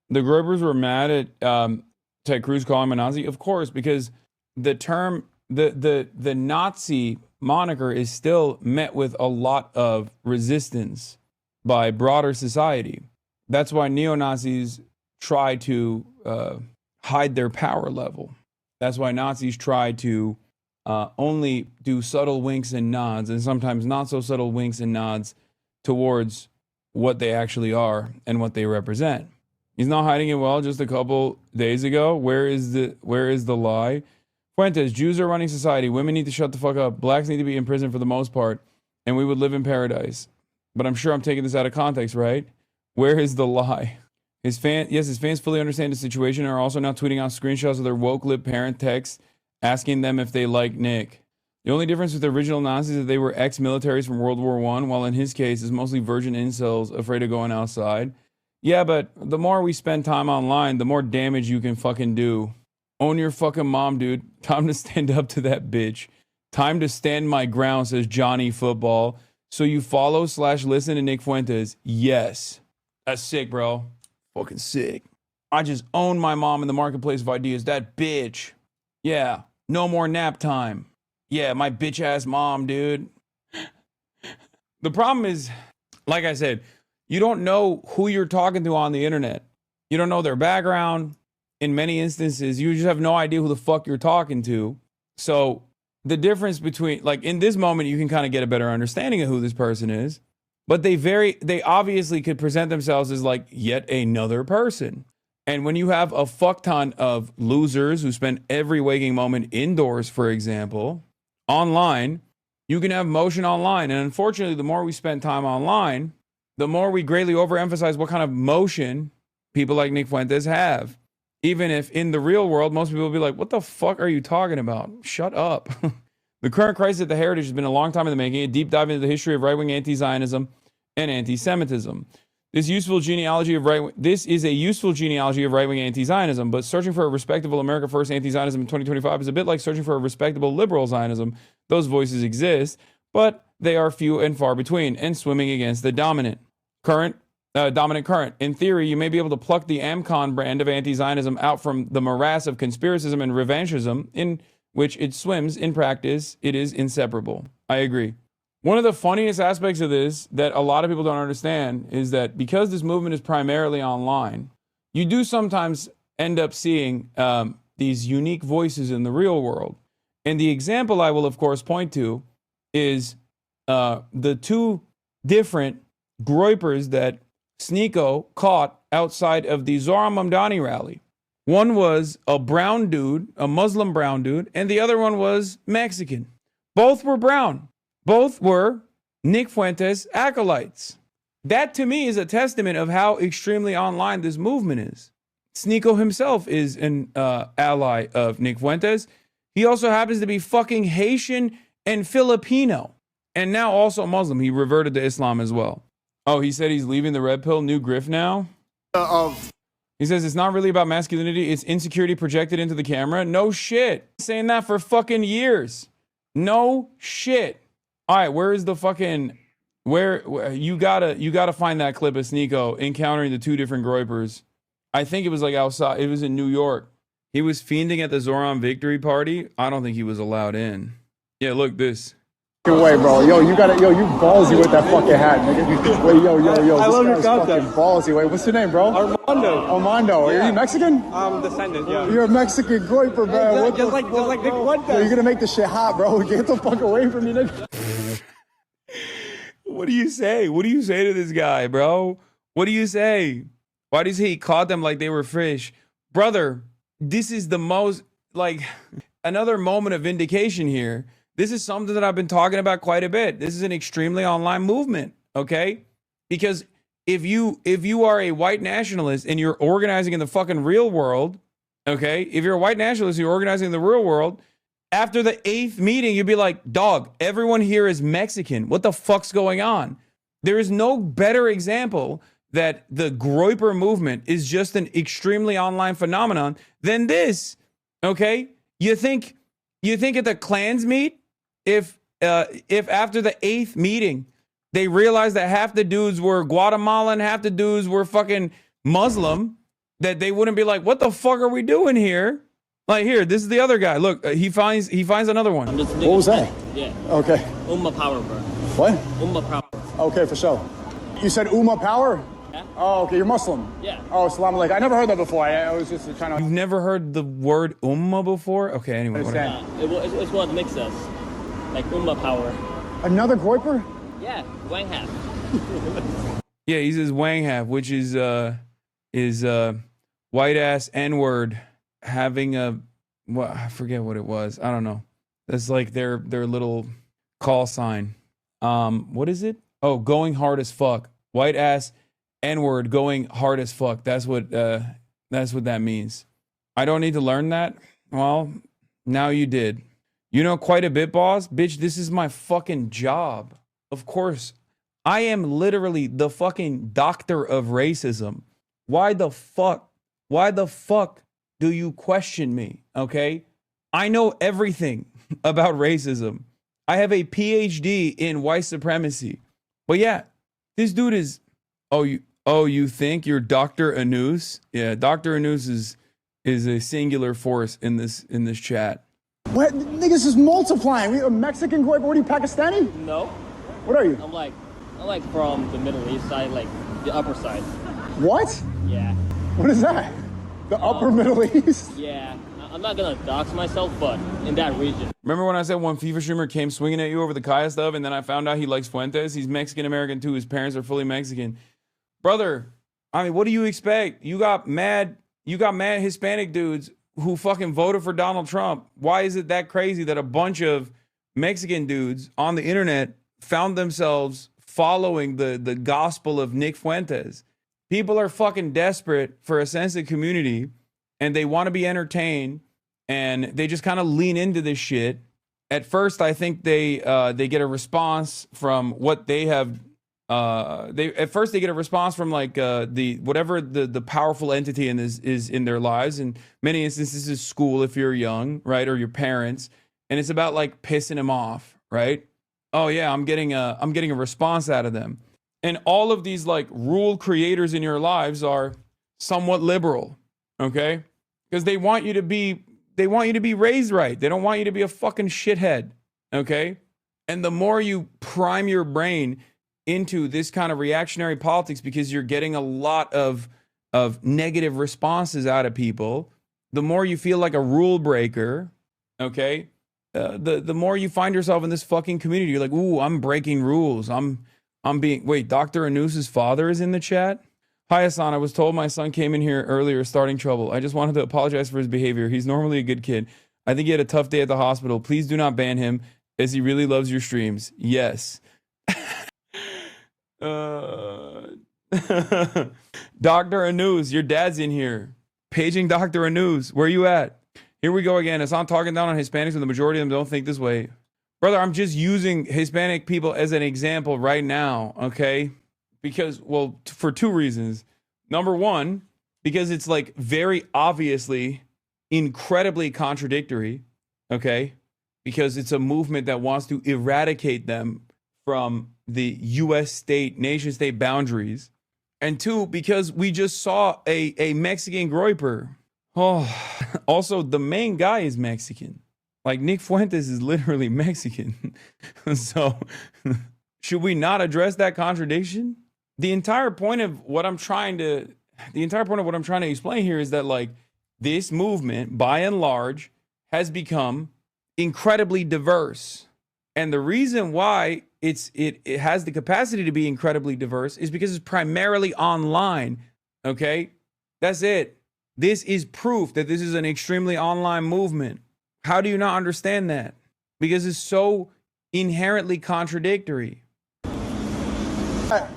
the Groypers were mad at Ted Cruz calling him a Nazi. Of course, because the term, the Nazi moniker is still met with a lot of resistance by broader society. That's why neo-Nazis try to hide their power level. That's why Nazis try to only do subtle winks and nods, and sometimes not so subtle winks and nods towards what they actually are and what they represent. He's not hiding it well. Just a couple days ago, where is the lie? Fuentes, Jews are running society. Women need to shut the fuck up. Blacks need to be in prison for the most part, and we would live in paradise. But I'm sure I'm taking this out of context, right? Where is the lie? His fans fully understand the situation and are also now tweeting out screenshots of their woke lib parent texts asking them if they like Nick. The only difference with the original Nazis is that they were ex-militaries from World War I, while in his case, it's mostly virgin incels afraid of going outside. Yeah, but the more we spend time online, the more damage you can fucking do. Own your fucking mom, dude. Time to stand up to that bitch. Time to stand my ground, says Johnny Football. So you follow/listen to Nick Fuentes? Yes. That's sick, bro. Fucking sick. I just own my mom in the marketplace of ideas. That bitch. Yeah. No more nap time. Yeah, my bitch ass mom, dude. The problem is, like I said, you don't know who you're talking to on the internet. You don't know their background. In many instances, you just have no idea who the fuck you're talking to. So the difference between, like, in this moment, you can kind of get a better understanding of who this person is. But they obviously could present themselves as like yet another person. And when you have a fuck ton of losers who spend every waking moment indoors, for example, online, you can have motion online. And unfortunately, the more we spend time online, the more we greatly overemphasize what kind of motion people like Nick Fuentes have. Even if in the real world, most people will be like, what the fuck are you talking about? Shut up. The current crisis at the Heritage has been a long time in the making, a deep dive into the history of right-wing anti-Zionism and anti-Semitism. This is a useful genealogy of right-wing anti-Zionism, but searching for a respectable America First anti-Zionism in 2025 is a bit like searching for a respectable liberal Zionism. Those voices exist, but they are few and far between, and swimming against the dominant current. In theory, you may be able to pluck the Amcon brand of anti-Zionism out from the morass of conspiracism and revanchism in which it swims. In practice, it is inseparable. I agree. One of the funniest aspects of this that a lot of people don't understand is that because this movement is primarily online, you do sometimes end up seeing these unique voices in the real world. And the example I will, of course, point to is the two different Groypers that Sneeko caught outside of the Zohran Mamdani rally. One was a brown dude, a Muslim brown dude, and the other one was Mexican. Both were brown. Both were Nick Fuentes acolytes. That to me is a testament of how extremely online this movement is. Sneeko himself is an ally of Nick Fuentes. He also happens to be fucking Haitian and Filipino, and now also Muslim. He reverted to Islam as well. Oh, he said he's leaving the red pill, new grift now? He says it's not really about masculinity, it's insecurity projected into the camera. No shit. Saying that for fucking years. No shit. All right, where is the fucking, where you gotta find that clip of Sneeko encountering the two different Groypers. I think it was like outside, it was in New York. He was fiending at the Zohran victory party. I don't think he was allowed in. Yeah, look, this. Way, bro. Yo, you ballsy with that fucking hat, nigga. Wait, yo. I love your fucking ballsy. Wait, what's your name, bro? Armando. Yeah. Are you Mexican? I'm descendant, yeah. You're a Mexican Groyper, bro. Exactly. Just like Nick Fuentes. Yo, you're gonna make this shit hot, bro. Get the fuck away from me, nigga. What do you say? What do you say to this guy, bro? What do you say? Why does he caught them like they were fish? Brother, this is the most, like, another moment of vindication here. This is something that I've been talking about quite a bit. This is an extremely online movement, okay? Because if you are a white nationalist and you're organizing in the fucking real world, okay? If you're a white nationalist, you're organizing in the real world, after the 8th meeting, you'd be like, dog, everyone here is Mexican. What the fuck's going on? There is no better example that the Groyper movement is just an extremely online phenomenon than this, okay? You think at the Klans meet, if after the 8th meeting, they realized that half the dudes were Guatemalan, half the dudes were fucking Muslim, that they wouldn't be like, what the fuck are we doing here? Like, here, this is the other guy. Look, he finds another one. What was that? Yeah. Okay. Umma power, bro. What? Umma power. Okay, for sure. You said Umma power? Yeah. Oh, okay, you're Muslim. Yeah. Oh, salam alaikum. I never heard that before. I was just trying to... You've never heard the word Umma before? Okay, anyway. It's what makes us. Like Umma power. Another Groyper? Yeah, Wang half. Yeah, he says Wang half, which is white ass N-word having a, what, I forget what it was. I don't know. That's like their little call sign. What is it? Oh, going hard as fuck. White ass N-word going hard as fuck. That's what that means. I don't need to learn that. Well, now you did. You know quite a bit, boss. Bitch, this is my fucking job. Of course, I am literally the fucking doctor of racism. Why the fuck do you question me? Okay? I know everything about racism. I have a PhD in white supremacy. But yeah, this dude is, you think you're Dr. Anus? Yeah, Dr. Anus is a singular force in this chat. What? Niggas is multiplying. We a Mexican Groyper. What are you, Pakistani? No. What are you? I'm like from the Middle East side, like the upper side. What? Yeah. What is that? The upper Middle East? Yeah. I'm not gonna dox myself, but in that region. Remember when I said one FIFA streamer came swinging at you over the Kaya stuff, and then I found out he likes Fuentes? He's Mexican-American too. His parents are fully Mexican. Brother, I mean, what do you expect? You got mad Hispanic dudes who fucking voted for Donald Trump. Why is it that crazy that a bunch of Mexican dudes on the internet found themselves following the gospel of Nick Fuentes? People are fucking desperate for a sense of community, and they want to be entertained, and they just kind of lean into this shit. At first, I think they get a response from what they have. They get a response from like the powerful entity in this is in their lives. In many instances, is school if you're young, right, or your parents, and it's about like pissing them off, right? Oh yeah, I'm getting a response out of them. And all of these like rule creators in your lives are somewhat liberal, okay? Because they want you to be raised right. They don't want you to be a fucking shithead, okay? And the more you prime your brain into this kind of reactionary politics, because you're getting a lot of negative responses out of people, the more you feel like a rule breaker, okay? The more you find yourself in this fucking community. You're like, ooh, I'm breaking rules. Wait, Dr. Anus's father is in the chat? Hi, Hasan. I was told my son came in here earlier starting trouble. I just wanted to apologize for his behavior. He's normally a good kid. I think he had a tough day at the hospital. Please do not ban him, as he really loves your streams. Yes. Dr. Anus, your dad's in here. Paging Dr. Anus. Where you at? Here we go again. Hasan talking down on Hispanics when the majority of them don't think this way. Brother, I'm just using Hispanic people as an example right now, okay? Because, well, for two reasons. Number one, because it's like very obviously incredibly contradictory, okay? Because it's a movement that wants to eradicate them from the U.S. nation state boundaries. And two, because we just saw a Mexican Groyper. Oh, also, the main guy is Mexican. Like, Nick Fuentes is literally Mexican. So, should we not address that contradiction? The entire point of what I'm trying to explain here is that, like, this movement, by and large, has become incredibly diverse. And the reason why it has the capacity to be incredibly diverse is because it's primarily online, Okay? That's it. This is proof that this is an extremely online movement. How do you not understand that? Because it's so inherently contradictory.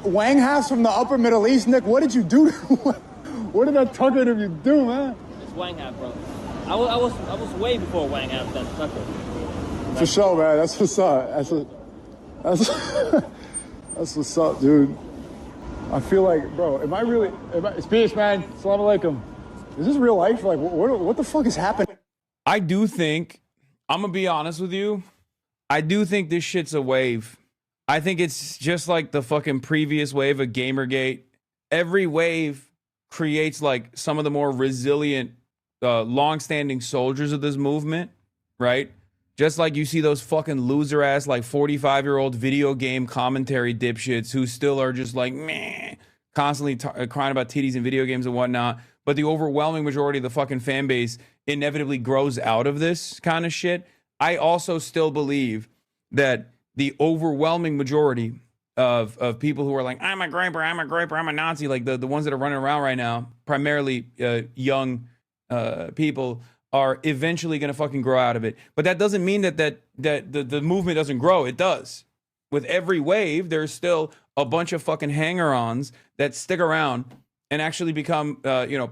Wang Hass from the upper Middle East, Nick, what did you do? What did that Tucker interview do, man? It's Wang Hap, bro. I was way before Wang Hap than Tucker. For sure, man. That's what's up. That's what's up, dude. I feel like, bro, it's peace, man. Assalamu alaikum. Is this real life? Like, what the fuck is happening? I do think, I'm going to be honest with you, I do think this shit's a wave. I think it's just like the fucking previous wave of Gamergate. Every wave creates like some of the more resilient, long-standing soldiers of this movement, right? Just like you see those fucking loser-ass, like 45-year-old video game commentary dipshits who still are just like, meh, constantly crying about titties and video games and whatnot. But the overwhelming majority of the fucking fan base inevitably grows out of this kind of shit. I also still believe that the overwhelming majority of people who are like, I'm a graper, I'm a Nazi, like the ones that are running around right now, primarily young people, are eventually going to fucking grow out of it. But that doesn't mean that the movement doesn't grow. It does. With every wave, there's still a bunch of fucking hanger-ons that stick around and actually become,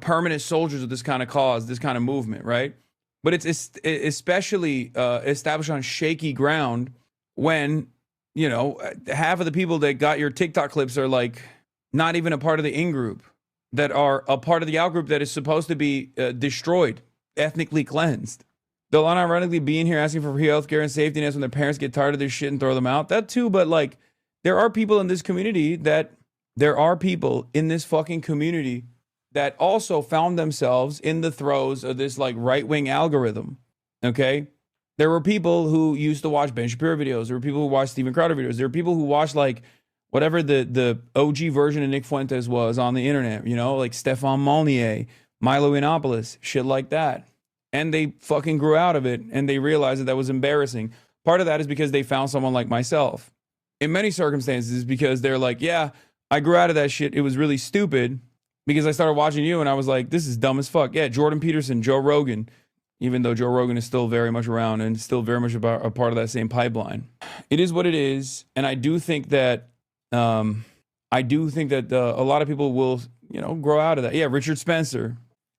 permanent soldiers of this kind of cause, this kind of movement, right? But it's especially established on shaky ground when, half of the people that got your TikTok clips are like not even a part of the in-group, that are a part of the out-group that is supposed to be destroyed, ethnically cleansed. They'll unironically be in here asking for free healthcare and safety nets when their parents get tired of this shit and throw them out. That too, but like, there are people in this community that also found themselves in the throes of this like right-wing algorithm. Okay? There were people who used to watch Ben Shapiro videos. There were people who watched Steven Crowder videos. There were people who watched like whatever the OG version of Nick Fuentes was on the internet, like Stefan Molnier, Milo Yiannopoulos, shit like that. And they fucking grew out of it and they realized that was embarrassing. Part of that is because they found someone like myself. In many circumstances, because they're like, yeah, I grew out of that shit. It was really stupid because I started watching you and I was like, this is dumb as fuck. Yeah, Jordan Peterson, Joe Rogan, even though Joe Rogan is still very much around and still very much a part of that same pipeline. It is what it is. And I do think that a lot of people will, grow out of that. Yeah, Richard Spencer.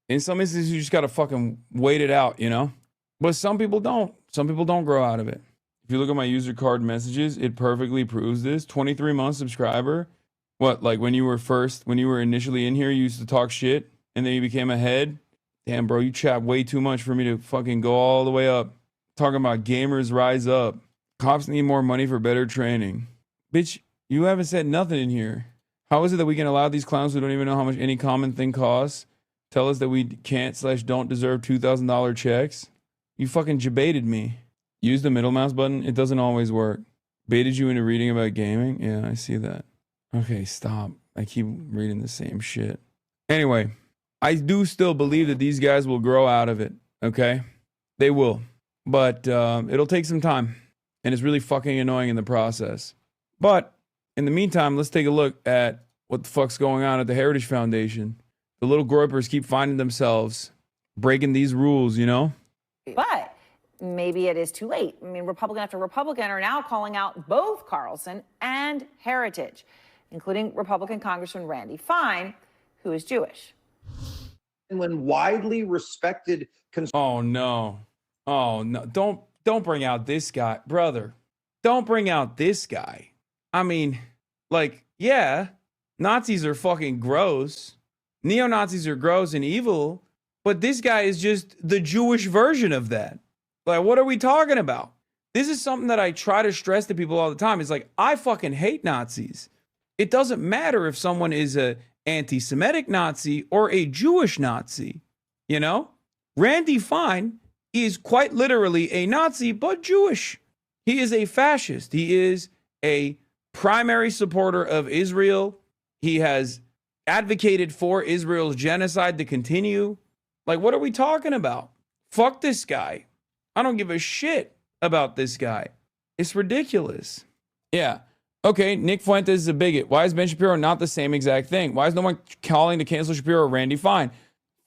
In some instances, you just got to fucking wait it out, But some people don't. Some people don't grow out of it. If you look at my user card messages, it perfectly proves this. 23-month subscriber. What, like when you were initially in here, you used to talk shit and then you became a head? Damn, bro, you chat way too much for me to fucking go all the way up. Talking about gamers rise up. Cops need more money for better training. Bitch, you haven't said nothing in here. How is it that we can allow these clowns who don't even know how much any common thing costs tell us that we can't/don't deserve $2,000 checks? You fucking jebaited me. Use the middle mouse button. It doesn't always work. Baited you into reading about gaming? Yeah, I see that. Okay, stop. I keep reading the same shit. Anyway, I do still believe that these guys will grow out of it, okay? They will. But it'll take some time. And it's really fucking annoying in the process. But in the meantime, let's take a look at what the fuck's going on at the Heritage Foundation. The little groypers keep finding themselves breaking these rules, But maybe it is too late. I mean, Republican after Republican are now calling out both Carlson and Heritage, including Republican Congressman Randy Fine, who is Jewish. And when widely respected... Oh, no. Don't bring out this guy. Brother, don't bring out this guy. I mean, like, yeah, Nazis are fucking gross. Neo-Nazis are gross and evil, but this guy is just the Jewish version of that. Like, what are we talking about? This is something that I try to stress to people all the time. It's like, I fucking hate Nazis. It doesn't matter if someone is a anti-Semitic Nazi or a Jewish Nazi, Randy Fine is quite literally a Nazi, but Jewish. He is a fascist. He is a primary supporter of Israel. He has advocated for Israel's genocide to continue. Like, what are we talking about? Fuck this guy. I don't give a shit about this guy. It's ridiculous. Yeah. Okay, Nick Fuentes is a bigot. Why is Ben Shapiro not the same exact thing? Why is no one calling to cancel Shapiro or Randy Fine?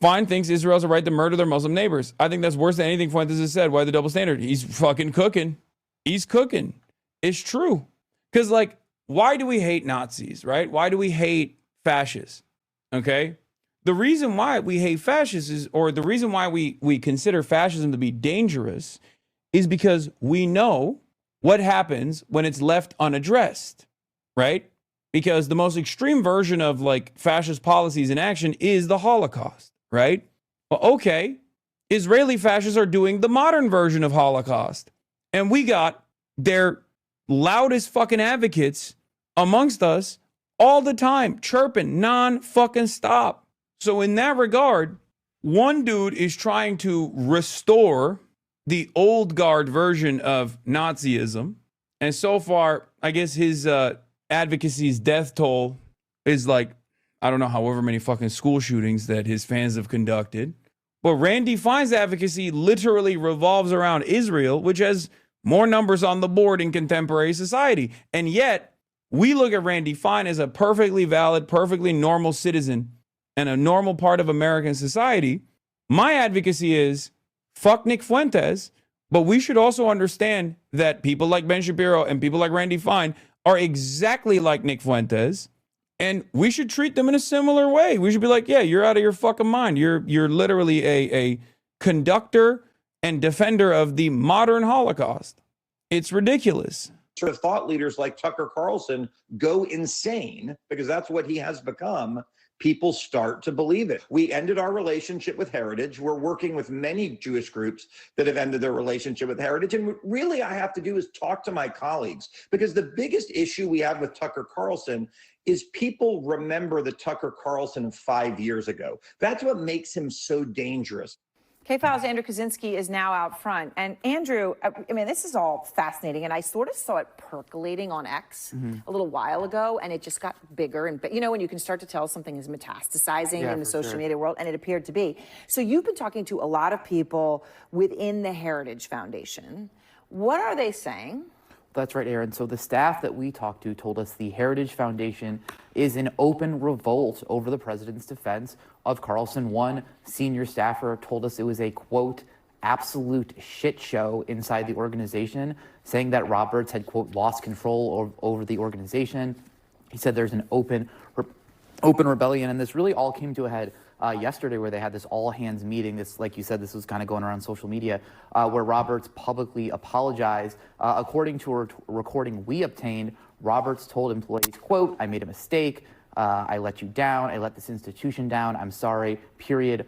Fine thinks Israel has a right to murder their Muslim neighbors. I think that's worse than anything Fuentes has said. Why the double standard? He's fucking cooking. He's cooking. It's true. Because, like, why do we hate Nazis, right? Why do we hate fascists? Okay? The reason why we hate fascists is, or the reason why we consider fascism to be dangerous is because we know what happens when it's left unaddressed, right? Because the most extreme version of, like, fascist policies in action is the Holocaust, right? Well, okay, Israeli fascists are doing the modern version of Holocaust. And we got their loudest fucking advocates amongst us all the time, chirping non-fucking stop. So in that regard, one dude is trying to restore the old guard version of Nazism. And so far, I guess his advocacy's death toll is like, I don't know, however many fucking school shootings that his fans have conducted. But Randy Fine's advocacy literally revolves around Israel, which has more numbers on the board in contemporary society. And yet, we look at Randy Fine as a perfectly valid, perfectly normal citizen and a normal part of American society. My advocacy is, fuck Nick Fuentes, but we should also understand that people like Ben Shapiro and people like Randy Fine are exactly like Nick Fuentes, and we should treat them in a similar way. We should be like, yeah, you're out of your fucking mind. You're literally a conductor and defender of the modern Holocaust. It's ridiculous. Sort of thought leaders like Tucker Carlson go insane because that's what he has become. People start to believe it. We ended our relationship with Heritage. We're working with many Jewish groups that have ended their relationship with Heritage. And really I have to do is talk to my colleagues, because the biggest issue we have with Tucker Carlson is people remember the Tucker Carlson of 5 years ago. That's what makes him so dangerous. K-Files' Andrew Kaczynski is now out front. And Andrew, I mean, this is all fascinating. And I sort of saw it percolating on X a little while ago, and it just got bigger. And you know, when you can start to tell something is metastasizing in the social media world, and it appeared to be. So you've been talking to a lot of people within the Heritage Foundation. What are they saying? That's right, Aaron. So the staff that we talked to told us the Heritage Foundation is in open revolt over the president's defense of Carlson. One senior staffer told us it was a, quote, absolute shit show inside the organization, saying that Roberts had, quote, lost control over the organization. He said there's an open rebellion, and this really all came to a head yesterday, where they had this all-hands meeting. This, like you said, this was kind of going around social media, where Roberts publicly apologized. According to a recording we obtained, Roberts told employees, quote, I made a mistake. I let you down. I let this institution down. I'm sorry, period,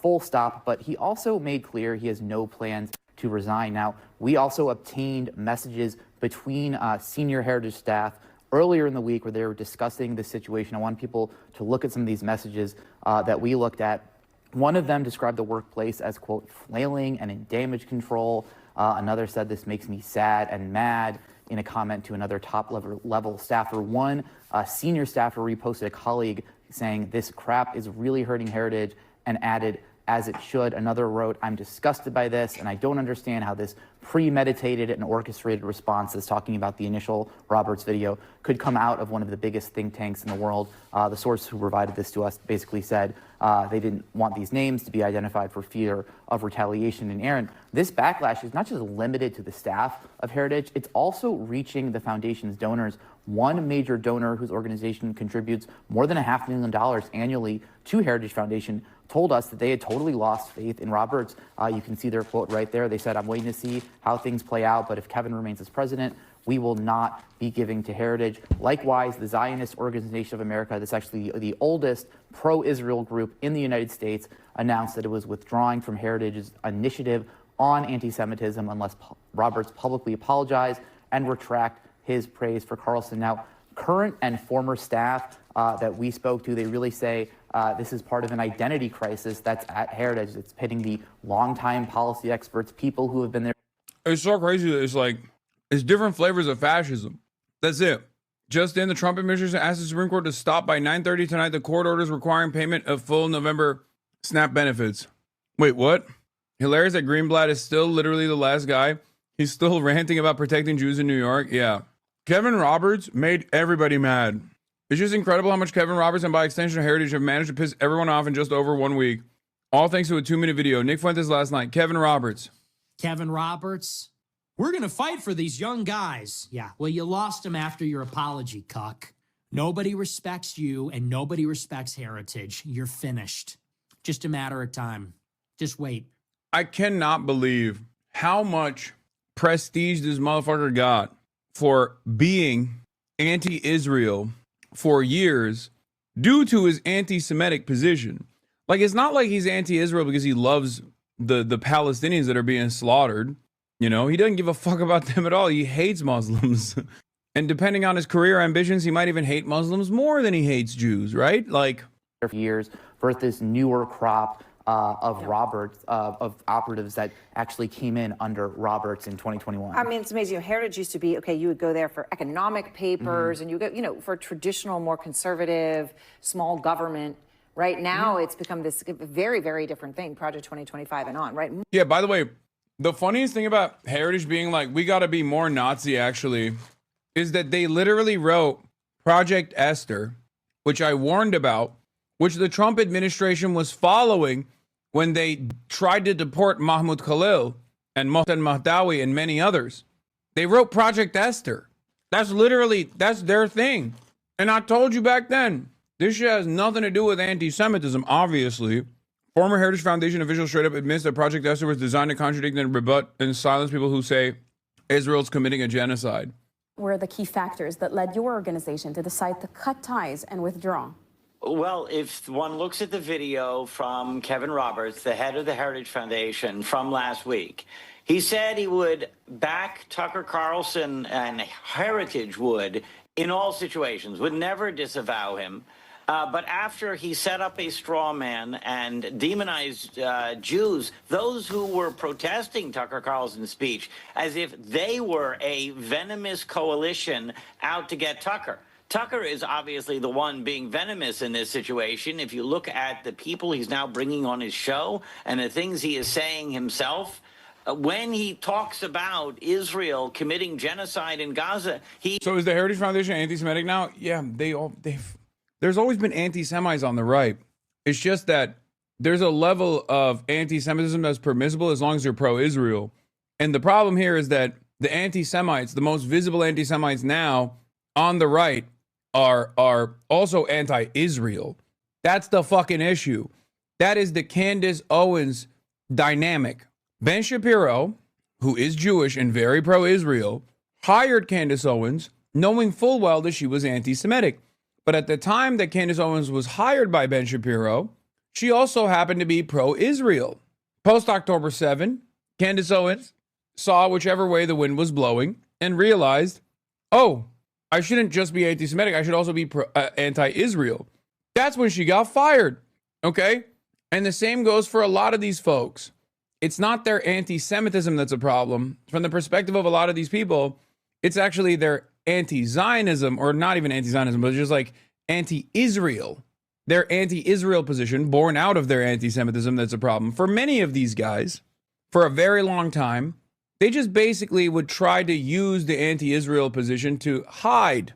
full stop. But he also made clear he has no plans to resign. Now, we also obtained messages between senior Heritage staff earlier in the week where they were discussing the situation. I want people to look at some of these messages that we looked at. One of them described the workplace as, quote, flailing and in damage control. Another said, this makes me sad and mad, in a comment to another top level staffer. One senior staffer reposted a colleague saying, this crap is really hurting Heritage, and added, as it should. Another wrote, I'm disgusted by this, and I don't understand how this premeditated and orchestrated response that's talking about the initial Roberts video could come out of one of the biggest think tanks in the world. The source who provided this to us basically said they didn't want these names to be identified for fear of retaliation. And Aaron, this backlash is not just limited to the staff of Heritage, it's also reaching the foundation's donors. One major donor whose organization contributes more than $500,000 annually to Heritage Foundation told us that they had totally lost faith in Roberts. You can see their quote right there. They said, I'm waiting to see how things play out, but if Kevin remains as president, we will not be giving to Heritage. Likewise, the Zionist Organization of America, that's actually the oldest pro-Israel group in the United States, announced that it was withdrawing from Heritage's initiative on anti-Semitism unless Roberts publicly apologize and retract his praise for Carlson. Now, current and former staff that we spoke to, they really say this is part of an identity crisis that's at Heritage. It's pitting the longtime policy experts, people who have been there. It's so crazy that it's like, it's different flavors of fascism. That's it. Just in, the Trump administration asked the Supreme Court to stop by 9:30 tonight the court orders requiring payment of full November SNAP benefits. Wait, what? Hilarious that Greenblatt is still literally the last guy. He's still ranting about protecting Jews in New York. Yeah. Kevin Roberts made everybody mad. It's just incredible how much Kevin Roberts and by extension Heritage have managed to piss everyone off in just over 1 week. All thanks to a 2-minute video. Nick Fuentes last night. Kevin Roberts. Kevin Roberts, we're going to fight for these young guys. Yeah, well, you lost them after your apology, cuck. Nobody respects you and nobody respects Heritage. You're finished. Just a matter of time. Just wait. I cannot believe how much prestige this motherfucker got for being anti-Israel for years due to his anti-Semitic position. Like, it's not like he's anti-Israel because he loves the Palestinians that are being slaughtered. You know, he doesn't give a fuck about them at all. He hates Muslims. And depending on his career ambitions, he might even hate Muslims more than he hates Jews, right? Like, years for this newer crop of Roberts, of operatives that actually came in under Roberts in 2021. I mean, it's amazing. Heritage used to be, okay, you would go there for economic papers and you go, for traditional, more conservative, small government. Right now, it's become this very, very different thing, Project 2025 and on, right? Yeah, by the way, the funniest thing about Heritage being like, we got to be more Nazi, actually, is that they literally wrote Project Esther, which I warned about, which the Trump administration was following when they tried to deport Mahmoud Khalil and Mohsen Mahdawi and many others. They wrote Project Esther. That's their thing. And I told you back then, this shit has nothing to do with anti-Semitism, obviously. Former Heritage Foundation official straight up admits that Project Esther was designed to contradict and rebut and silence people who say Israel's committing a genocide. Were the key factors that led your organization to decide to cut ties and withdraw? Well, if one looks at the video from Kevin Roberts, the head of the Heritage Foundation from last week, he said he would back Tucker Carlson and Heritage would in all situations, would never disavow him. But after he set up a straw man and demonized Jews, those who were protesting Tucker Carlson's speech, as if they were a venomous coalition out to get Tucker. Tucker is obviously the one being venomous in this situation. If you look at the people he's now bringing on his show and the things he is saying himself, when he talks about Israel committing genocide in Gaza, So is the Heritage Foundation anti-Semitic now? Yeah, there's always been anti-Semites on the right. It's just that there's a level of anti-Semitism that's permissible as long as you're pro-Israel. And the problem here is that the anti-Semites, the most visible anti-Semites now on the right, are also anti-Israel. That's the fucking issue. That is the Candace Owens dynamic. Ben Shapiro, who is Jewish and very pro-Israel, hired Candace Owens knowing full well that she was anti-Semitic. But at the time that Candace Owens was hired by Ben Shapiro, she also happened to be pro-Israel. Post-October 7, Candace Owens saw whichever way the wind was blowing and realized, oh, I shouldn't just be anti-Semitic, I should also be anti-Israel. That's when she got fired, okay? And the same goes for a lot of these folks. It's not their anti-Semitism that's a problem. From the perspective of a lot of these people, it's actually their anti-Zionism, or not even anti-Zionism, but just like anti-Israel. Their anti-Israel position, born out of their anti-Semitism, that's a problem. For many of these guys, for a very long time, they just basically would try to use the anti-Israel position to hide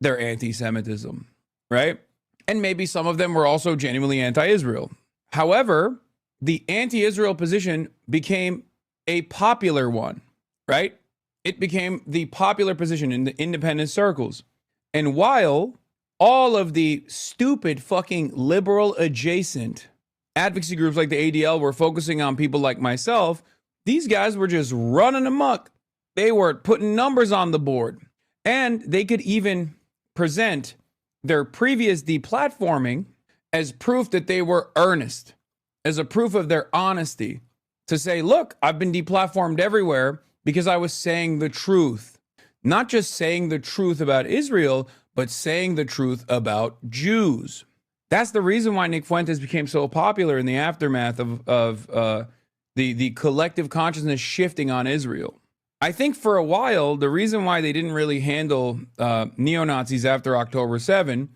their anti-Semitism, right? And maybe some of them were also genuinely anti-Israel. However, the anti-Israel position became a popular one, right? It became the popular position in the independent circles. And while all of the stupid fucking liberal adjacent advocacy groups like the ADL were focusing on people like myself, these guys were just running amok. They were putting numbers on the board. And they could even present their previous deplatforming as proof that they were earnest, as a proof of their honesty, to say, look, I've been deplatformed everywhere because I was saying the truth. Not just saying the truth about Israel, but saying the truth about Jews. That's the reason why Nick Fuentes became so popular in the aftermath of the collective consciousness shifting on Israel. I think for a while, the reason why they didn't really handle neo-Nazis after October 7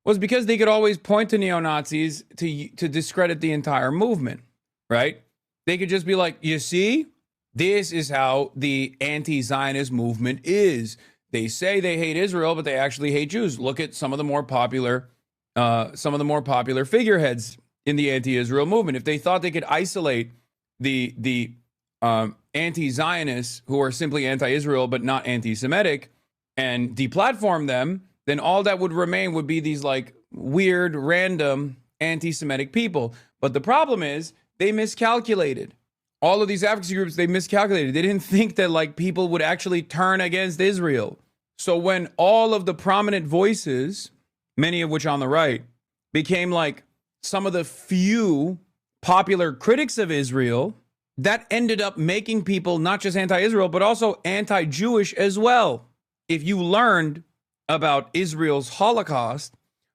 was because they could always point to neo-Nazis to discredit the entire movement, right? They could just be like, you see, this is how the anti-Zionist movement is. They say they hate Israel, but they actually hate Jews. Look at some of the more popular figureheads in the anti-Israel movement. If they thought they could isolate the anti-Zionists who are simply anti-Israel but not anti-Semitic and deplatform them, then all that would remain would be these like weird, random anti-Semitic people. But the problem is they miscalculated. All of these advocacy groups, they miscalculated. They didn't think that like people would actually turn against Israel. So when all of the prominent voices, many of which on the right, became like some of the few popular critics of Israel, that ended up making people not just anti-Israel, but also anti-Jewish as well. If you learned about Israel's Holocaust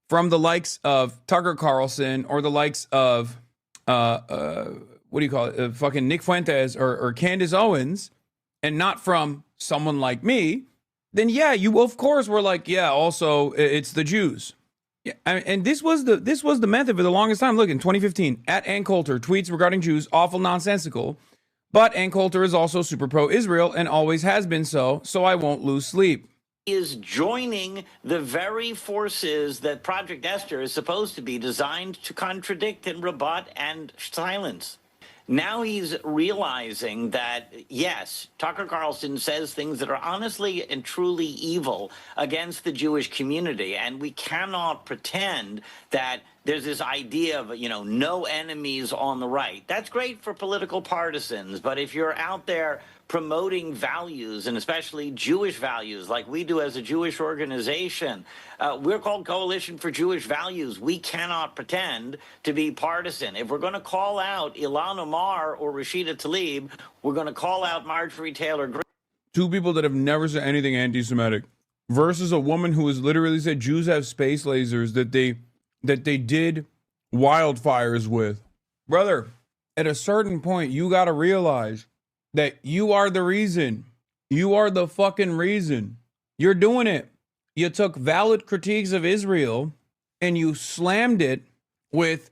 from the likes of Tucker Carlson or the likes of, fucking Nick Fuentes or Candace Owens, and not from someone like me, then yeah, you of course were like, yeah, also it's the Jews. Yeah, and this was the method for the longest time. Look, in 2015, at Ann Coulter, tweets regarding Jews, awful nonsensical. But Ann Coulter is also super pro-Israel and always has been so I won't lose sleep. Is joining the very forces that Project Esther is supposed to be designed to contradict and rebut and silence. Now he's realizing that, yes, Tucker Carlson says things that are honestly and truly evil against the Jewish community, and we cannot pretend that there's this idea of, no enemies on the right. That's great for political partisans, but if you're out there promoting values, and especially Jewish values, like we do as a Jewish organization, we're called Coalition for Jewish Values. We cannot pretend to be partisan. If we're going to call out Ilhan Omar or Rashida Tlaib, we're going to call out Marjorie Taylor Greene. Two people that have never said anything anti-Semitic versus a woman who has literally said Jews have space lasers that they did wildfires with. Brother, at a certain point, you got to realize that you are the reason. You are the fucking reason. You're doing it. You took valid critiques of Israel and you slammed it with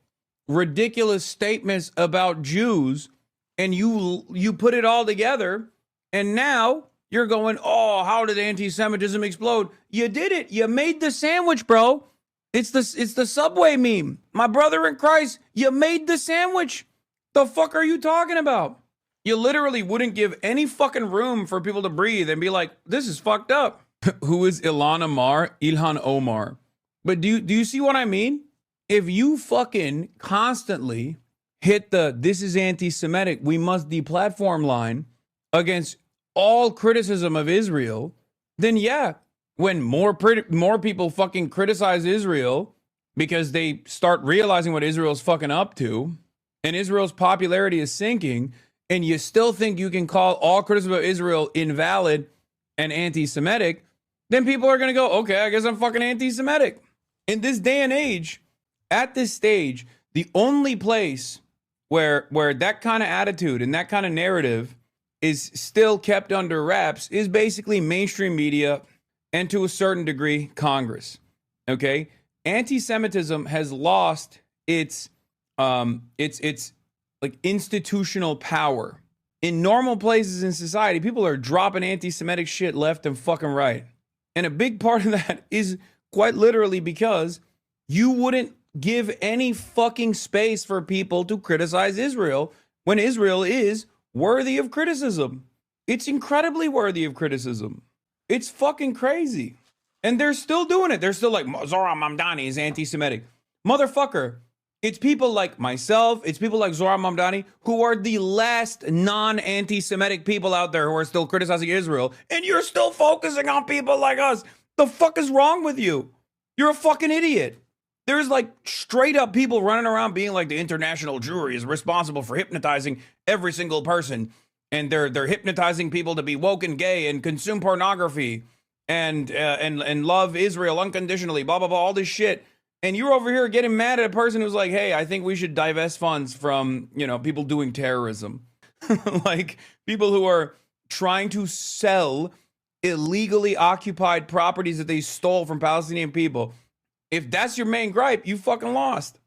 ridiculous statements about Jews, and you put it all together, and now you're going, oh, how did anti-Semitism explode? You did it. You made the sandwich, bro. It's the Subway meme. My brother in Christ, you made the sandwich. The fuck are you talking about? You literally wouldn't give any fucking room for people to breathe and be like, this is fucked up. Who is Ilhan Omar? But do you see what I mean? If you fucking constantly hit the this is anti-Semitic, we must deplatform line against all criticism of Israel, then yeah, when more people fucking criticize Israel because they start realizing what Israel's fucking up to, and Israel's popularity is sinking, and you still think you can call all criticism of Israel invalid and anti-Semitic, then people are going to go, okay, I guess I'm fucking anti-Semitic. In this day and age, at this stage, the only place where that kind of attitude and that kind of narrative is still kept under wraps is basically mainstream media and, to a certain degree, Congress. Okay? Anti-Semitism has lost its like institutional power. In normal places in society, people are dropping anti-Semitic shit left and fucking right. And a big part of that is quite literally because you wouldn't give any fucking space for people to criticize Israel when Israel is worthy of criticism. It's incredibly worthy of criticism. It's fucking crazy. And they're still doing it. They're still like, Zohran Mamdani is anti-Semitic. Motherfucker. It's people like myself, it's people like Zohran Mamdani, who are the last non-anti-Semitic people out there who are still criticizing Israel, and you're still focusing on people like us. The fuck is wrong with you? You're a fucking idiot. There's like straight up people running around being like the international Jewry is responsible for hypnotizing every single person, and they're hypnotizing people to be woke and gay and consume pornography and love Israel unconditionally, blah, blah, blah, all this shit. And you're over here getting mad at a person who's like, hey, I think we should divest funds from, people doing terrorism. Like people who are trying to sell illegally occupied properties that they stole from Palestinian people. If that's your main gripe, you fucking lost.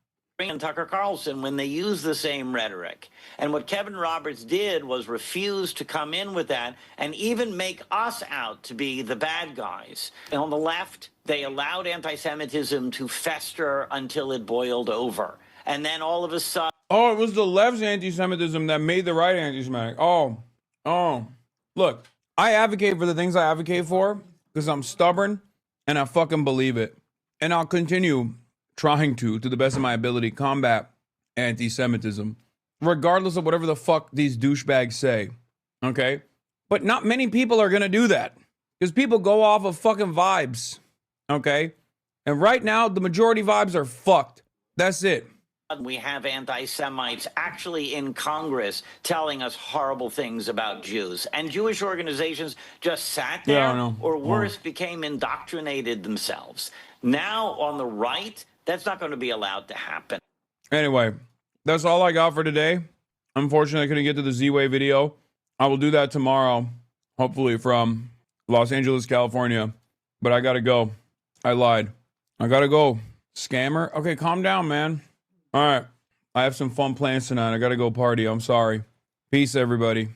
and Tucker Carlson when they use the same rhetoric. And what Kevin Roberts did was refuse to come in with that and even make us out to be the bad guys. And on the left, they allowed anti-Semitism to fester until it boiled over. And then all of a sudden... Oh, it was the left's anti-Semitism that made the right anti-Semitic. Oh. Look, I advocate for the things I advocate for because I'm stubborn and I fucking believe it. And I'll continue trying to the best of my ability, combat anti-Semitism, regardless of whatever the fuck these douchebags say, okay? But not many people are gonna do that, because people go off of fucking vibes, okay? And right now, the majority vibes are fucked. That's it. We have anti-Semites actually in Congress telling us horrible things about Jews. And Jewish organizations just sat there, Yeah, I know. or worse, became indoctrinated themselves. Now, on the right, that's not going to be allowed to happen. Anyway, that's all I got for today. Unfortunately, I couldn't get to the Z-Way video. I will do that tomorrow, hopefully from Los Angeles, California. But I gotta go. I lied. I gotta go. Scammer? Okay, calm down, man. All right. I have some fun plans tonight. I gotta go party. I'm sorry. Peace, everybody.